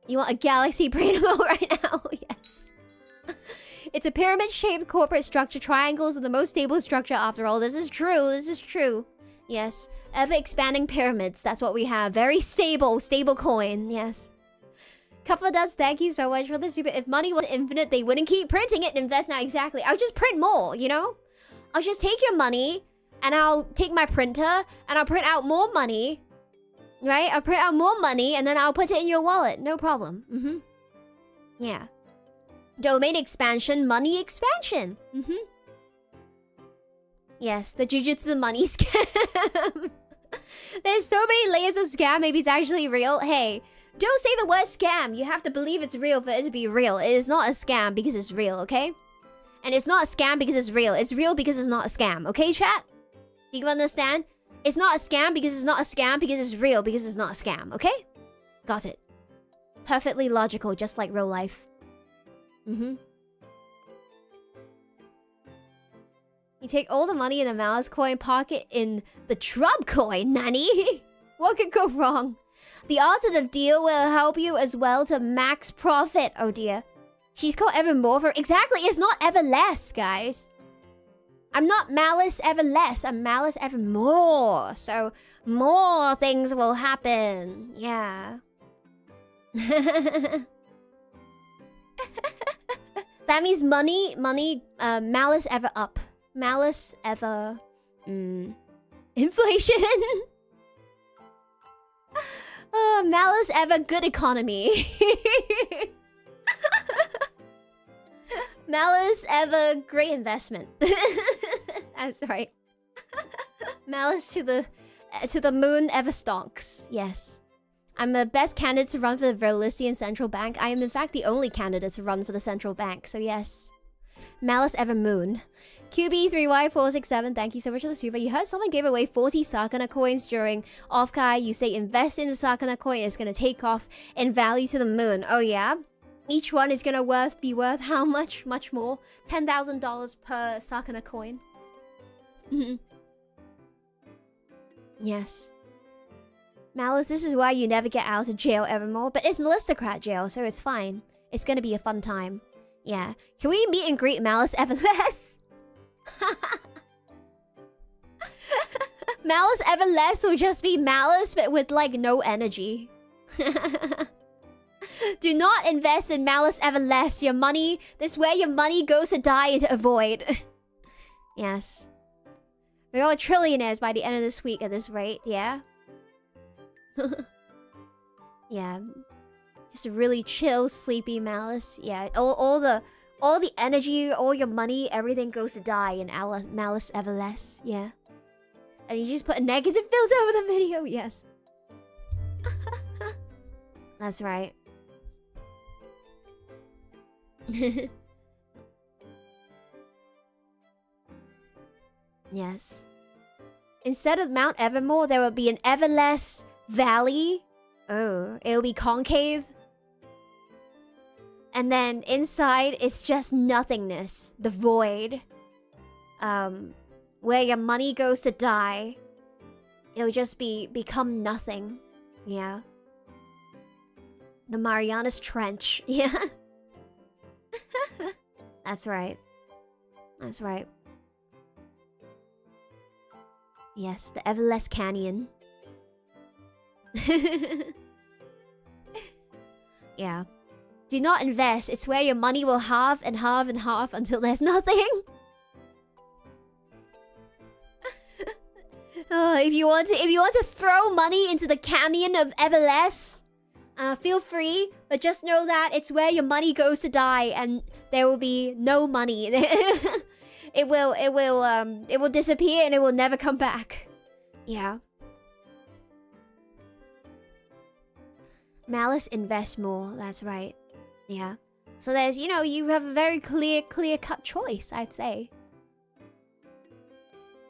want a galaxy brain emote right now? Yes. It's a pyramid-shaped corporate structure. Triangles are the most stable structure after all. This is true. This is true. Yes. Ever-expanding pyramids. That's what we have. Very stable. Stable coin. Yes. Couple of nuts, thank you so much for the super. If money was infinite, they wouldn't keep printing it and invest now. Exactly. I'll just print more, you know? I'll just take your money, and I'll take my printer, and I'll print out more money. Right? I'll print out more money, and then I'll put it in your wallet. No problem. Yeah. Domain expansion, money expansion. Yes, the jujutsu money scam. There's so many layers of scam, maybe it's actually real. Hey, don't say the word scam. You have to believe it's real for it to be real. It is not a scam because it's real, okay? And it's not a scam because it's real. It's real because it's not a scam, okay, chat? Do you understand? It's not a scam because it's not a scam because it's real because it's not a scam, okay? Got it. Perfectly logical, just like real life. You take all the money in the Malice coin, pocket in the Trub coin, Nani? What could go wrong? The alternative deal will help you as well to max profit. Oh dear. She's called Evermore for... Exactly, it's not ever less, guys. I'm not Malice ever less, I'm Malice Evermore. So, more things will happen. Yeah. That means money, malice ever up. Malice ever... inflation. Malice ever good economy. Malice ever great investment. That's right. Malice to the moon ever stonks. Yes. I'm the best candidate to run for the Verlisian Central Bank. I am in fact the only candidate to run for the Central Bank, so yes. Malice ever moon. QB3Y467, thank you so much for the super. You heard someone gave away 40 Sakana coins during Offkai. You say invest in the Sakana coin, it's gonna take off in value to the moon. Oh yeah? Each one is gonna be worth how much? Much more. $10,000 per Sakana coin. Yes. Malice, this is why you never get out of jail evermore. But it's Melistocrat jail, so it's fine. It's gonna be a fun time. Yeah. Can we meet and greet Malice Everless? Malice Everless will just be Malice, but with, like, no energy. Do not invest in Malice Everless. Your money... This is where your money goes to die into a void. Yes. We're all trillionaires by the end of this week at this rate, yeah? Yeah. Just a really chill, sleepy Malice. Yeah, all the energy, all your money, everything goes to die in Malice Everless. Yeah. And you just put a negative filter over the video. Yes. That's right. Yes. Instead of Mount Evermore, there will be an Everless Valley. Oh, it'll be concave. And then inside, it's just nothingness. The void. Where your money goes to die. It'll just become nothing. Yeah. The Marianas Trench. Yeah. That's right. That's right. Yes, the Everless Canyon. Yeah. Do not invest. It's where your money will halve and halve and halve until there's nothing. If you want to throw money into the canyon of Everless, feel free, but just know that it's where your money goes to die and there will be no money. It will disappear and it will never come back. Yeah. Malice invest more, that's right. Yeah. So there's, you know, you have a very clear-cut choice, I'd say.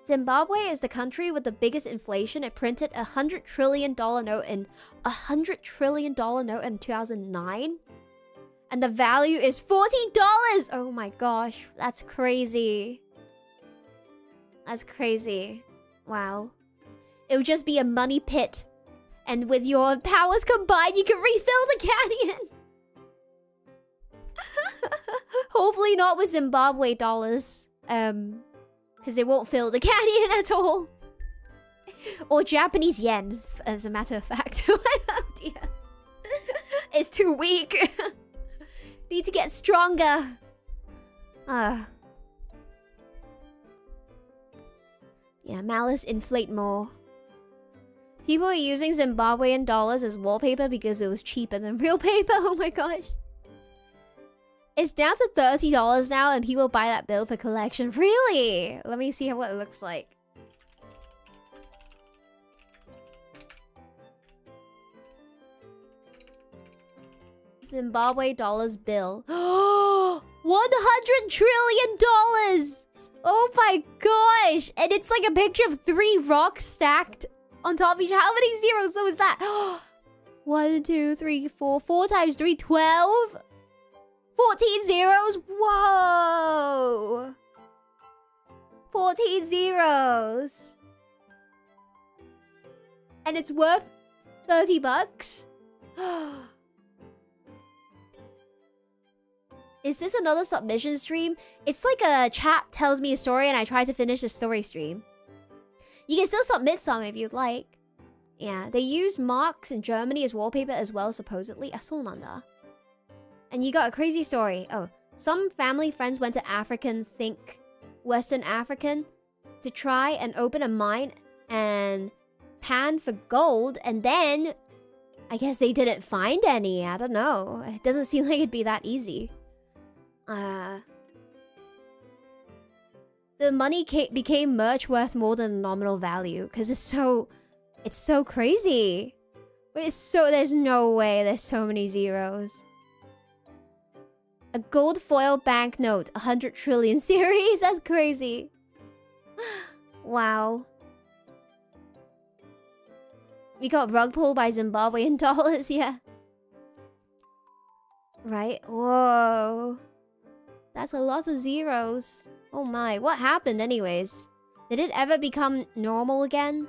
Zimbabwe is the country with the biggest inflation. It printed $100 trillion note in 2009. And the value is $40! Oh my gosh, that's crazy. That's crazy. Wow. It would just be a money pit. And with your powers combined, you can refill the canyon. Hopefully not with Zimbabwe dollars. Because it won't fill the canyon at all. Or Japanese yen, as a matter of fact. Oh dear. It's too weak. Need to get stronger. Yeah, Malice inflate more. People are using Zimbabwean dollars as wallpaper because it was cheaper than real paper. Oh my gosh. It's down to $30 now and people buy that bill for collection. Really? Let me see what it looks like. Zimbabwe dollars bill. $100 trillion! Oh my gosh! And it's like a picture of 3 rocks stacked on top of each other. How many zeros so is that? 1, 2, 3, 4. 4 times 3, 12? 14 zeros? Whoa! 14 zeros. And it's worth $30? Is this another submission stream? It's like a chat tells me a story and I try to finish the story stream. You can still submit some if you'd like. Yeah, they use marks in Germany as wallpaper as well, supposedly. Asolnanda. And you got a crazy story. Oh, some family friends went to Western African, to try and open a mine and pan for gold, and then I guess they didn't find any. I don't know. It doesn't seem like it'd be that easy. The money became much worth more than nominal value because it's so crazy. Wait, there's no way there's so many zeros. A gold foil banknote, 100 trillion series. That's crazy. Wow. We got rug pulled by Zimbabwean dollars, yeah. Right? Whoa. That's a lot of zeros. Oh my, what happened anyways? Did it ever become normal again?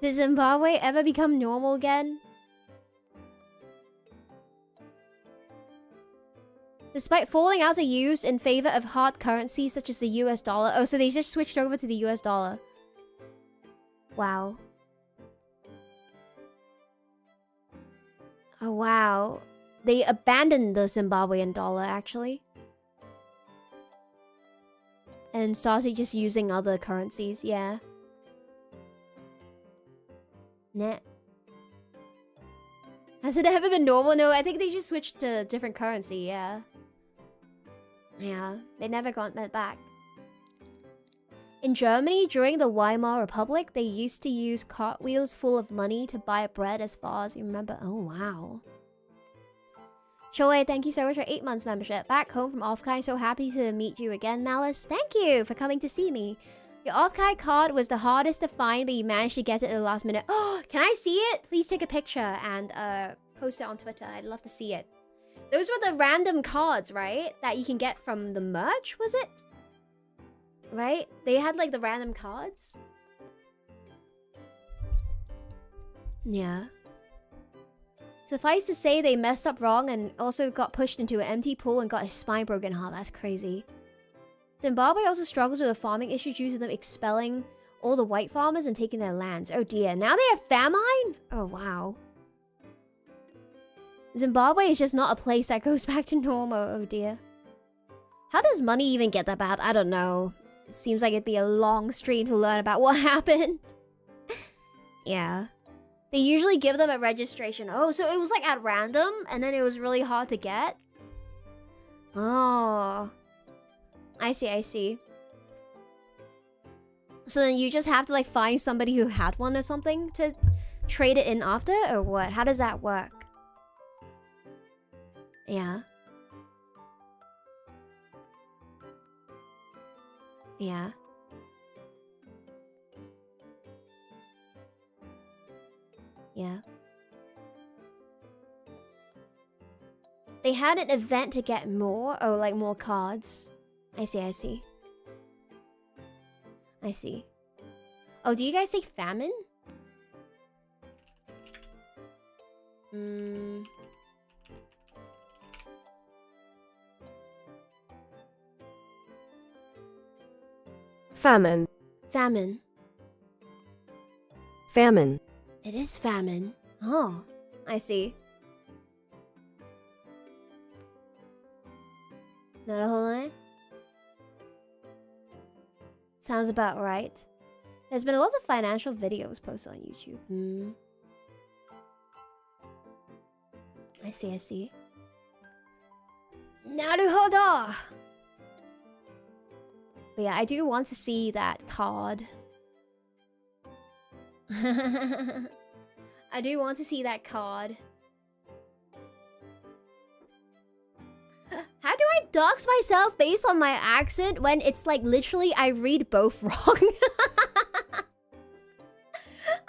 Did Zimbabwe ever become normal again? Despite falling out of use in favor of hard currencies such as the US dollar. Oh, so they just switched over to the US dollar. Wow. Oh, wow. They abandoned the Zimbabwean dollar, actually. And started just using other currencies, yeah. Nah. Has it ever been normal? No, I think they just switched to a different currency, yeah. Yeah, they never got that back. In Germany, during the Weimar Republic, they used to use cartwheels full of money to buy bread as far as you remember. Oh, wow. Shoei, thank you so much for 8 months membership. Back home from Offkai, so happy to meet you again, Malice. Thank you for coming to see me. Your Offkai card was the hardest to find, but you managed to get it at the last minute. Oh, can I see it? Please take a picture and post it on Twitter. I'd love to see it. Those were the random cards, right? That you can get from the merch, was it? Right? They had like the random cards. Yeah. Suffice to say, they messed up wrong and also got pushed into an empty pool and got his spine broken. Oh, that's crazy. Zimbabwe also struggles with a farming issue due to them expelling all the white farmers and taking their lands. Oh dear, now they have famine? Oh wow. Zimbabwe is just not a place that goes back to normal. Oh dear. How does money even get that bad? I don't know. It seems like it'd be a long stream to learn about what happened. Yeah. They usually give them a registration. Oh, so it was like at random and then it was really hard to get? Oh. I see, I see. So then you just have to like find somebody who had one or something to trade it in after, or what? How does that work? Yeah. Yeah. Yeah. They had an event to get more, oh, like more cards. I see, I see. I see. Oh, do you guys say famine? Famine. Famine. Famine. It is famine. Oh, I see. Not a whole lot? Sounds about right. There's been lots of financial videos posted on YouTube. I see, I see. Naruhodo! But yeah, I do want to see that card. I do want to see that card. How do I dox myself based on my accent when it's like literally I read both wrong?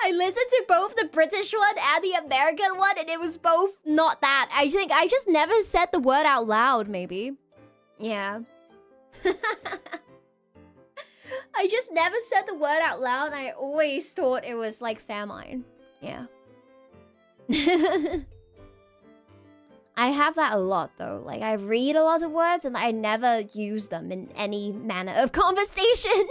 I listened to both the British one and the American one and it was both not that. I think I just never said the word out loud, maybe. Yeah. I just never said the word out loud and I always thought it was like famine. Yeah. I have that a lot though. Like I read a lot of words and I never use them in any manner of conversation.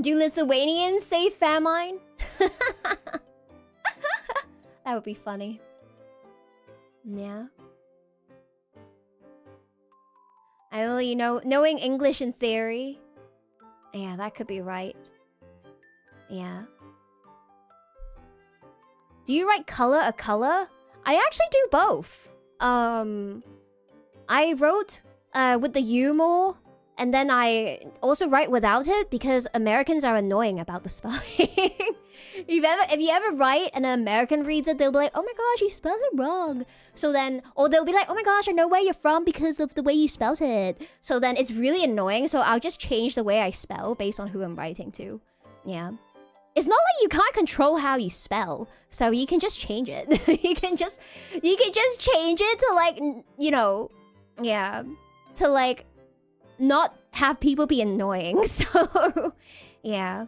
Do Lithuanians say famine? That would be funny. Yeah. I only know knowing English in theory. Yeah, that could be right. Yeah. Do you write color a color? I actually do both. I wrote with the U more, and then I also write without it because Americans are annoying about the spelling. If you ever write and an American reads it, they'll be like, "Oh my gosh, you spelled it wrong." So then, or they'll be like, "Oh my gosh, I know where you're from because of the way you spelled it." So then it's really annoying. So I'll just change the way I spell based on who I'm writing to. Yeah. It's not like you can't control how you spell, so you can just change it. you can just change it to like, you know, yeah, to like not have people be annoying. So, yeah.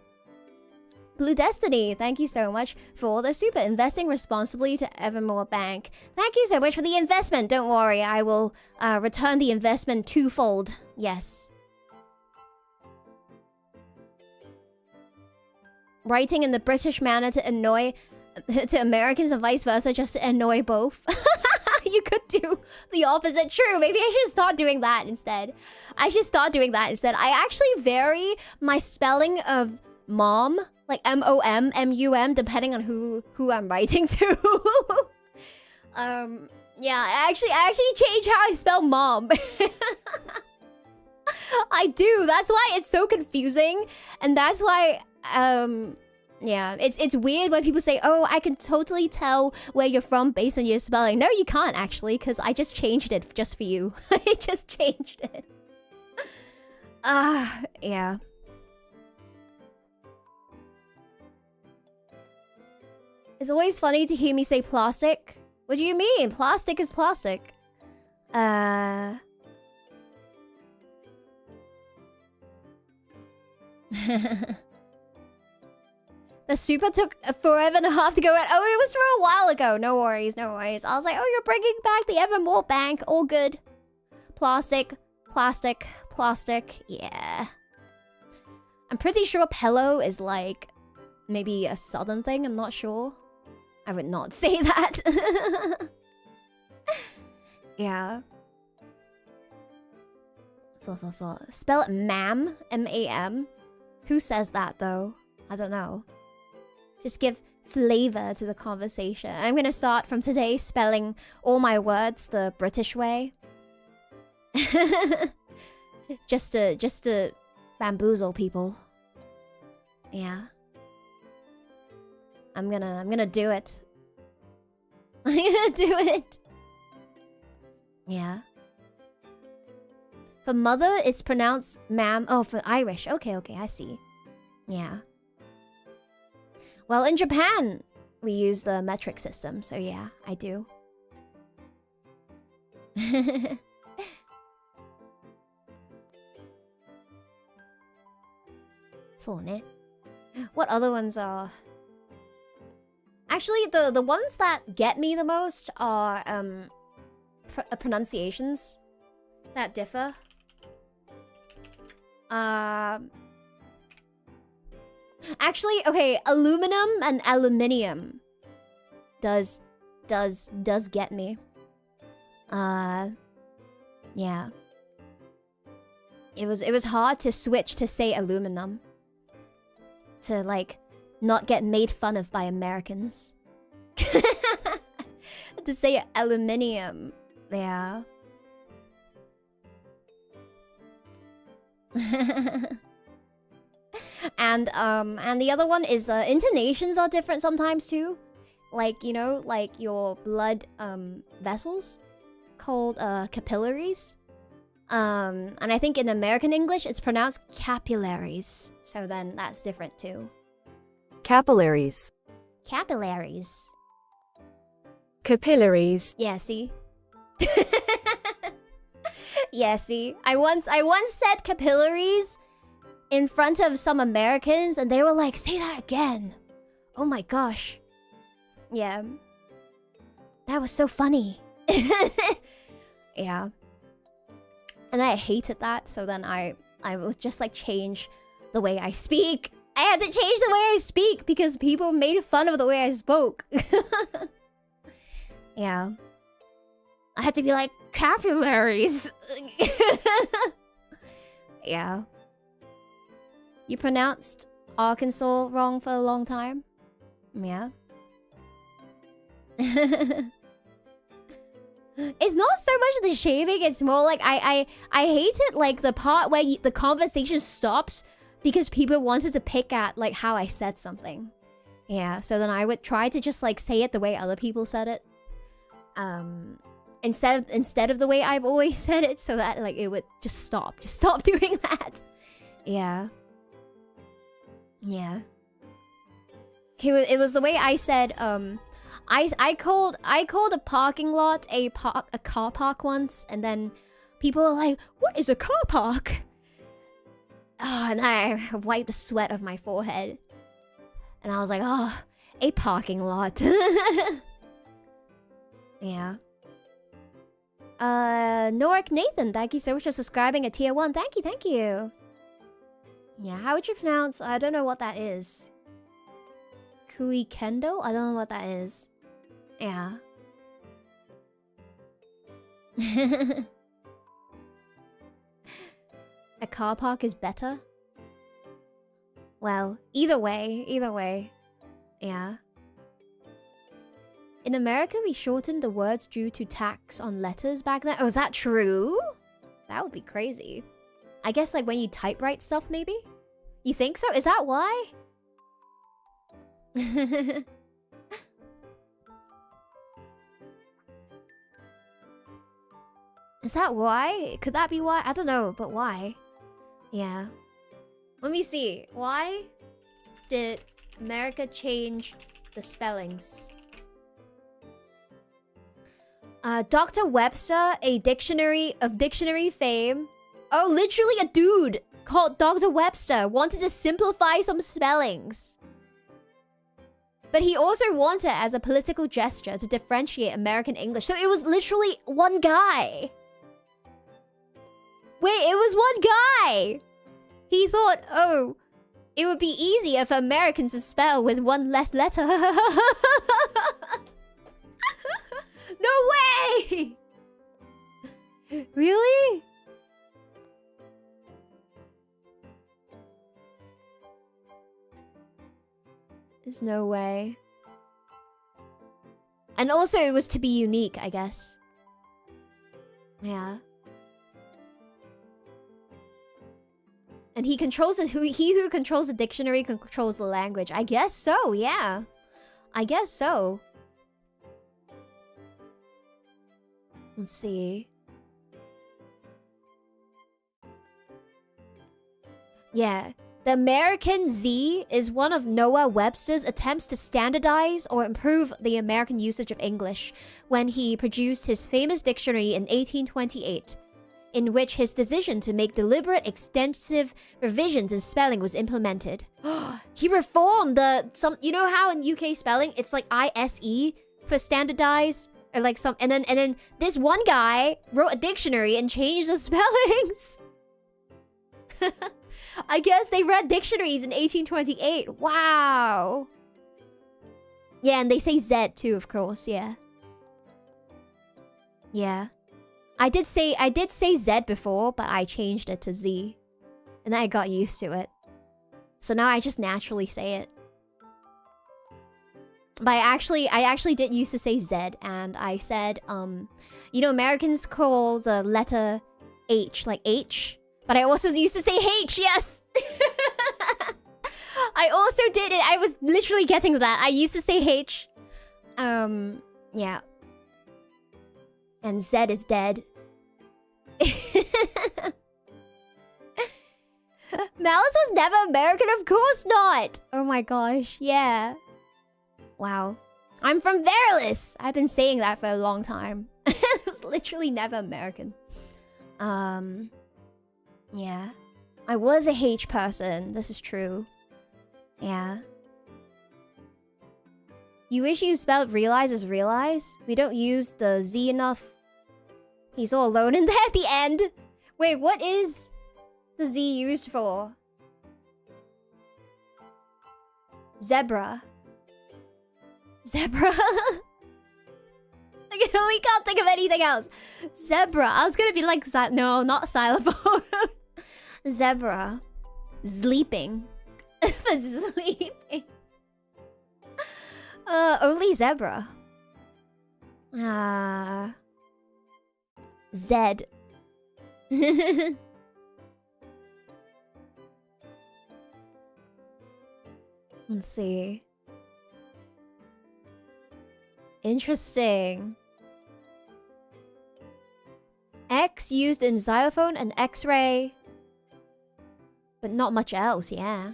Blue Destiny, thank you so much for all the super. Investing responsibly to Evermore Bank. Thank you so much for the investment. Don't worry, I will return the investment twofold. Yes. Writing in the British manner to annoy to Americans and vice versa, just to annoy both. You could do the opposite. True, maybe I should start doing that instead. I actually vary my spelling of mom, like M-O-M, M-U-M, depending on who I'm writing to. Yeah, I actually change how I spell mom. I do. That's why it's so confusing, and that's why yeah, it's weird when people say, "Oh, I can totally tell where you're from based on your spelling." No, you can't actually, because I just changed it just for you. I just changed it. Yeah. It's always funny to hear me say plastic. What do you mean? Plastic is plastic. The super took forever and a half to go out. Oh, it was for a while ago. No worries, no worries. I was like, oh, you're bringing back the Evermore Bank. All good. Plastic, plastic, plastic. Yeah. I'm pretty sure pillow is like maybe a southern thing. I'm not sure. I would not say that. Yeah. So. Spell it ma'am. M-A-M. Who says that though? I don't know. Just give flavor to the conversation. I'm gonna start from today spelling all my words the British way. just to bamboozle people. Yeah. I'm gonna do it. I'm gonna do it. Yeah. For mother, it's pronounced ma'am. Oh, for Irish. Okay, I see. Yeah. Well, in Japan, we use the metric system, so yeah, I do. So, ne. What other ones are... Actually, the ones that get me the most are pronunciations that differ. Actually, okay, aluminum and aluminium does get me. Yeah. It was hard to switch to say aluminum. To like not get made fun of by Americans. To say aluminium. Yeah. And the other one is intonations are different sometimes too. Like, you know, like your blood vessels called capillaries. And I think in American English it's pronounced capillaries. So then that's different too. Capillaries. Capillaries. Capillaries. Yeah, see? Yeah, see? I once said capillaries in front of some Americans and they were like, say that again. Oh my gosh. Yeah. That was so funny. Yeah. And I hated that, so then I would just like change the way I speak. I had to change the way I speak because people made fun of the way I spoke. Yeah. I had to be like, capillaries. Yeah. You pronounced Arkansas wrong for a long time? Yeah. It's not so much the shaming, it's more like I hate it, like the part where the conversation stops because people wanted to pick at like how I said something. Yeah, so then I would try to just like say it the way other people said it. Instead of the way I've always said it, so that like it would just stop doing that. Yeah. Yeah. It was the way I said, I called a parking lot a car park once, and then people were like, "What is a car park?" Oh, and I wiped the sweat off my forehead, and I was like, "Oh, a parking lot." Yeah. Norik Nathan, thank you so much for subscribing at tier 1. Thank you. Yeah, how would you pronounce? I don't know what that is. Kui Kendo? I don't know what that is. Yeah. A car park is better? Well, either way. Yeah. In America, we shortened the words due to tax on letters back then. Oh, is that true? That would be crazy. I guess like when you typewrite stuff, maybe? You think so? Is that why? Is that why? Could that be why? I don't know, but why? Yeah. Let me see. Why did America change the spellings? Dr. Webster, a dictionary of dictionary fame. Oh, literally a dude called Dr. Webster wanted to simplify some spellings. But he also wanted it as a political gesture to differentiate American English. So it was literally one guy. Wait, it was one guy! He thought, oh, it would be easier for Americans to spell with one less letter. No way! Really? There's no way. And also it was to be unique, I guess. Yeah. And he controls it. He who controls the dictionary controls the language. I guess so, yeah. I guess so. Let's see. Yeah. The American Z is one of Noah Webster's attempts to standardize or improve the American usage of English when he produced his famous dictionary in 1828, in which his decision to make deliberate, extensive revisions in spelling was implemented. He reformed you know how in UK spelling it's like ISE for standardize, or like some, and then this one guy wrote a dictionary and changed the spellings. I guess they read dictionaries in 1828. Wow. Yeah, and they say Z too, of course. Yeah. Yeah. I did say Z before, but I changed it to Z. And then I got used to it. So now I just naturally say it. But I actually did used to say Z, and I said, you know, Americans call the letter H, like H. But I also used to say H, yes! I also did it. I was literally getting that. I used to say H. Yeah. And Z is dead. Malice was never American, of course not! Oh my gosh, yeah. Wow. I'm from Verilus! I've been saying that for a long time. It was literally never American. Yeah. I was a H person, this is true. Yeah. You wish you spelled realize as realize? We don't use the Z enough. He's all alone in there at the end. Wait, what is the Z used for? Zebra. Zebra? We can't think of anything else. Zebra. I was gonna be like, no, not xylophone. Zebra. Sleeping. Sleeping. Only zebra. Zed. Let's see. Interesting. X used in xylophone and X-ray. But not much else, yeah.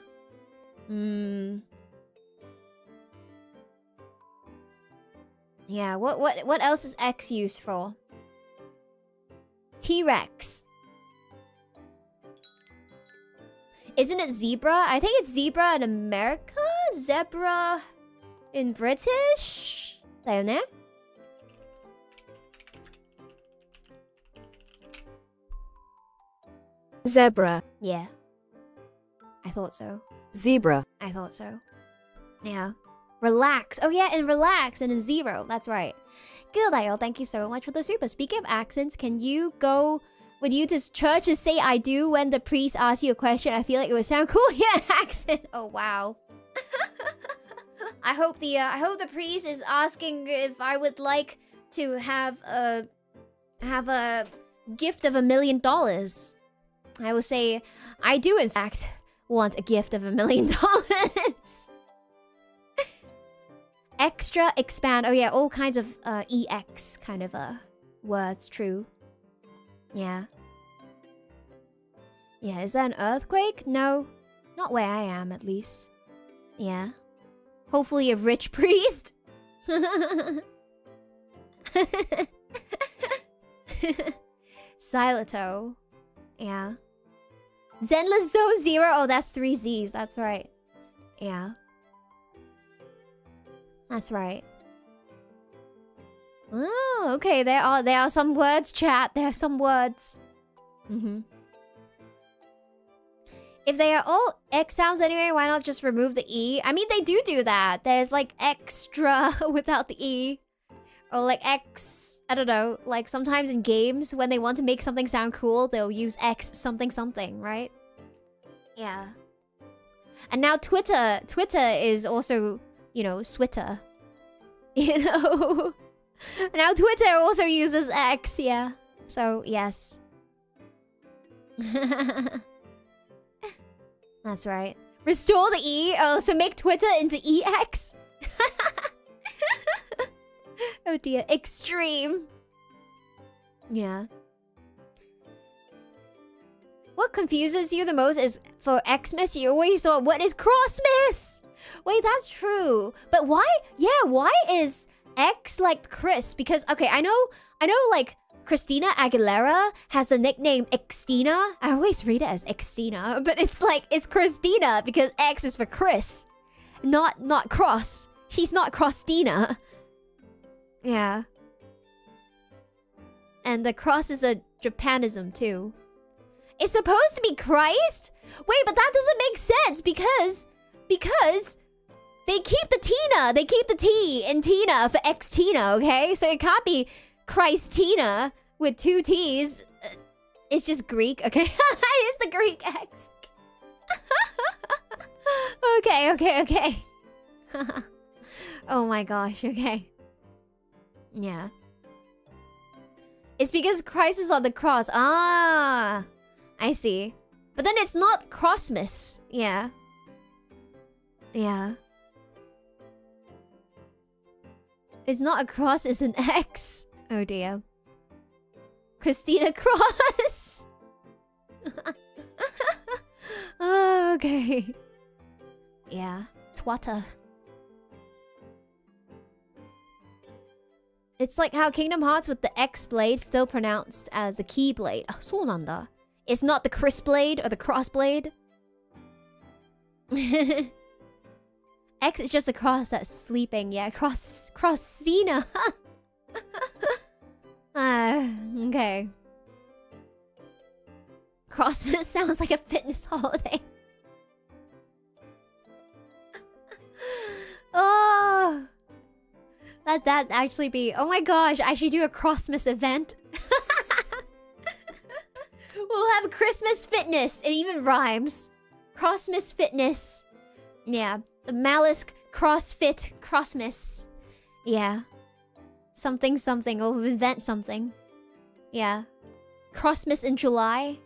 Yeah, what else is X used for? T-Rex. Isn't it zebra? I think it's zebra in America? Zebra in British? Down there? Zebra. Yeah. I thought so. Zebra. I thought so. Yeah. Relax. Oh yeah, and relax and in zero. That's right. Gildail, thank you so much for the super. Speaking of accents, can you go with you to church and say I do when the priest asks you a question? I feel like it would sound cool. Yeah, accent. Oh wow. I hope the priest is asking if I would like to have a gift of $1 million. I will say I do in fact want a gift of $1 million. Extra, expand. Oh yeah, all kinds of EX kind of words. True. Yeah. Yeah, is that an earthquake? No. Not where I am, at least. Yeah. Hopefully a rich priest. Silato. Yeah. Zenless Zone 0. Oh, that's 3 Z's. That's right. Yeah. That's right. Oh, okay. There are some words, chat. There are some words. If they are all X sounds anyway, why not just remove the E? I mean, they do that. There's like extra without the E. Or like X, I don't know. Like sometimes in games, when they want to make something sound cool, they'll use X something something, right? Yeah. And now Twitter is also, you know, Switter. You know? Now Twitter also uses X, yeah. So, yes. That's right. Restore the E. Oh, so make Twitter into EX? Oh dear. Extreme. Yeah. What confuses you the most is for Xmas, you always thought, what is Crossmas? Wait, that's true. But why? Yeah, why is X like Chris? Because, okay, I know like Christina Aguilera has the nickname Xtina. I always read it as Xtina, but it's like, it's Christina because X is for Chris. Not Cross. She's not Crosstina. Yeah. And the cross is a Japanism too. It's supposed to be Christ? Wait, but that doesn't make sense because they keep the Tina. They keep the T in Tina for X-Tina, okay? So it can't be Christina with 2 T's. It's just Greek, okay? It's the Greek X. Okay. Oh my gosh, okay. Yeah. It's because Christ was on the cross. Ah, I see. But then it's not Crossmas. Yeah. Yeah. It's not a cross, it's an X. Oh dear. Christina Cross. Oh, okay. Yeah. Twatter. It's like how Kingdom Hearts with the X blade still pronounced as the key blade. Oh, そうなんだ. It's not the Chris blade or the cross blade. X is just a cross that's sleeping. Yeah, Crossina. Okay. Crossmas sounds like a fitness holiday. Oh. That actually be... Oh my gosh, I should do a Christmas event. We'll have Christmas fitness. It even rhymes. Christmas fitness. Yeah. The Malice CrossFit Christmas. Yeah. Something something. We'll invent something. Yeah. Christmas in July.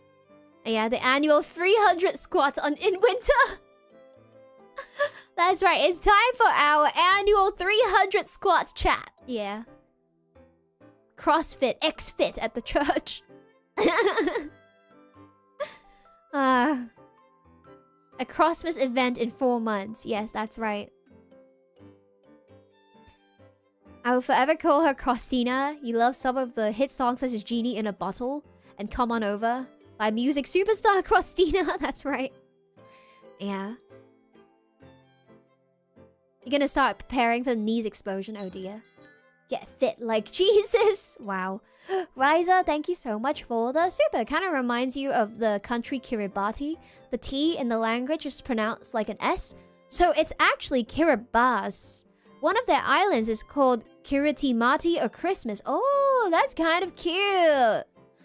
Yeah, the annual 300 squats in winter. That's right. It's time for our annual 300 squats chat. Yeah. CrossFit, X-Fit at the church. A Christmas event in 4 months. Yes, that's right. I will forever call her Christina. You love some of the hit songs such as Genie in a Bottle and Come On Over by music superstar Christina. That's right. Yeah. You're gonna start preparing for the knees explosion. Oh dear. Get fit like Jesus. Wow. Riza, thank you so much for the super. Kind of reminds you of the country Kiribati. The T in the language is pronounced like an S. So it's actually Kiribati. One of their islands is called Kiritimati or Christmas. Oh, that's kind of cute.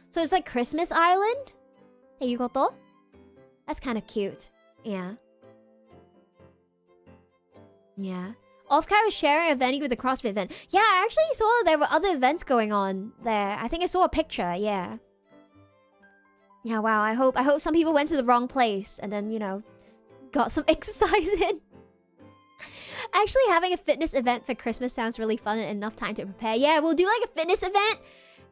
So it's like Christmas Island? Hey, you got that? That's kind of cute. Yeah. Yeah. Off-camera sharing a venue with the CrossFit event. Yeah, I actually saw that there were other events going on there. I think I saw a picture, yeah. Yeah, wow, I hope some people went to the wrong place and then, you know, got some exercise in. Actually, having a fitness event for Christmas sounds really fun and enough time to prepare. Yeah, we'll do like a fitness event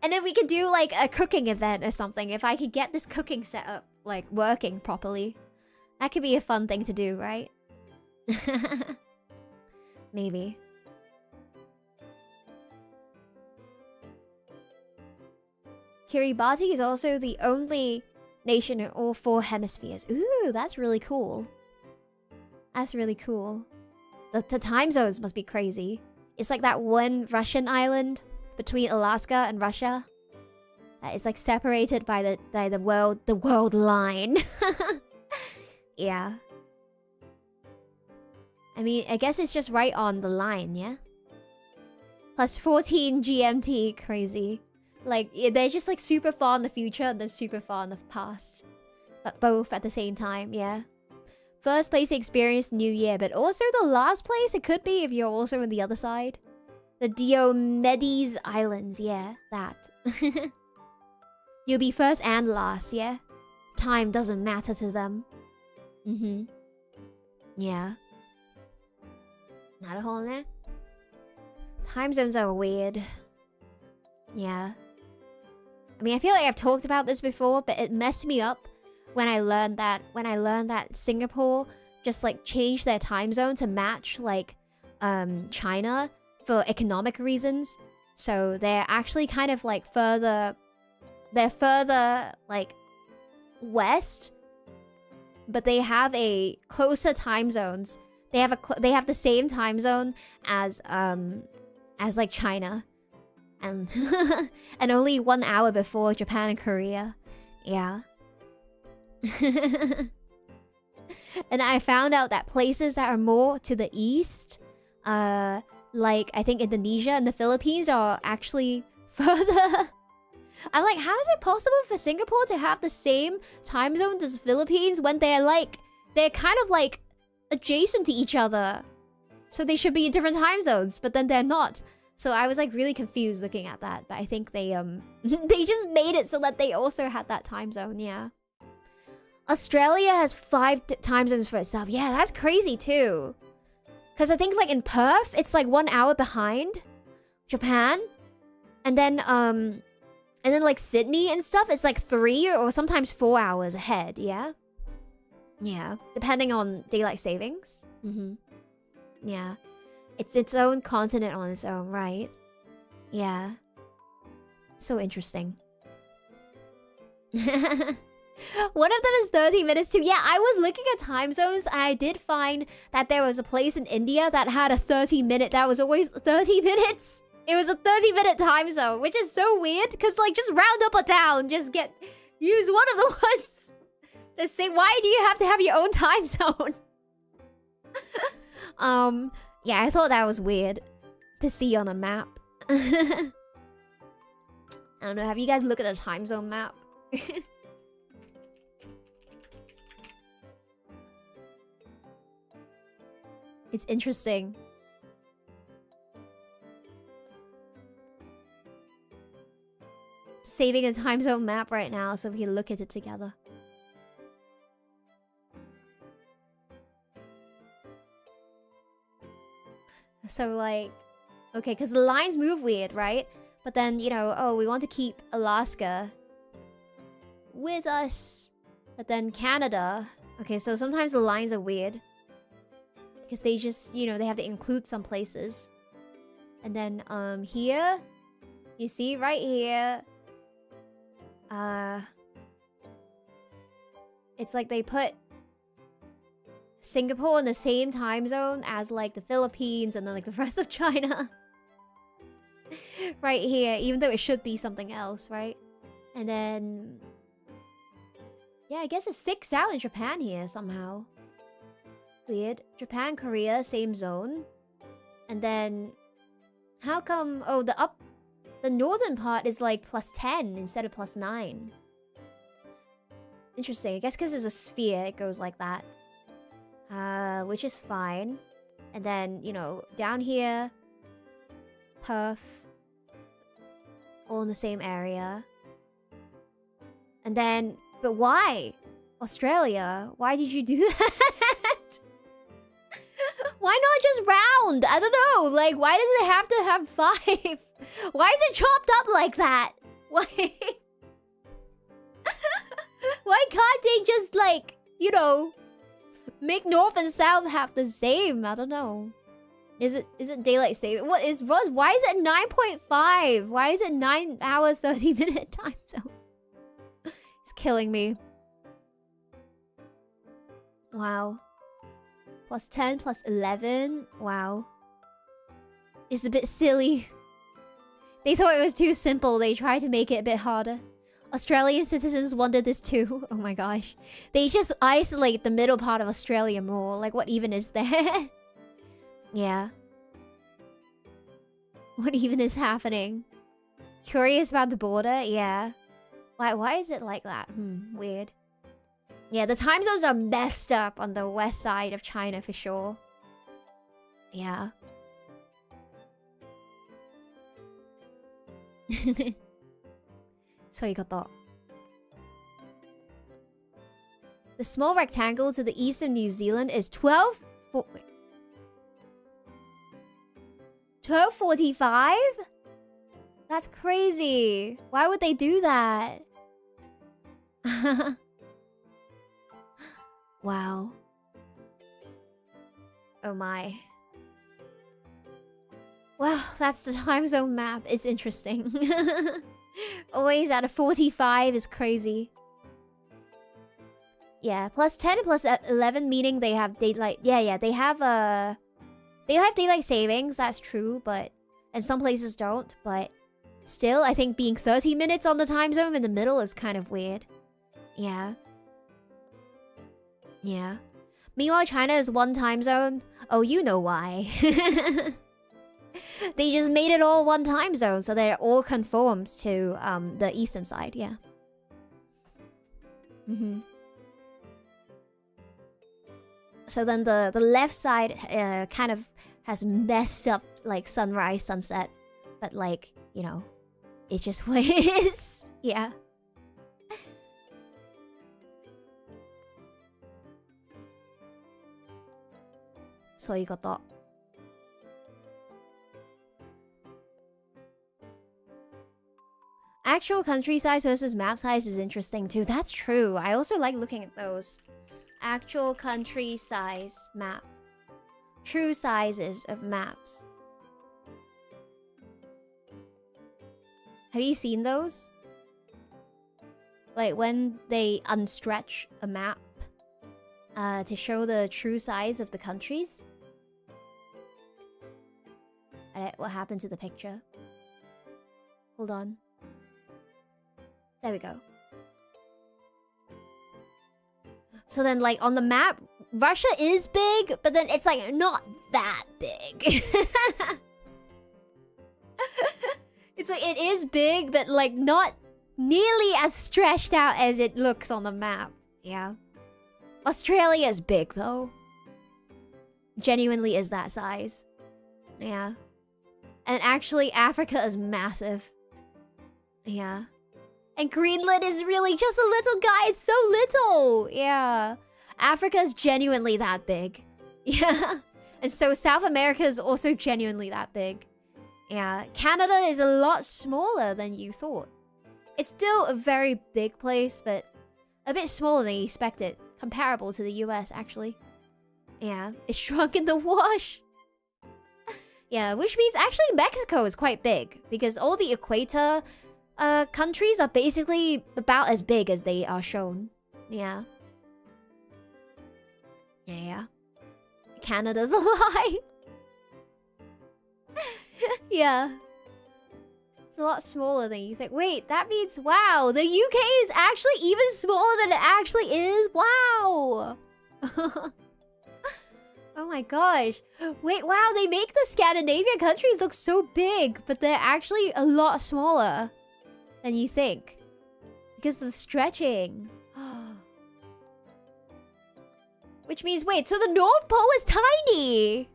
and then we could do like a cooking event or something. If I could get this cooking setup, like, working properly. That could be a fun thing to do, right? Maybe. Kiribati is also the only nation in all 4 hemispheres. Ooh, that's really cool. That's really cool. The time zones must be crazy. It's like that one Russian island between Alaska and Russia that is like separated by the world line. Yeah. I mean, I guess it's just right on the line, yeah? Plus 14 GMT, crazy. Like, they're just like super far in the future and then super far in the past. But both at the same time, yeah. First place experience New Year, but also the last place it could be if you're also on the other side. The Diomedes Islands, yeah, that. You'll be first and last, yeah? Time doesn't matter to them. Mm-hmm. Yeah. Not a hole in there. Time zones are weird. Yeah. I mean, I feel like I've talked about this before, but it messed me up when I learned that Singapore just like changed their time zone to match like China for economic reasons. So they're actually kind of like further like west, but they have a closer time zones. They have the same time zone as like China, and and only 1 hour before Japan and Korea. Yeah. And I found out that places that are more to the east, like I think Indonesia and the Philippines, are actually further. I'm like, how is it possible for Singapore to have the same time zone as the Philippines when they're kind of like adjacent to each other? So they should be in different time zones, but then they're not. So I was like really confused looking at that, but I think they they just made it so that they also had that time zone, yeah. Australia has 5 time zones for itself. Yeah, that's crazy too. Cause I think like in Perth, it's like 1 hour behind Japan. And then like Sydney and stuff, it's like 3 or sometimes 4 hours ahead, yeah? Yeah, depending on daylight savings. Mm-hmm. Yeah. It's its own continent on its own, right? Yeah. So interesting. One of them is 30 minutes too. Yeah, I was looking at time zones and I did find that there was a place in India that had a 30-minute, that was always 30 minutes. It was a 30-minute time zone, which is so weird because like just round up or down, use one of the ones. They say, why do you have to have your own time zone? Yeah, I thought that was weird. to see on a map. I don't know, have you guys looked at a time zone map? It's interesting. Saving a time zone map right now so we can look at it together. So like, okay, because the lines move weird, right? But then, you know, oh, we want to keep Alaska with us. But then Canada. Okay, so sometimes the lines are weird. Because they just, you know, they have to include some places. And then, here. You see, right here. It's like they put Singapore in the same time zone as, like, the Philippines and then, like, the rest of China. Right here, even though it should be something else, right? And then... yeah, I guess it sticks out in Japan here somehow. Weird. Japan, Korea, same zone. And then... how come... oh, the northern part is like +10 instead of +9. Interesting. I guess because it's a sphere, it goes like that. Which is fine. And then, you know, down here... Perth. All in the same area. And then... but why? Australia? Why did you do that? Why not just round? I don't know. Like, why does it have to have 5? Why is it chopped up like that? Why? Why can't they just, like, you know, make north and south have the same? I don't know. Is it daylight saving? Why is it 9.5? Why is it 9 hour 30-minute time zone? It's killing me. Wow. +10, +11. Wow. It's a bit silly. They thought it was too simple. They tried to make it a bit harder. Australian citizens wanted this too. Oh my gosh. They just isolate the middle part of Australia more. Like, what even is there? Yeah. What even is happening? Curious about the border? Yeah. Why is it like that? Weird. Yeah, the time zones are messed up on the west side of China for sure. Yeah. So you got that. The small rectangle to the east of New Zealand is 12:45? That's crazy. Why would they do that? Wow. Oh my. Well, that's the time zone map. It's interesting. Always at a 45 is crazy. Yeah, +10 and +11 meaning they have daylight. Yeah, they have daylight savings, that's true, but and some places don't, but still I think being 30 minutes on the time zone in the middle is kind of weird. Yeah. Yeah. Meanwhile, China is one time zone. Oh, you know why. They just made it all one time zone so that it all conforms to the eastern side, yeah. So then the left side kind of has messed up like sunrise, sunset, but like, you know, it just what it is. Yeah. So you got that. Actual country size versus map size is interesting too. That's true. I also like looking at those. Actual country size map. True sizes of maps. Have you seen those? Like when they unstretch a map to show the true size of the countries? What happened to the picture? Hold on. There we go. So then, like, on the map, Russia is big, but then it's, like, not that big. It's like, it is big, but like not nearly as stretched out as it looks on the map. Yeah. Australia is big though. Genuinely is that size. Yeah. And actually, Africa is massive. Yeah. And Greenland is really just a little guy. It's so little. Yeah. Africa is genuinely that big. Yeah. And so South America is also genuinely that big. Yeah. Canada is a lot smaller than you thought. It's still a very big place, but a bit smaller than you expected. Comparable to the US, actually. Yeah. It shrunk in the wash. Yeah, which means actually Mexico is quite big. Because all the equator countries are basically about as big as they are shown. Yeah. Yeah. Canada's a lie. Yeah. It's a lot smaller than you think. Wait, that means, wow, the UK is actually even smaller than it actually is? Wow. Oh my gosh. Wait, wow, they make the Scandinavian countries look so big, but they're actually a lot smaller than you think. Because of the stretching. Which means, wait, so the North Pole is tiny.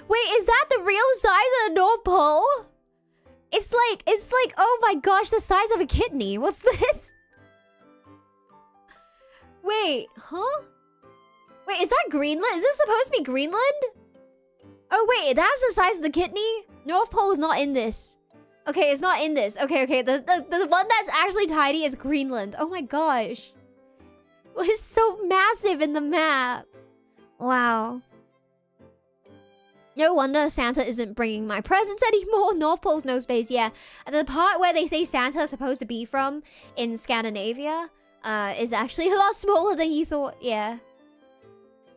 Wait, is that the real size of the North Pole? It's like, oh my gosh, the size of a kidney. What's this? Wait, huh? Wait, is that Greenland? Is this supposed to be Greenland? Oh wait, that's the size of the kidney? North Pole is not in this. Okay, it's not in this. Okay, okay, the one that's actually tiny is Greenland. Oh my gosh. Well, it's so massive in the map. Wow. No wonder Santa isn't bringing my presents anymore. North Pole's no space, yeah. And the part where they say Santa is supposed to be from in Scandinavia is actually a lot smaller than you thought. Yeah.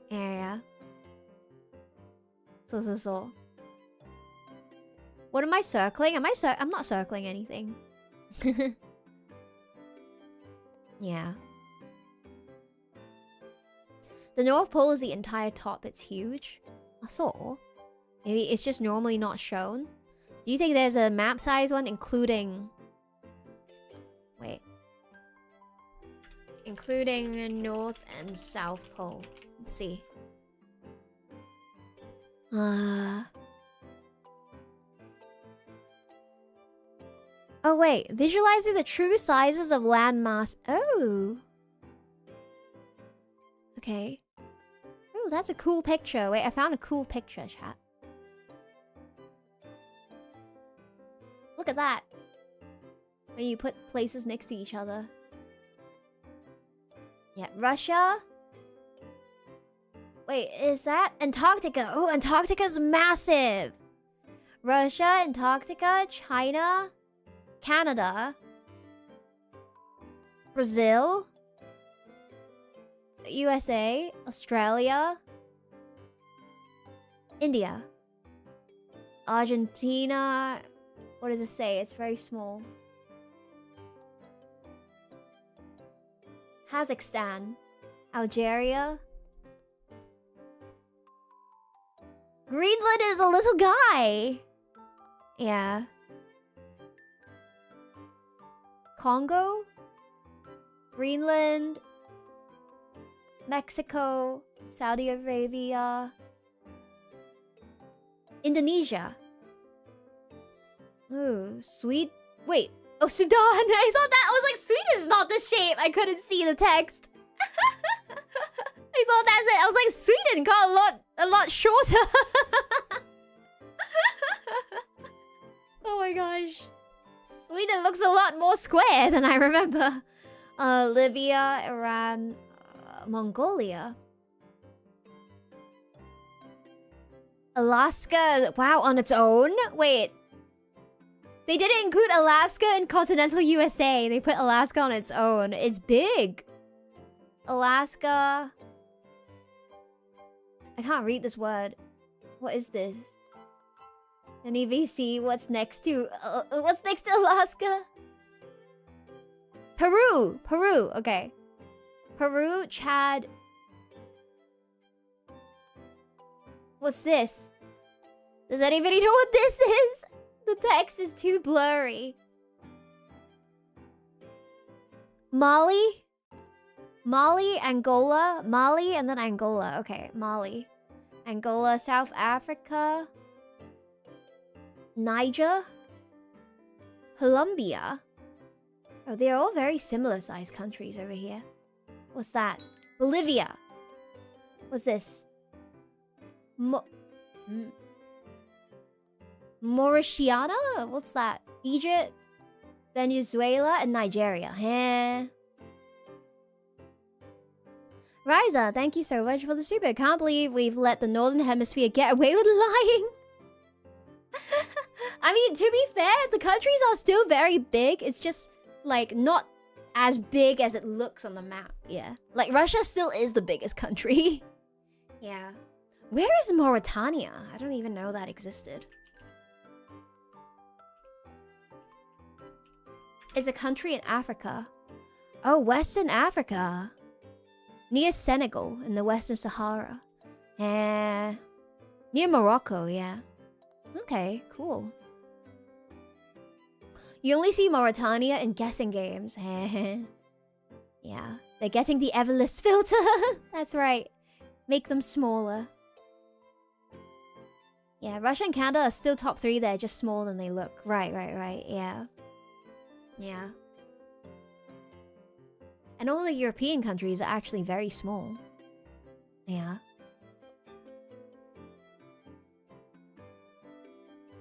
Yeah. So. What am I circling? I'm not circling anything. Yeah. The North Pole is the entire top. It's huge. I saw. Maybe it's just normally not shown. Do you think there's a map size one including... Wait. Including the North and South Pole. Let's see. Oh wait, visualizing the true sizes of landmass. Oh. Okay. Oh, that's a cool picture. Wait, I found a cool picture, chat. Look at that. When you put places next to each other. Yeah, Russia. Wait, is that Antarctica? Oh, Antarctica's massive. Russia, Antarctica, China, Canada, Brazil, USA, Australia, India, Argentina. What does it say? It's very small. Kazakhstan, Algeria. Greenland is a little guy. Yeah. Congo, Greenland, Mexico, Saudi Arabia, Indonesia. Ooh, wait. Oh, Sudan. I thought that was like Sweden's not this shape. I couldn't see the text. I thought that's it. I was like, Sweden got a lot shorter. Oh my gosh. Sweden looks a lot more square than I remember. Libya, Iran, Mongolia. Alaska, wow, on its own? Wait. They didn't include Alaska in continental USA. They put Alaska on its own. It's big. Alaska. I can't read this word. What is this? An EVC, what's next to Alaska? Peru, okay. Peru, Chad. What's this? Does anybody know what this is? The text is too blurry. Mali? Mali, Angola, Mali, and then Angola. Okay, Mali. Angola, South Africa. Niger. Colombia. Oh, they're all very similar sized countries over here. What's that? Bolivia. What's this? Mauritiana? What's that? Egypt, Venezuela, and Nigeria. Heh. Riza, thank you so much for the super. Can't believe we've let the Northern Hemisphere get away with lying. I mean, to be fair, the countries are still very big. It's just, like, not as big as it looks on the map. Yeah. Like, Russia still is the biggest country. Yeah. Where is Mauritania? I don't even know that existed. It's a country in Africa. Oh, Western Africa. Near Senegal in the Western Sahara. Near Morocco, yeah. Okay, cool. You only see Mauritania in guessing games. Yeah, they're getting the Everlist filter. That's right. Make them smaller. Yeah, Russia and Canada are still top 3. They're just smaller than they look. Right. Yeah. Yeah. And all the European countries are actually very small. Yeah.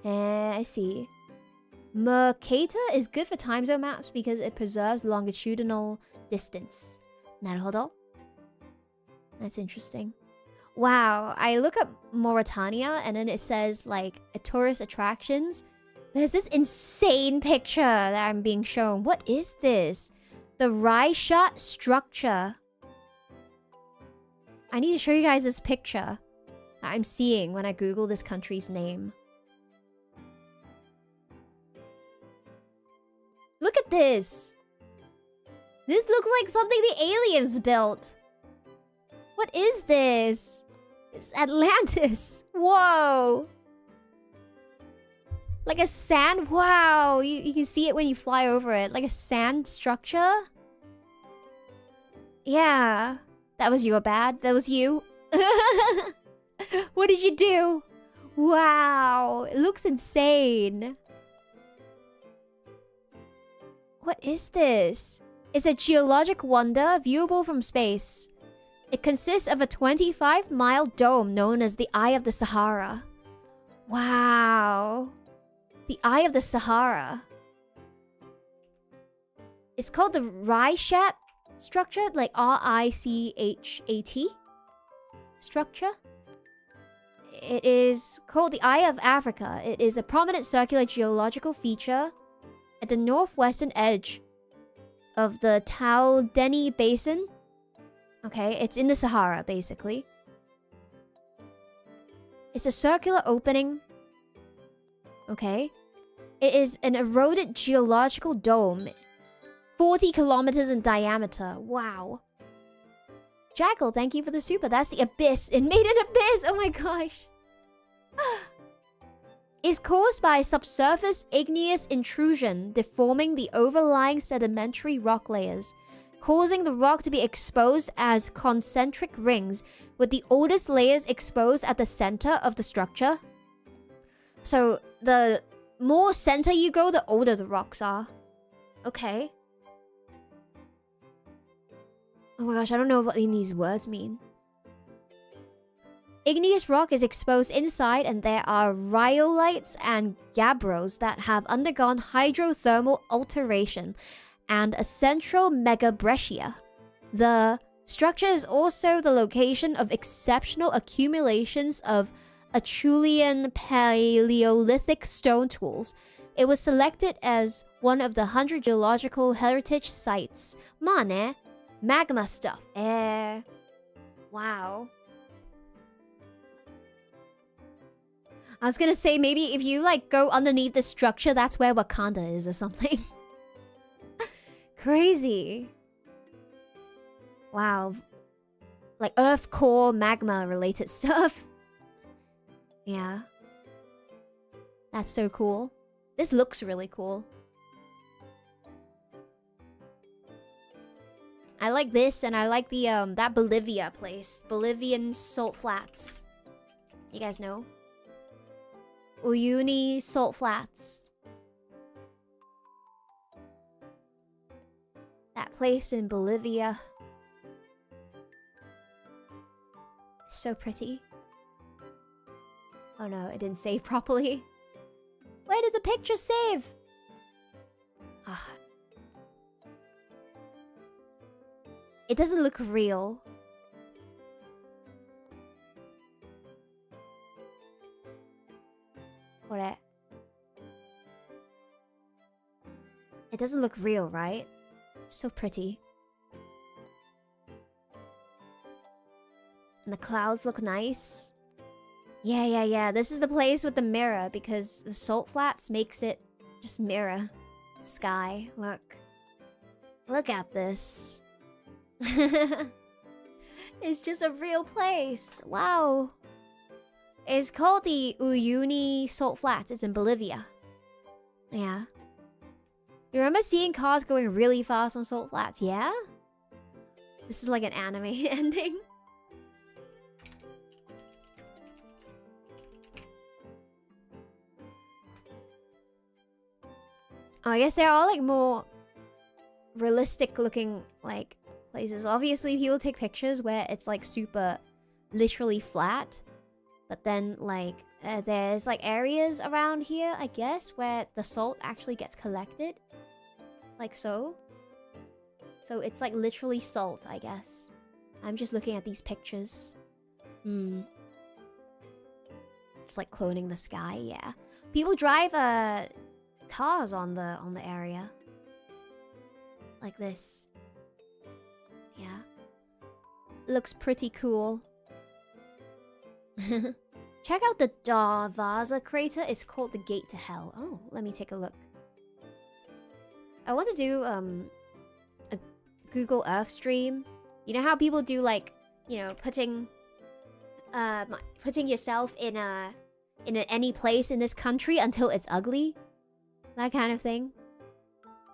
I see. Mercator is good for time zone maps because it preserves longitudinal distance. Naruhodo. That's interesting. Wow, I look up Mauritania and then it says like tourist attractions. There's this insane picture that I'm being shown. What is this? The Raishat structure. I need to show you guys this picture that I'm seeing when I Google this country's name. Look at this. This looks like something the aliens built. What is this? It's Atlantis. Whoa. Like a sand... Wow. You can see it when you fly over it. Like a sand structure. Yeah. That was your bad. That was you. What did you do? Wow. It looks insane. What is this? It's a geologic wonder viewable from space. It consists of a 25-mile dome known as the Eye of the Sahara. Wow. The Eye of the Sahara. It's called the Raishat structure, like R-I-C-H-A-T structure. It is called the Eye of Africa. It is a prominent circular geological feature at the northwestern edge of the Tal Deni Basin. Okay, it's in the Sahara, basically. It's a circular opening. Okay. It is an eroded geological dome. 40 kilometers in diameter. Wow. Jackal, thank you for the super. That's the abyss. It made an abyss! Oh my gosh. Is caused by subsurface igneous intrusion deforming the overlying sedimentary rock layers, causing the rock to be exposed as concentric rings, with the oldest layers exposed at the center of the structure. So, the more center you go, the older the rocks are. Okay. Oh my gosh, I don't know what these words mean. Igneous rock is exposed inside, and there are rhyolites and gabbros that have undergone hydrothermal alteration and a central megabreccia. The structure is also the location of exceptional accumulations of Acheulean Paleolithic stone tools. It was selected as one of the 100 geological heritage sites. Mane, magma stuff. Wow. I was gonna say, maybe if you, like, go underneath the structure, that's where Wakanda is or something. Crazy. Wow. Like, earth core magma related stuff. Yeah. That's so cool. This looks really cool. I like this, and I like the that Bolivia place. Bolivian salt flats. You guys know? Uyuni salt flats. That place in Bolivia. It's so pretty. Oh no, it didn't save properly. Where did the picture save? Ah. It doesn't look real. What? It doesn't look real, right? So pretty. And the clouds look nice. Yeah. This is the place with the mirror because the salt flats makes it just mirror sky. Look. Look at this. It's just a real place. Wow. It's called the Uyuni Salt Flats. It's in Bolivia. Yeah. You remember seeing cars going really fast on salt flats? Yeah? This is like an anime ending. Oh, I guess there are like more realistic looking like places. Obviously, people take pictures where it's like super literally flat. But then like there's like areas around here, I guess, where the salt actually gets collected. Like so. So it's like literally salt, I guess. I'm just looking at these pictures. It's like cloning the sky, yeah. People drive cars on the area. Like this. Yeah. Looks pretty cool. Check out the Darvaza crater. It's called the Gate to Hell. Oh, let me take a look. I want to do a Google Earth stream. You know how people do like, you know, putting yourself in any place in this country until it's ugly? That kind of thing.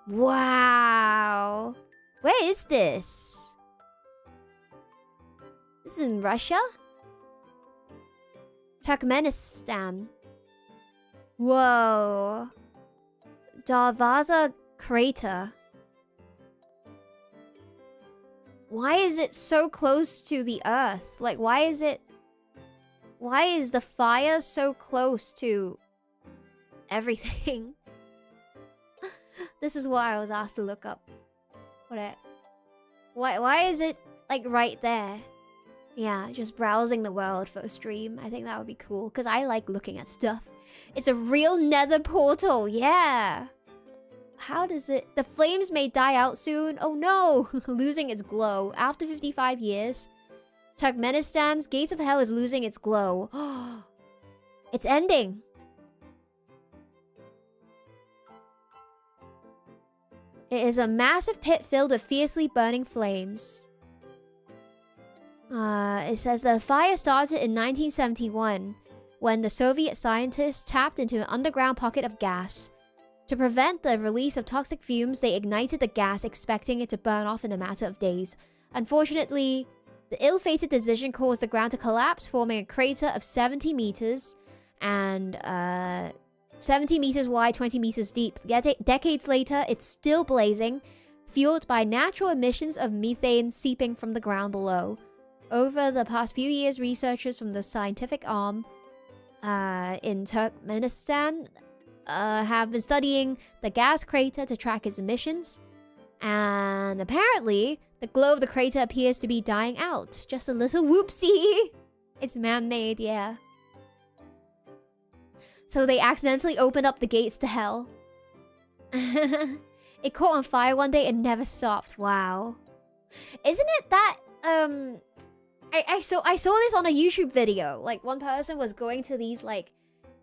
Wow. Where is this? This is in Russia? Turkmenistan. Whoa. Darvaza crater. Why is it so close to the earth? Like, why is the fire so close to everything? This is what I was asked to look up. Why is it like right there? Yeah, just browsing the world for a stream. I think that would be cool because I like looking at stuff. It's a real nether portal. Yeah. How does it... The flames may die out soon. Oh no. Losing its glow. After 55 years. Turkmenistan's Gates of Hell is losing its glow. It's ending. It is a massive pit filled with fiercely burning flames. It says the fire started in 1971 when the Soviet scientists tapped into an underground pocket of gas. To prevent the release of toxic fumes, they ignited the gas, expecting it to burn off in a matter of days. Unfortunately, the ill-fated decision caused the ground to collapse, forming a crater of 70 meters and 70 meters wide, 20 meters deep. Decades later, it's still blazing, fueled by natural emissions of methane seeping from the ground below. Over the past few years, researchers from the scientific arm in Turkmenistan have been studying the gas crater to track its emissions. And apparently, the glow of the crater appears to be dying out. Just a little whoopsie. It's man-made, yeah. So they accidentally opened up the gates to hell. It caught on fire one day and never stopped. Wow. Isn't it that, I saw this on a YouTube video. Like, one person was going to these, like,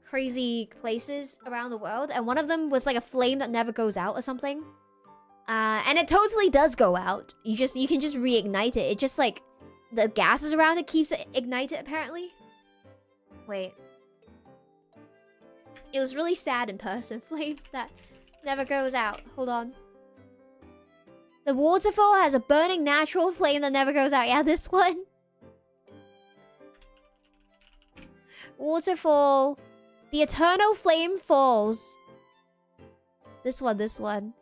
crazy places around the world. And one of them was, like, a flame that never goes out or something. And it totally does go out. You can just reignite it. It just, like, the gases around it keeps it ignited, apparently. Wait. It was really sad in person. Flame that never goes out. Hold on. The waterfall has a burning natural flame that never goes out. Yeah, this one. Waterfall. The eternal flame falls. This one, this one.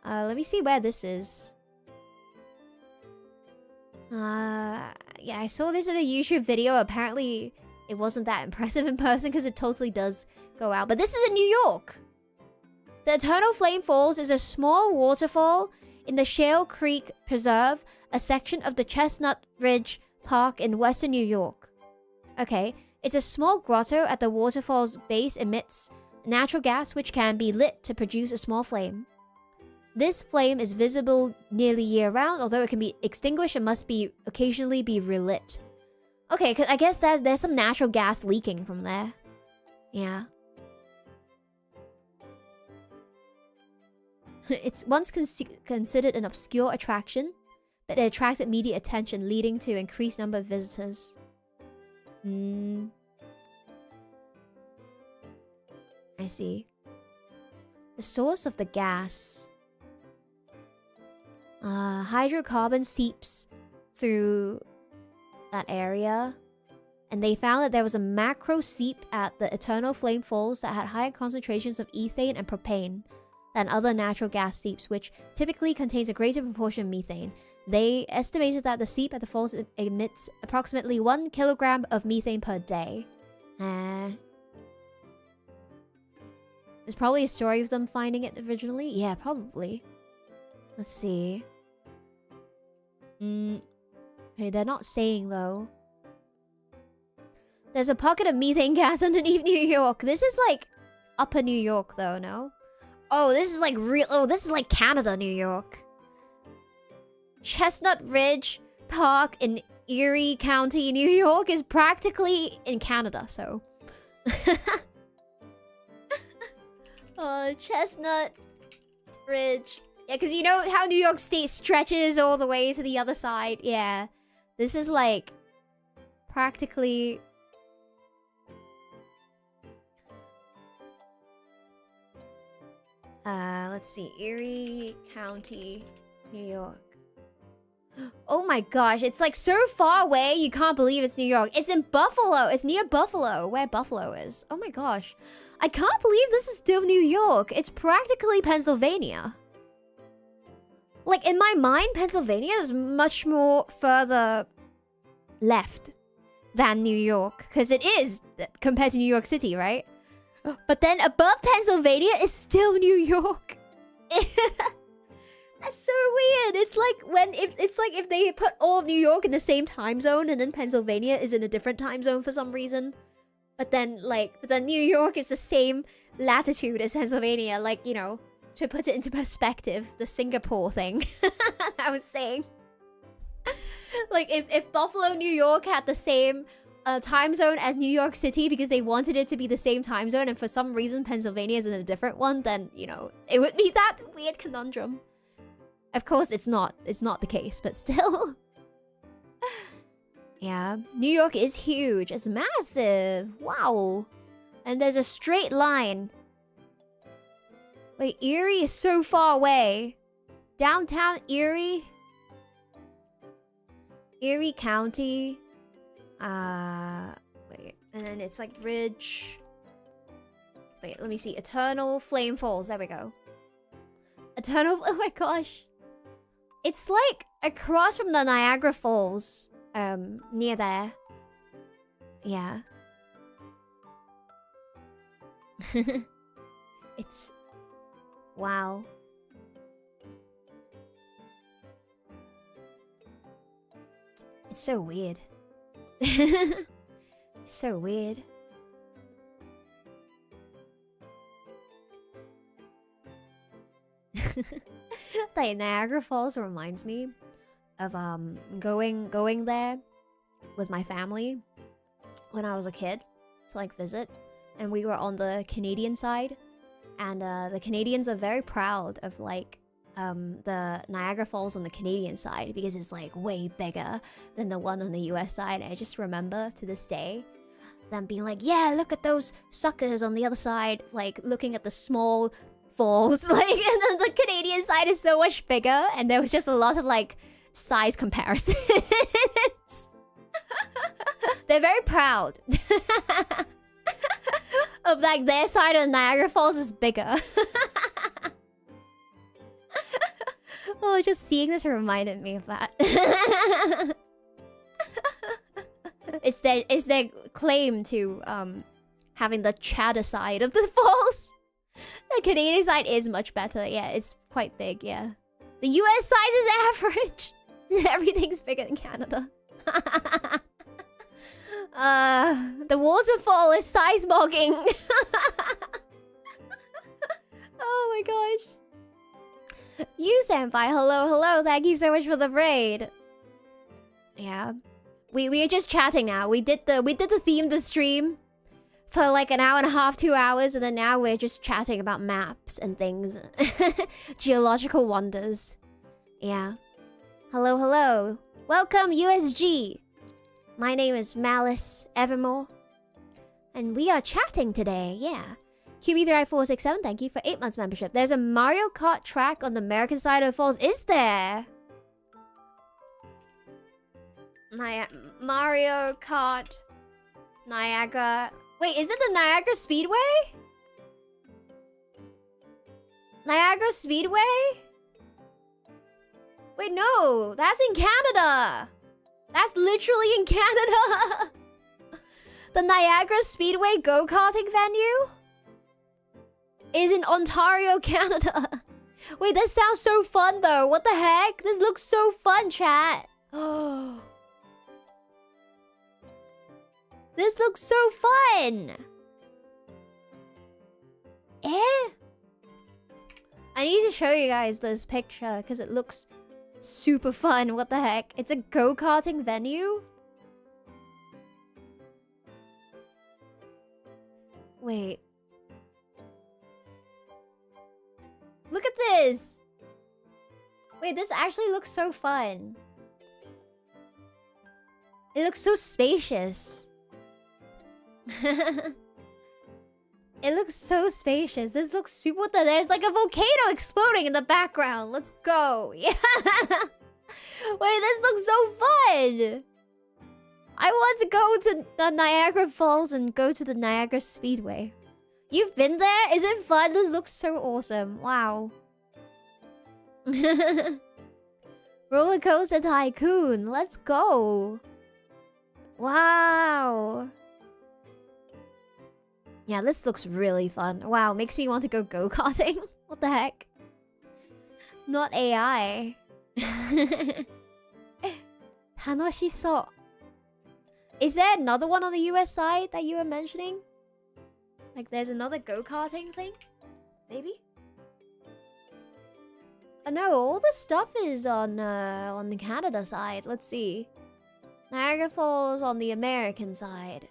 Let me see where this is. Yeah, I saw this in a YouTube video. Apparently, it wasn't that impressive in person because it totally does go out. But this is in New York. The Eternal Flame Falls is a small waterfall in the Shale Creek Preserve, a section of the Chestnut Ridge Park in western New York. Okay, it's a small grotto at the waterfall's base emits natural gas which can be lit to produce a small flame. This flame is visible nearly year-round, although it can be extinguished and must be occasionally be relit. Okay, 'cause I guess there's some natural gas leaking from there. Yeah. It's once considered an obscure attraction, but it attracted media attention, leading to increased number of visitors. I see. The source of the gas. Hydrocarbon seeps through that area. And they found that there was a macro seep at the Eternal Flame Falls that had higher concentrations of ethane and propane than other natural gas seeps, which typically contains a greater proportion of methane. They estimated that the seep at the falls emits approximately 1 kilogram of methane per day. There's probably a story of them finding it originally. Yeah, probably. Let's see. Okay, they're not saying though. There's a pocket of methane gas underneath New York. This is like upper New York though, no? Oh, this is like real. Oh, this is like Canada, New York. Chestnut Ridge Park in Erie County, New York is practically in Canada, so. Chestnut Ridge. Yeah, because you know how New York State stretches all the way to the other side? Yeah. This is like practically... let's see. Erie County, New York. Oh my gosh, it's like so far away, you can't believe it's New York. It's in Buffalo. It's near Buffalo, where Buffalo is. Oh my gosh. I can't believe this is still New York. It's practically Pennsylvania. Like, in my mind, Pennsylvania is much more further left than New York. Because it is, compared to New York City, right? But then above Pennsylvania is still New York. That's so weird. It's like if they put all of New York in the same time zone and then Pennsylvania is in a different time zone for some reason. But then New York is the same latitude as Pennsylvania, like, you know, to put it into perspective, the Singapore thing I was saying. Like if Buffalo, New York had the same time zone as New York City because they wanted it to be the same time zone and for some reason Pennsylvania is in a different one, then, you know, it would be that weird conundrum. Of course, it's not the case, but still. Yeah, New York is huge. It's massive. Wow. And there's a straight line. Wait, Erie is so far away. Downtown Erie? Erie County. Wait. And then it's like Ridge. Wait, let me see. Eternal Flame Falls. There we go. Eternal... Oh my gosh. It's like across from the Niagara Falls. Near there. Yeah. It's... Wow. It's so weird. It's so weird. Like Niagara Falls reminds me of going there with my family when I was a kid to like visit, and we were on the Canadian side, and the Canadians are very proud of like the Niagara Falls on the Canadian side because it's like way bigger than the one on the US side. And I just remember to this day them being like, yeah, look at those suckers on the other side, like looking at the small falls. Like, and then the Canadian side is so much bigger, and there was just a lot of like size comparisons. They're very proud of like their side of Niagara Falls is bigger. Oh, just seeing this reminded me of that. It's their claim to having the chatter side of the falls. The Canadian side is much better. Yeah, it's quite big, yeah. The US size is average. Everything's bigger than Canada. The waterfall is size-mogging. Oh my gosh. You senpai, hello. Thank you so much for the raid. Yeah. We are just chatting now. We did the theme the stream for like an hour and a half, 2 hours, and then now we're just chatting about maps and things. Geological wonders. Yeah. Hello. Welcome, USG. My name is Malice Evermore. And we are chatting today, yeah. QB35467, thank you for 8 months membership. There's a Mario Kart track on the American side of the falls. Is there? Mario Kart Niagara. Wait, is it the Niagara Speedway? Niagara Speedway? Wait, no. That's in Canada. That's literally in Canada. The Niagara Speedway go-karting venue is in Ontario, Canada. Wait, this sounds so fun though. What the heck? This looks so fun, chat. Oh. This looks so fun. Eh? I need to show you guys this picture because it looks super fun. What the heck? It's a go-karting venue? Wait. Look at this. Wait, this actually looks so fun. It looks so spacious. It looks so spacious. This looks super... What the... There's like a volcano exploding in the background. Let's go. Yeah. Wait, this looks so fun. I want to go to the Niagara Falls and go to the Niagara Speedway. You've been there? Is it fun? This looks so awesome. Wow. Roller Coaster Tycoon. Let's go. Wow. Yeah, this looks really fun. Wow, makes me want to go go-karting. What the heck? Not AI. Tanoshisou. Is there another one on the US side that you were mentioning? Like there's another go-karting thing? Maybe? Oh no, all the stuff is on the Canada side. Let's see. Niagara Falls on the American side.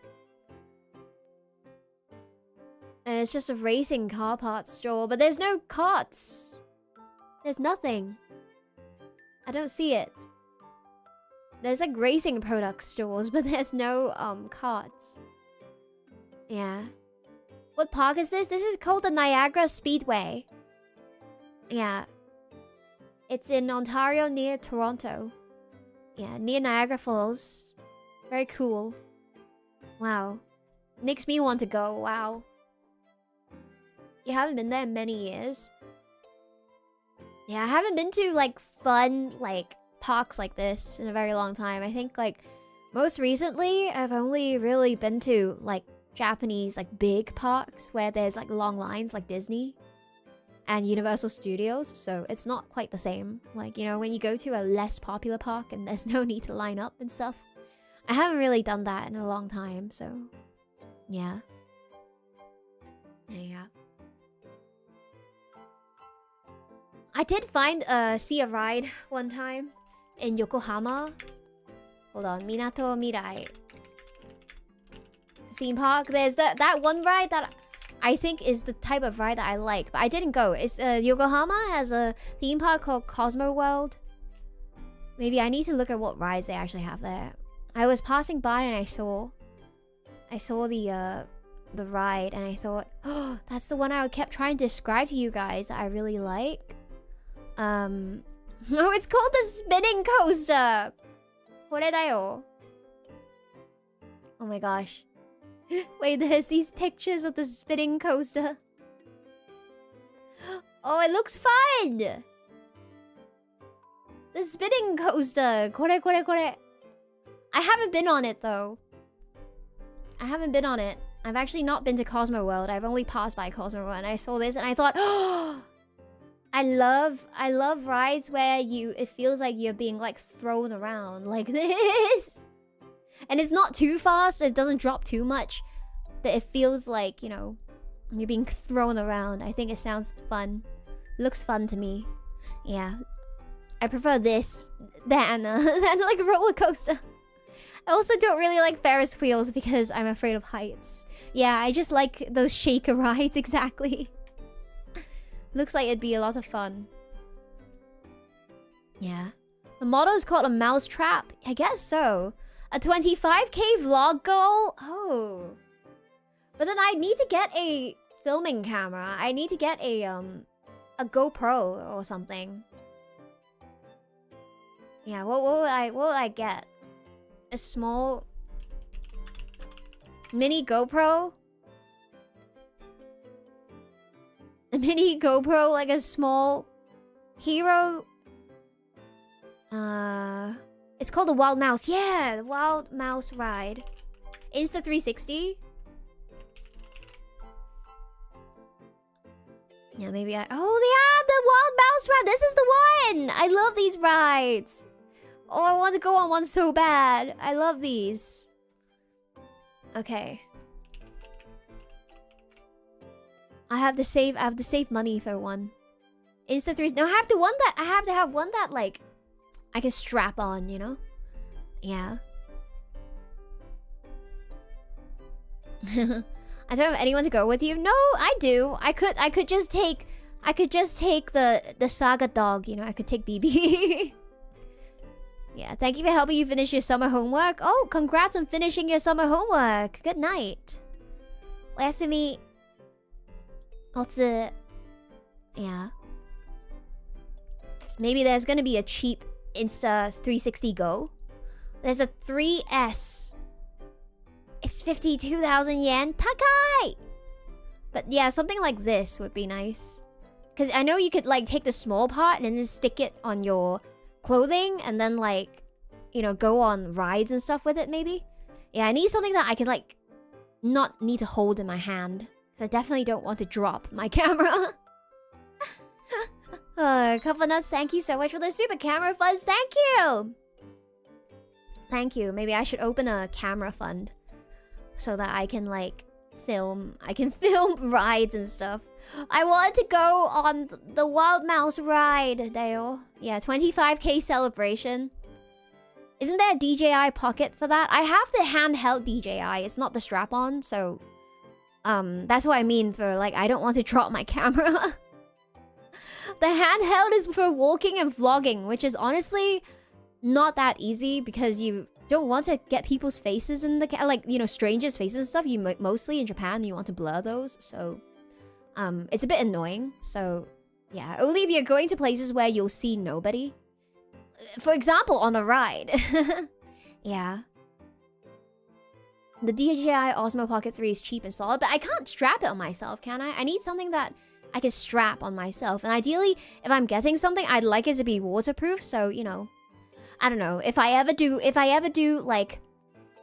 And it's just a racing car parts store, but there's no carts. There's nothing. I don't see it. There's like racing product stores, but there's no carts. Yeah. What park is this? This is called the Niagara Speedway. Yeah. It's in Ontario near Toronto. Yeah, near Niagara Falls. Very cool. Wow. Makes me want to go. Wow. You haven't been there in many years. Yeah, I haven't been to like fun like parks like this in a very long time. I think like most recently I've only really been to like Japanese like big parks where there's like long lines like Disney and Universal Studios, so it's not quite the same. Like, you know, when you go to a less popular park and there's no need to line up and stuff. I haven't really done that in a long time, so yeah. Yeah. I did see a ride one time in Yokohama. Hold on, Minato Mirai theme park. There's that one ride that I think is the type of ride that I like, but I didn't go. It's Yokohama has a theme park called Cosmo World. Maybe I need to look at what rides they actually have there. I was passing by and I I saw the ride and I thought, oh, that's the one I kept trying to describe to you guys that I really like. Oh, it's called the spinning coaster. これだよ. Oh my gosh. Wait, there's these pictures of the spinning coaster. Oh, it looks fun. The spinning coaster. これこれこれ. I haven't been on it though. I haven't been on it. I've actually not been to Cosmo World. I've only passed by Cosmo World and I saw this and I thought, oh, I love rides where it feels like you're being like thrown around like this. And it's not too fast, it doesn't drop too much, but it feels like, you know, you're being thrown around. I think it sounds fun. It looks fun to me. Yeah. I prefer this than like a roller coaster. I also don't really like Ferris wheels because I'm afraid of heights. Yeah, I just like those shaker rides, exactly. Looks like it'd be a lot of fun. Yeah. The motto is called a mousetrap? I guess so. A 25k vlog goal? Oh. But then I need to get a filming camera. I need to get a GoPro or something. Yeah, what would I get? A small mini GoPro? A mini GoPro, like a small hero? It's called the Wild Mouse. Yeah, the Wild Mouse ride. Insta 360? Yeah, maybe I... Oh, yeah, the Wild Mouse ride. This is the one. I love these rides. Oh, I want to go on one so bad. I love these. Okay. I have to save money for one. Insta 3... No, I have to have one that, like, I can strap on, you know? Yeah. I don't have anyone to go with you. No, I do. I could just take the Saga dog, you know. I could take BB. Yeah, thank you for helping you finish your summer homework. Oh, congrats on finishing your summer homework. Good night. Oyasumi. Otsu. Yeah. Maybe there's gonna be a cheap Insta 360 Go. There's a 3S. It's 52,000 yen. Takai! But yeah, something like this would be nice. Because I know you could like take the small part and then stick it on your clothing and then like, you know, go on rides and stuff with it maybe. Yeah, I need something that I can like not need to hold in my hand. Because I definitely don't want to drop my camera. Couple nuts, thank you so much for the super camera funds. Thank you! Thank you. Maybe I should open a camera fund so that I can like film. I can film rides and stuff. I wanted to go on the Wild Mouse ride, Dale. Yeah, 25k celebration. Isn't there a DJI Pocket for that? I have the handheld DJI. It's not the strap-on, so that's what I mean for like I don't want to drop my camera. The handheld is for walking and vlogging, which is honestly not that easy because you don't want to get people's faces in the like, you know, strangers' faces and stuff. You mostly in Japan you want to blur those, so it's a bit annoying. So yeah, only if you're going to places where you'll see nobody. For example, on a ride. Yeah. The DJI Osmo Pocket 3 is cheap and solid, but I can't strap it on myself, can I? I need something that I can strap on myself. And ideally, if I'm getting something, I'd like it to be waterproof. So, you know, I don't know. If I ever do like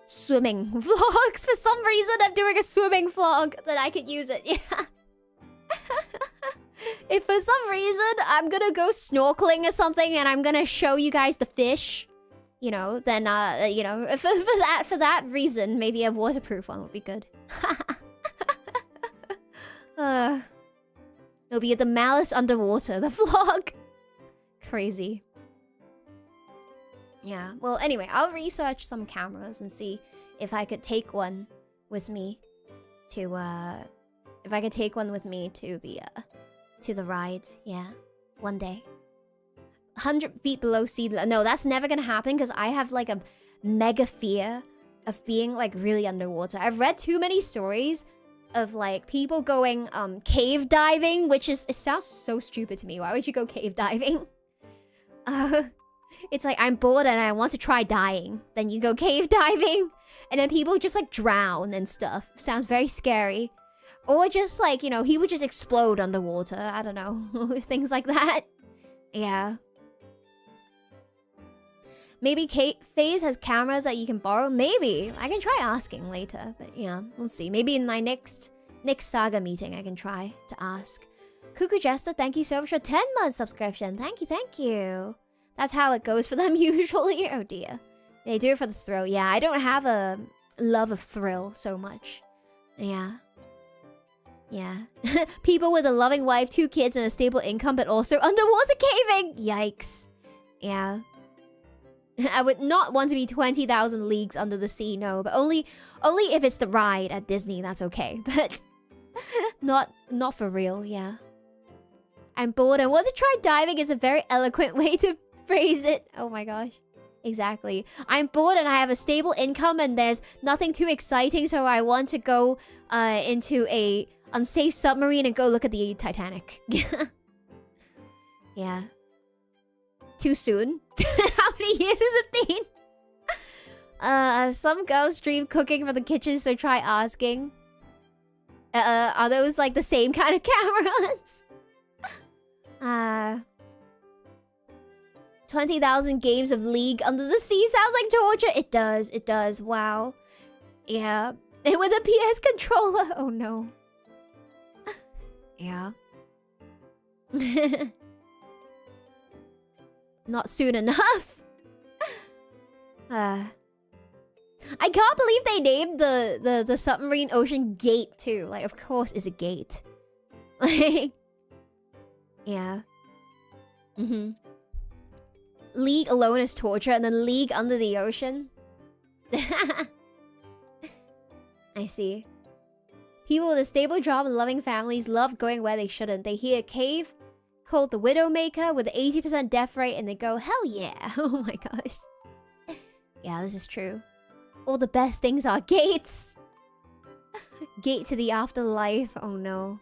swimming vlogs, for some reason I'm doing a swimming vlog, then I could use it. Yeah. If for some reason I'm gonna go snorkeling or something and I'm gonna show you guys the fish, you know, then you know, for that reason, maybe a waterproof one would be good. It'll be the Malice Underwater, the vlog. Crazy. Yeah, well, anyway, I'll research some cameras and see if I could take one with me to, to the rides. Yeah, one day. 100 feet below sea level. No, that's never gonna happen because I have like a mega fear of being like really underwater. I've read too many stories of like people going cave diving, which is, it sounds so stupid to me. Why would you go cave diving? It's like, I'm bored and I want to try dying. Then you go cave diving, and then people just like drown and stuff. Sounds very scary. Or just like, you know, he would just explode underwater. I don't know. Things like that. Yeah. Maybe FaZe has cameras that you can borrow? Maybe. I can try asking later. But yeah, we'll see. Maybe in my next Saga meeting, I can try to ask. Cuckoo Jester, thank you so much for 10-month subscription. Thank you, thank you. That's how it goes for them usually. Oh dear. They do it for the thrill. Yeah, I don't have a love of thrill so much. Yeah. Yeah. People with a loving wife, 2 kids, and a stable income, but also underwater caving! Yikes. Yeah. I would not want to be 20,000 leagues under the sea, no. But only if it's the ride at Disney, that's okay. But not for real, yeah. I'm bored and want to try diving is a very eloquent way to phrase it. Oh my gosh. Exactly. I'm bored and I have a stable income and there's nothing too exciting, so I want to go into a unsafe submarine and go look at the Titanic. Yeah. Too soon? How many years has it been? Some girls stream cooking from the kitchen, so try asking. Are those like the same kind of cameras? 20,000 games of League under the sea sounds like torture. It does. Wow. Yeah. And with a PS controller. Oh no. Yeah. Not soon enough. I can't believe they named the submarine ocean Gate too. Like, of course it's a gate. Like, yeah. League alone is torture, and then League under the ocean. I see. People with a stable job and loving families love going where they shouldn't. They hear a cave called the Widowmaker with an 80% death rate and they go, hell yeah. Oh my gosh. Yeah, this is true. All the best things are gates. Gate to the afterlife. Oh no.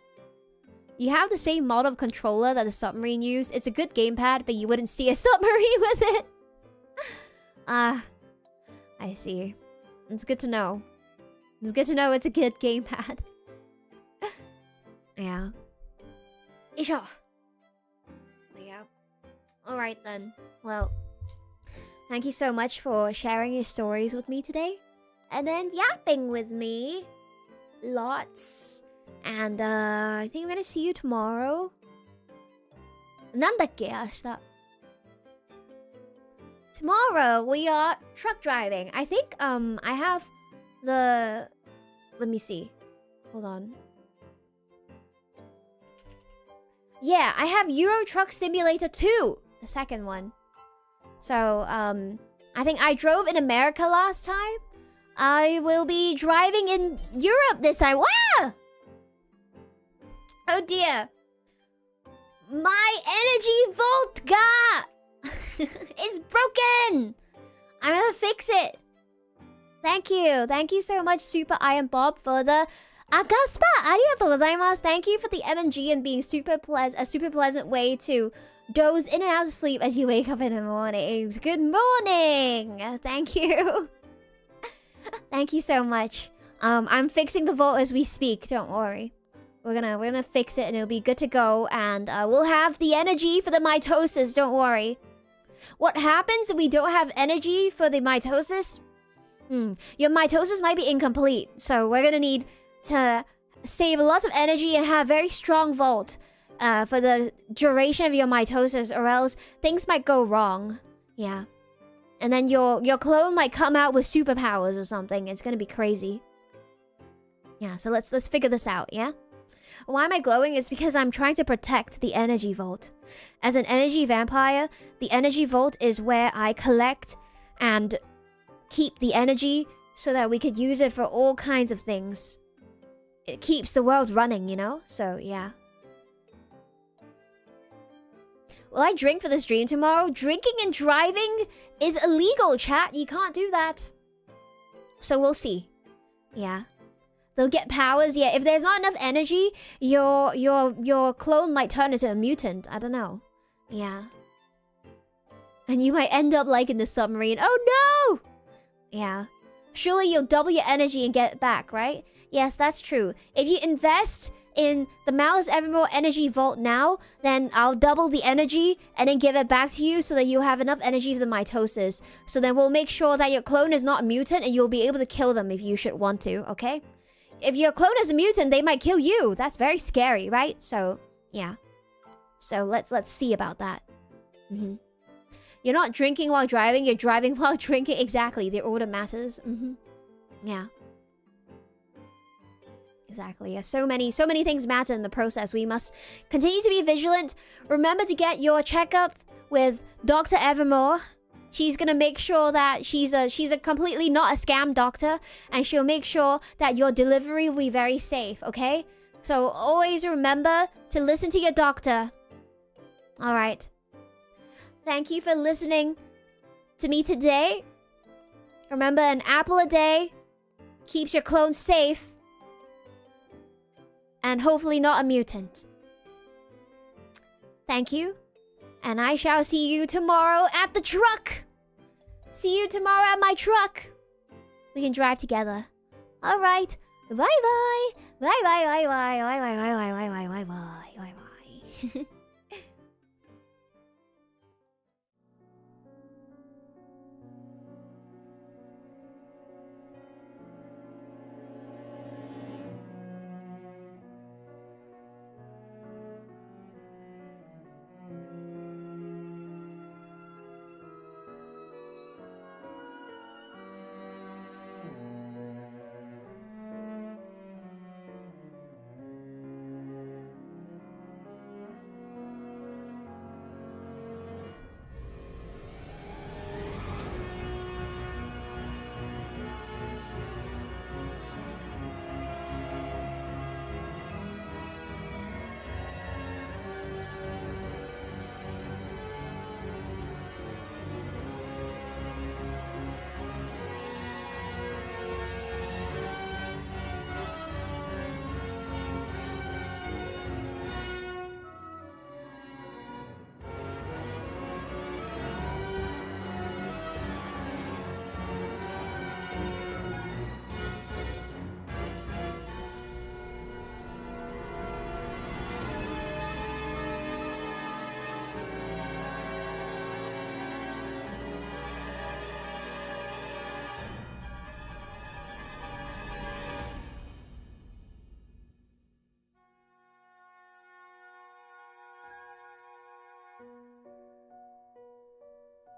You have the same model of controller that the submarine used. It's a good gamepad, but you wouldn't see a submarine with it. I see. It's good to know. It's good to know it's a good gamepad. Yeah. Isha. Yeah. Alright then. Well, thank you so much for sharing your stories with me today. And then yapping with me. Lots. And I think I'm gonna see you tomorrow. なんだっけ、明日? Tomorrow we are truck driving. I think I have the... Let me see. Hold on. Yeah, I have Euro Truck Simulator 2. The second one. So, I think I drove in America last time. I will be driving in Europe this time. Wow! Oh dear. My energy vault is broken. I'm gonna fix it. Thank you. Thank you so much, Super Iron Bob, for the Akaspa. Arigatou gozaimasu. Thank you for the MNG and being a super pleasant way to doze in and out of sleep as you wake up in the mornings. Good morning. Thank you. Thank you so much. I'm fixing the vault as we speak. Don't worry. We're gonna fix it and it'll be good to go. And we'll have the energy for the mitosis. Don't worry. What happens if we don't have energy for the mitosis? Your mitosis might be incomplete. So we're gonna need to save lots of energy and have very strong vault for the duration of your mitosis, or else things might go wrong. Yeah. And then your clone might come out with superpowers or something. It's gonna be crazy. Yeah, so let's figure this out, yeah? Why am I glowing? It's because I'm trying to protect the energy vault. As an energy vampire, the energy vault is where I collect and keep the energy so that we could use it for all kinds of things. It keeps the world running, you know? So, yeah. Will I drink for the stream tomorrow? Drinking and driving is illegal, chat. You can't do that. So we'll see. Yeah. They'll get powers. Yeah, if there's not enough energy, your clone might turn into a mutant. I don't know. Yeah. And you might end up like in the submarine. Oh no! Yeah. Surely you'll double your energy and get it back, right? Yes, that's true. If you invest in the Malice Evermore energy vault now, then I'll double the energy and then give it back to you so that you'll have enough energy for the mitosis. So then we'll make sure that your clone is not a mutant and you'll be able to kill them if you should want to, okay? If your clone is a mutant, they might kill you. That's very scary, right? So, yeah. So let's see about that. You're not drinking while driving, you're driving while drinking. Exactly, the order matters. Yeah. Exactly. Yeah. So many things matter in the process. We must continue to be vigilant. Remember to get your checkup with Dr. Evermore. She's gonna make sure that she's a completely not a scam doctor, and she'll make sure that your delivery will be very safe, okay? So always remember to listen to your doctor. Alright. Thank you for listening to me today. Remember, an apple a day keeps your clone safe. And hopefully not a mutant. Thank you. And I shall see you tomorrow at the truck. See you tomorrow at my truck. We can drive together. Alright. Bye-bye. Bye-bye, bye-bye, bye-bye, bye-bye, bye-bye, bye-bye, bye-bye.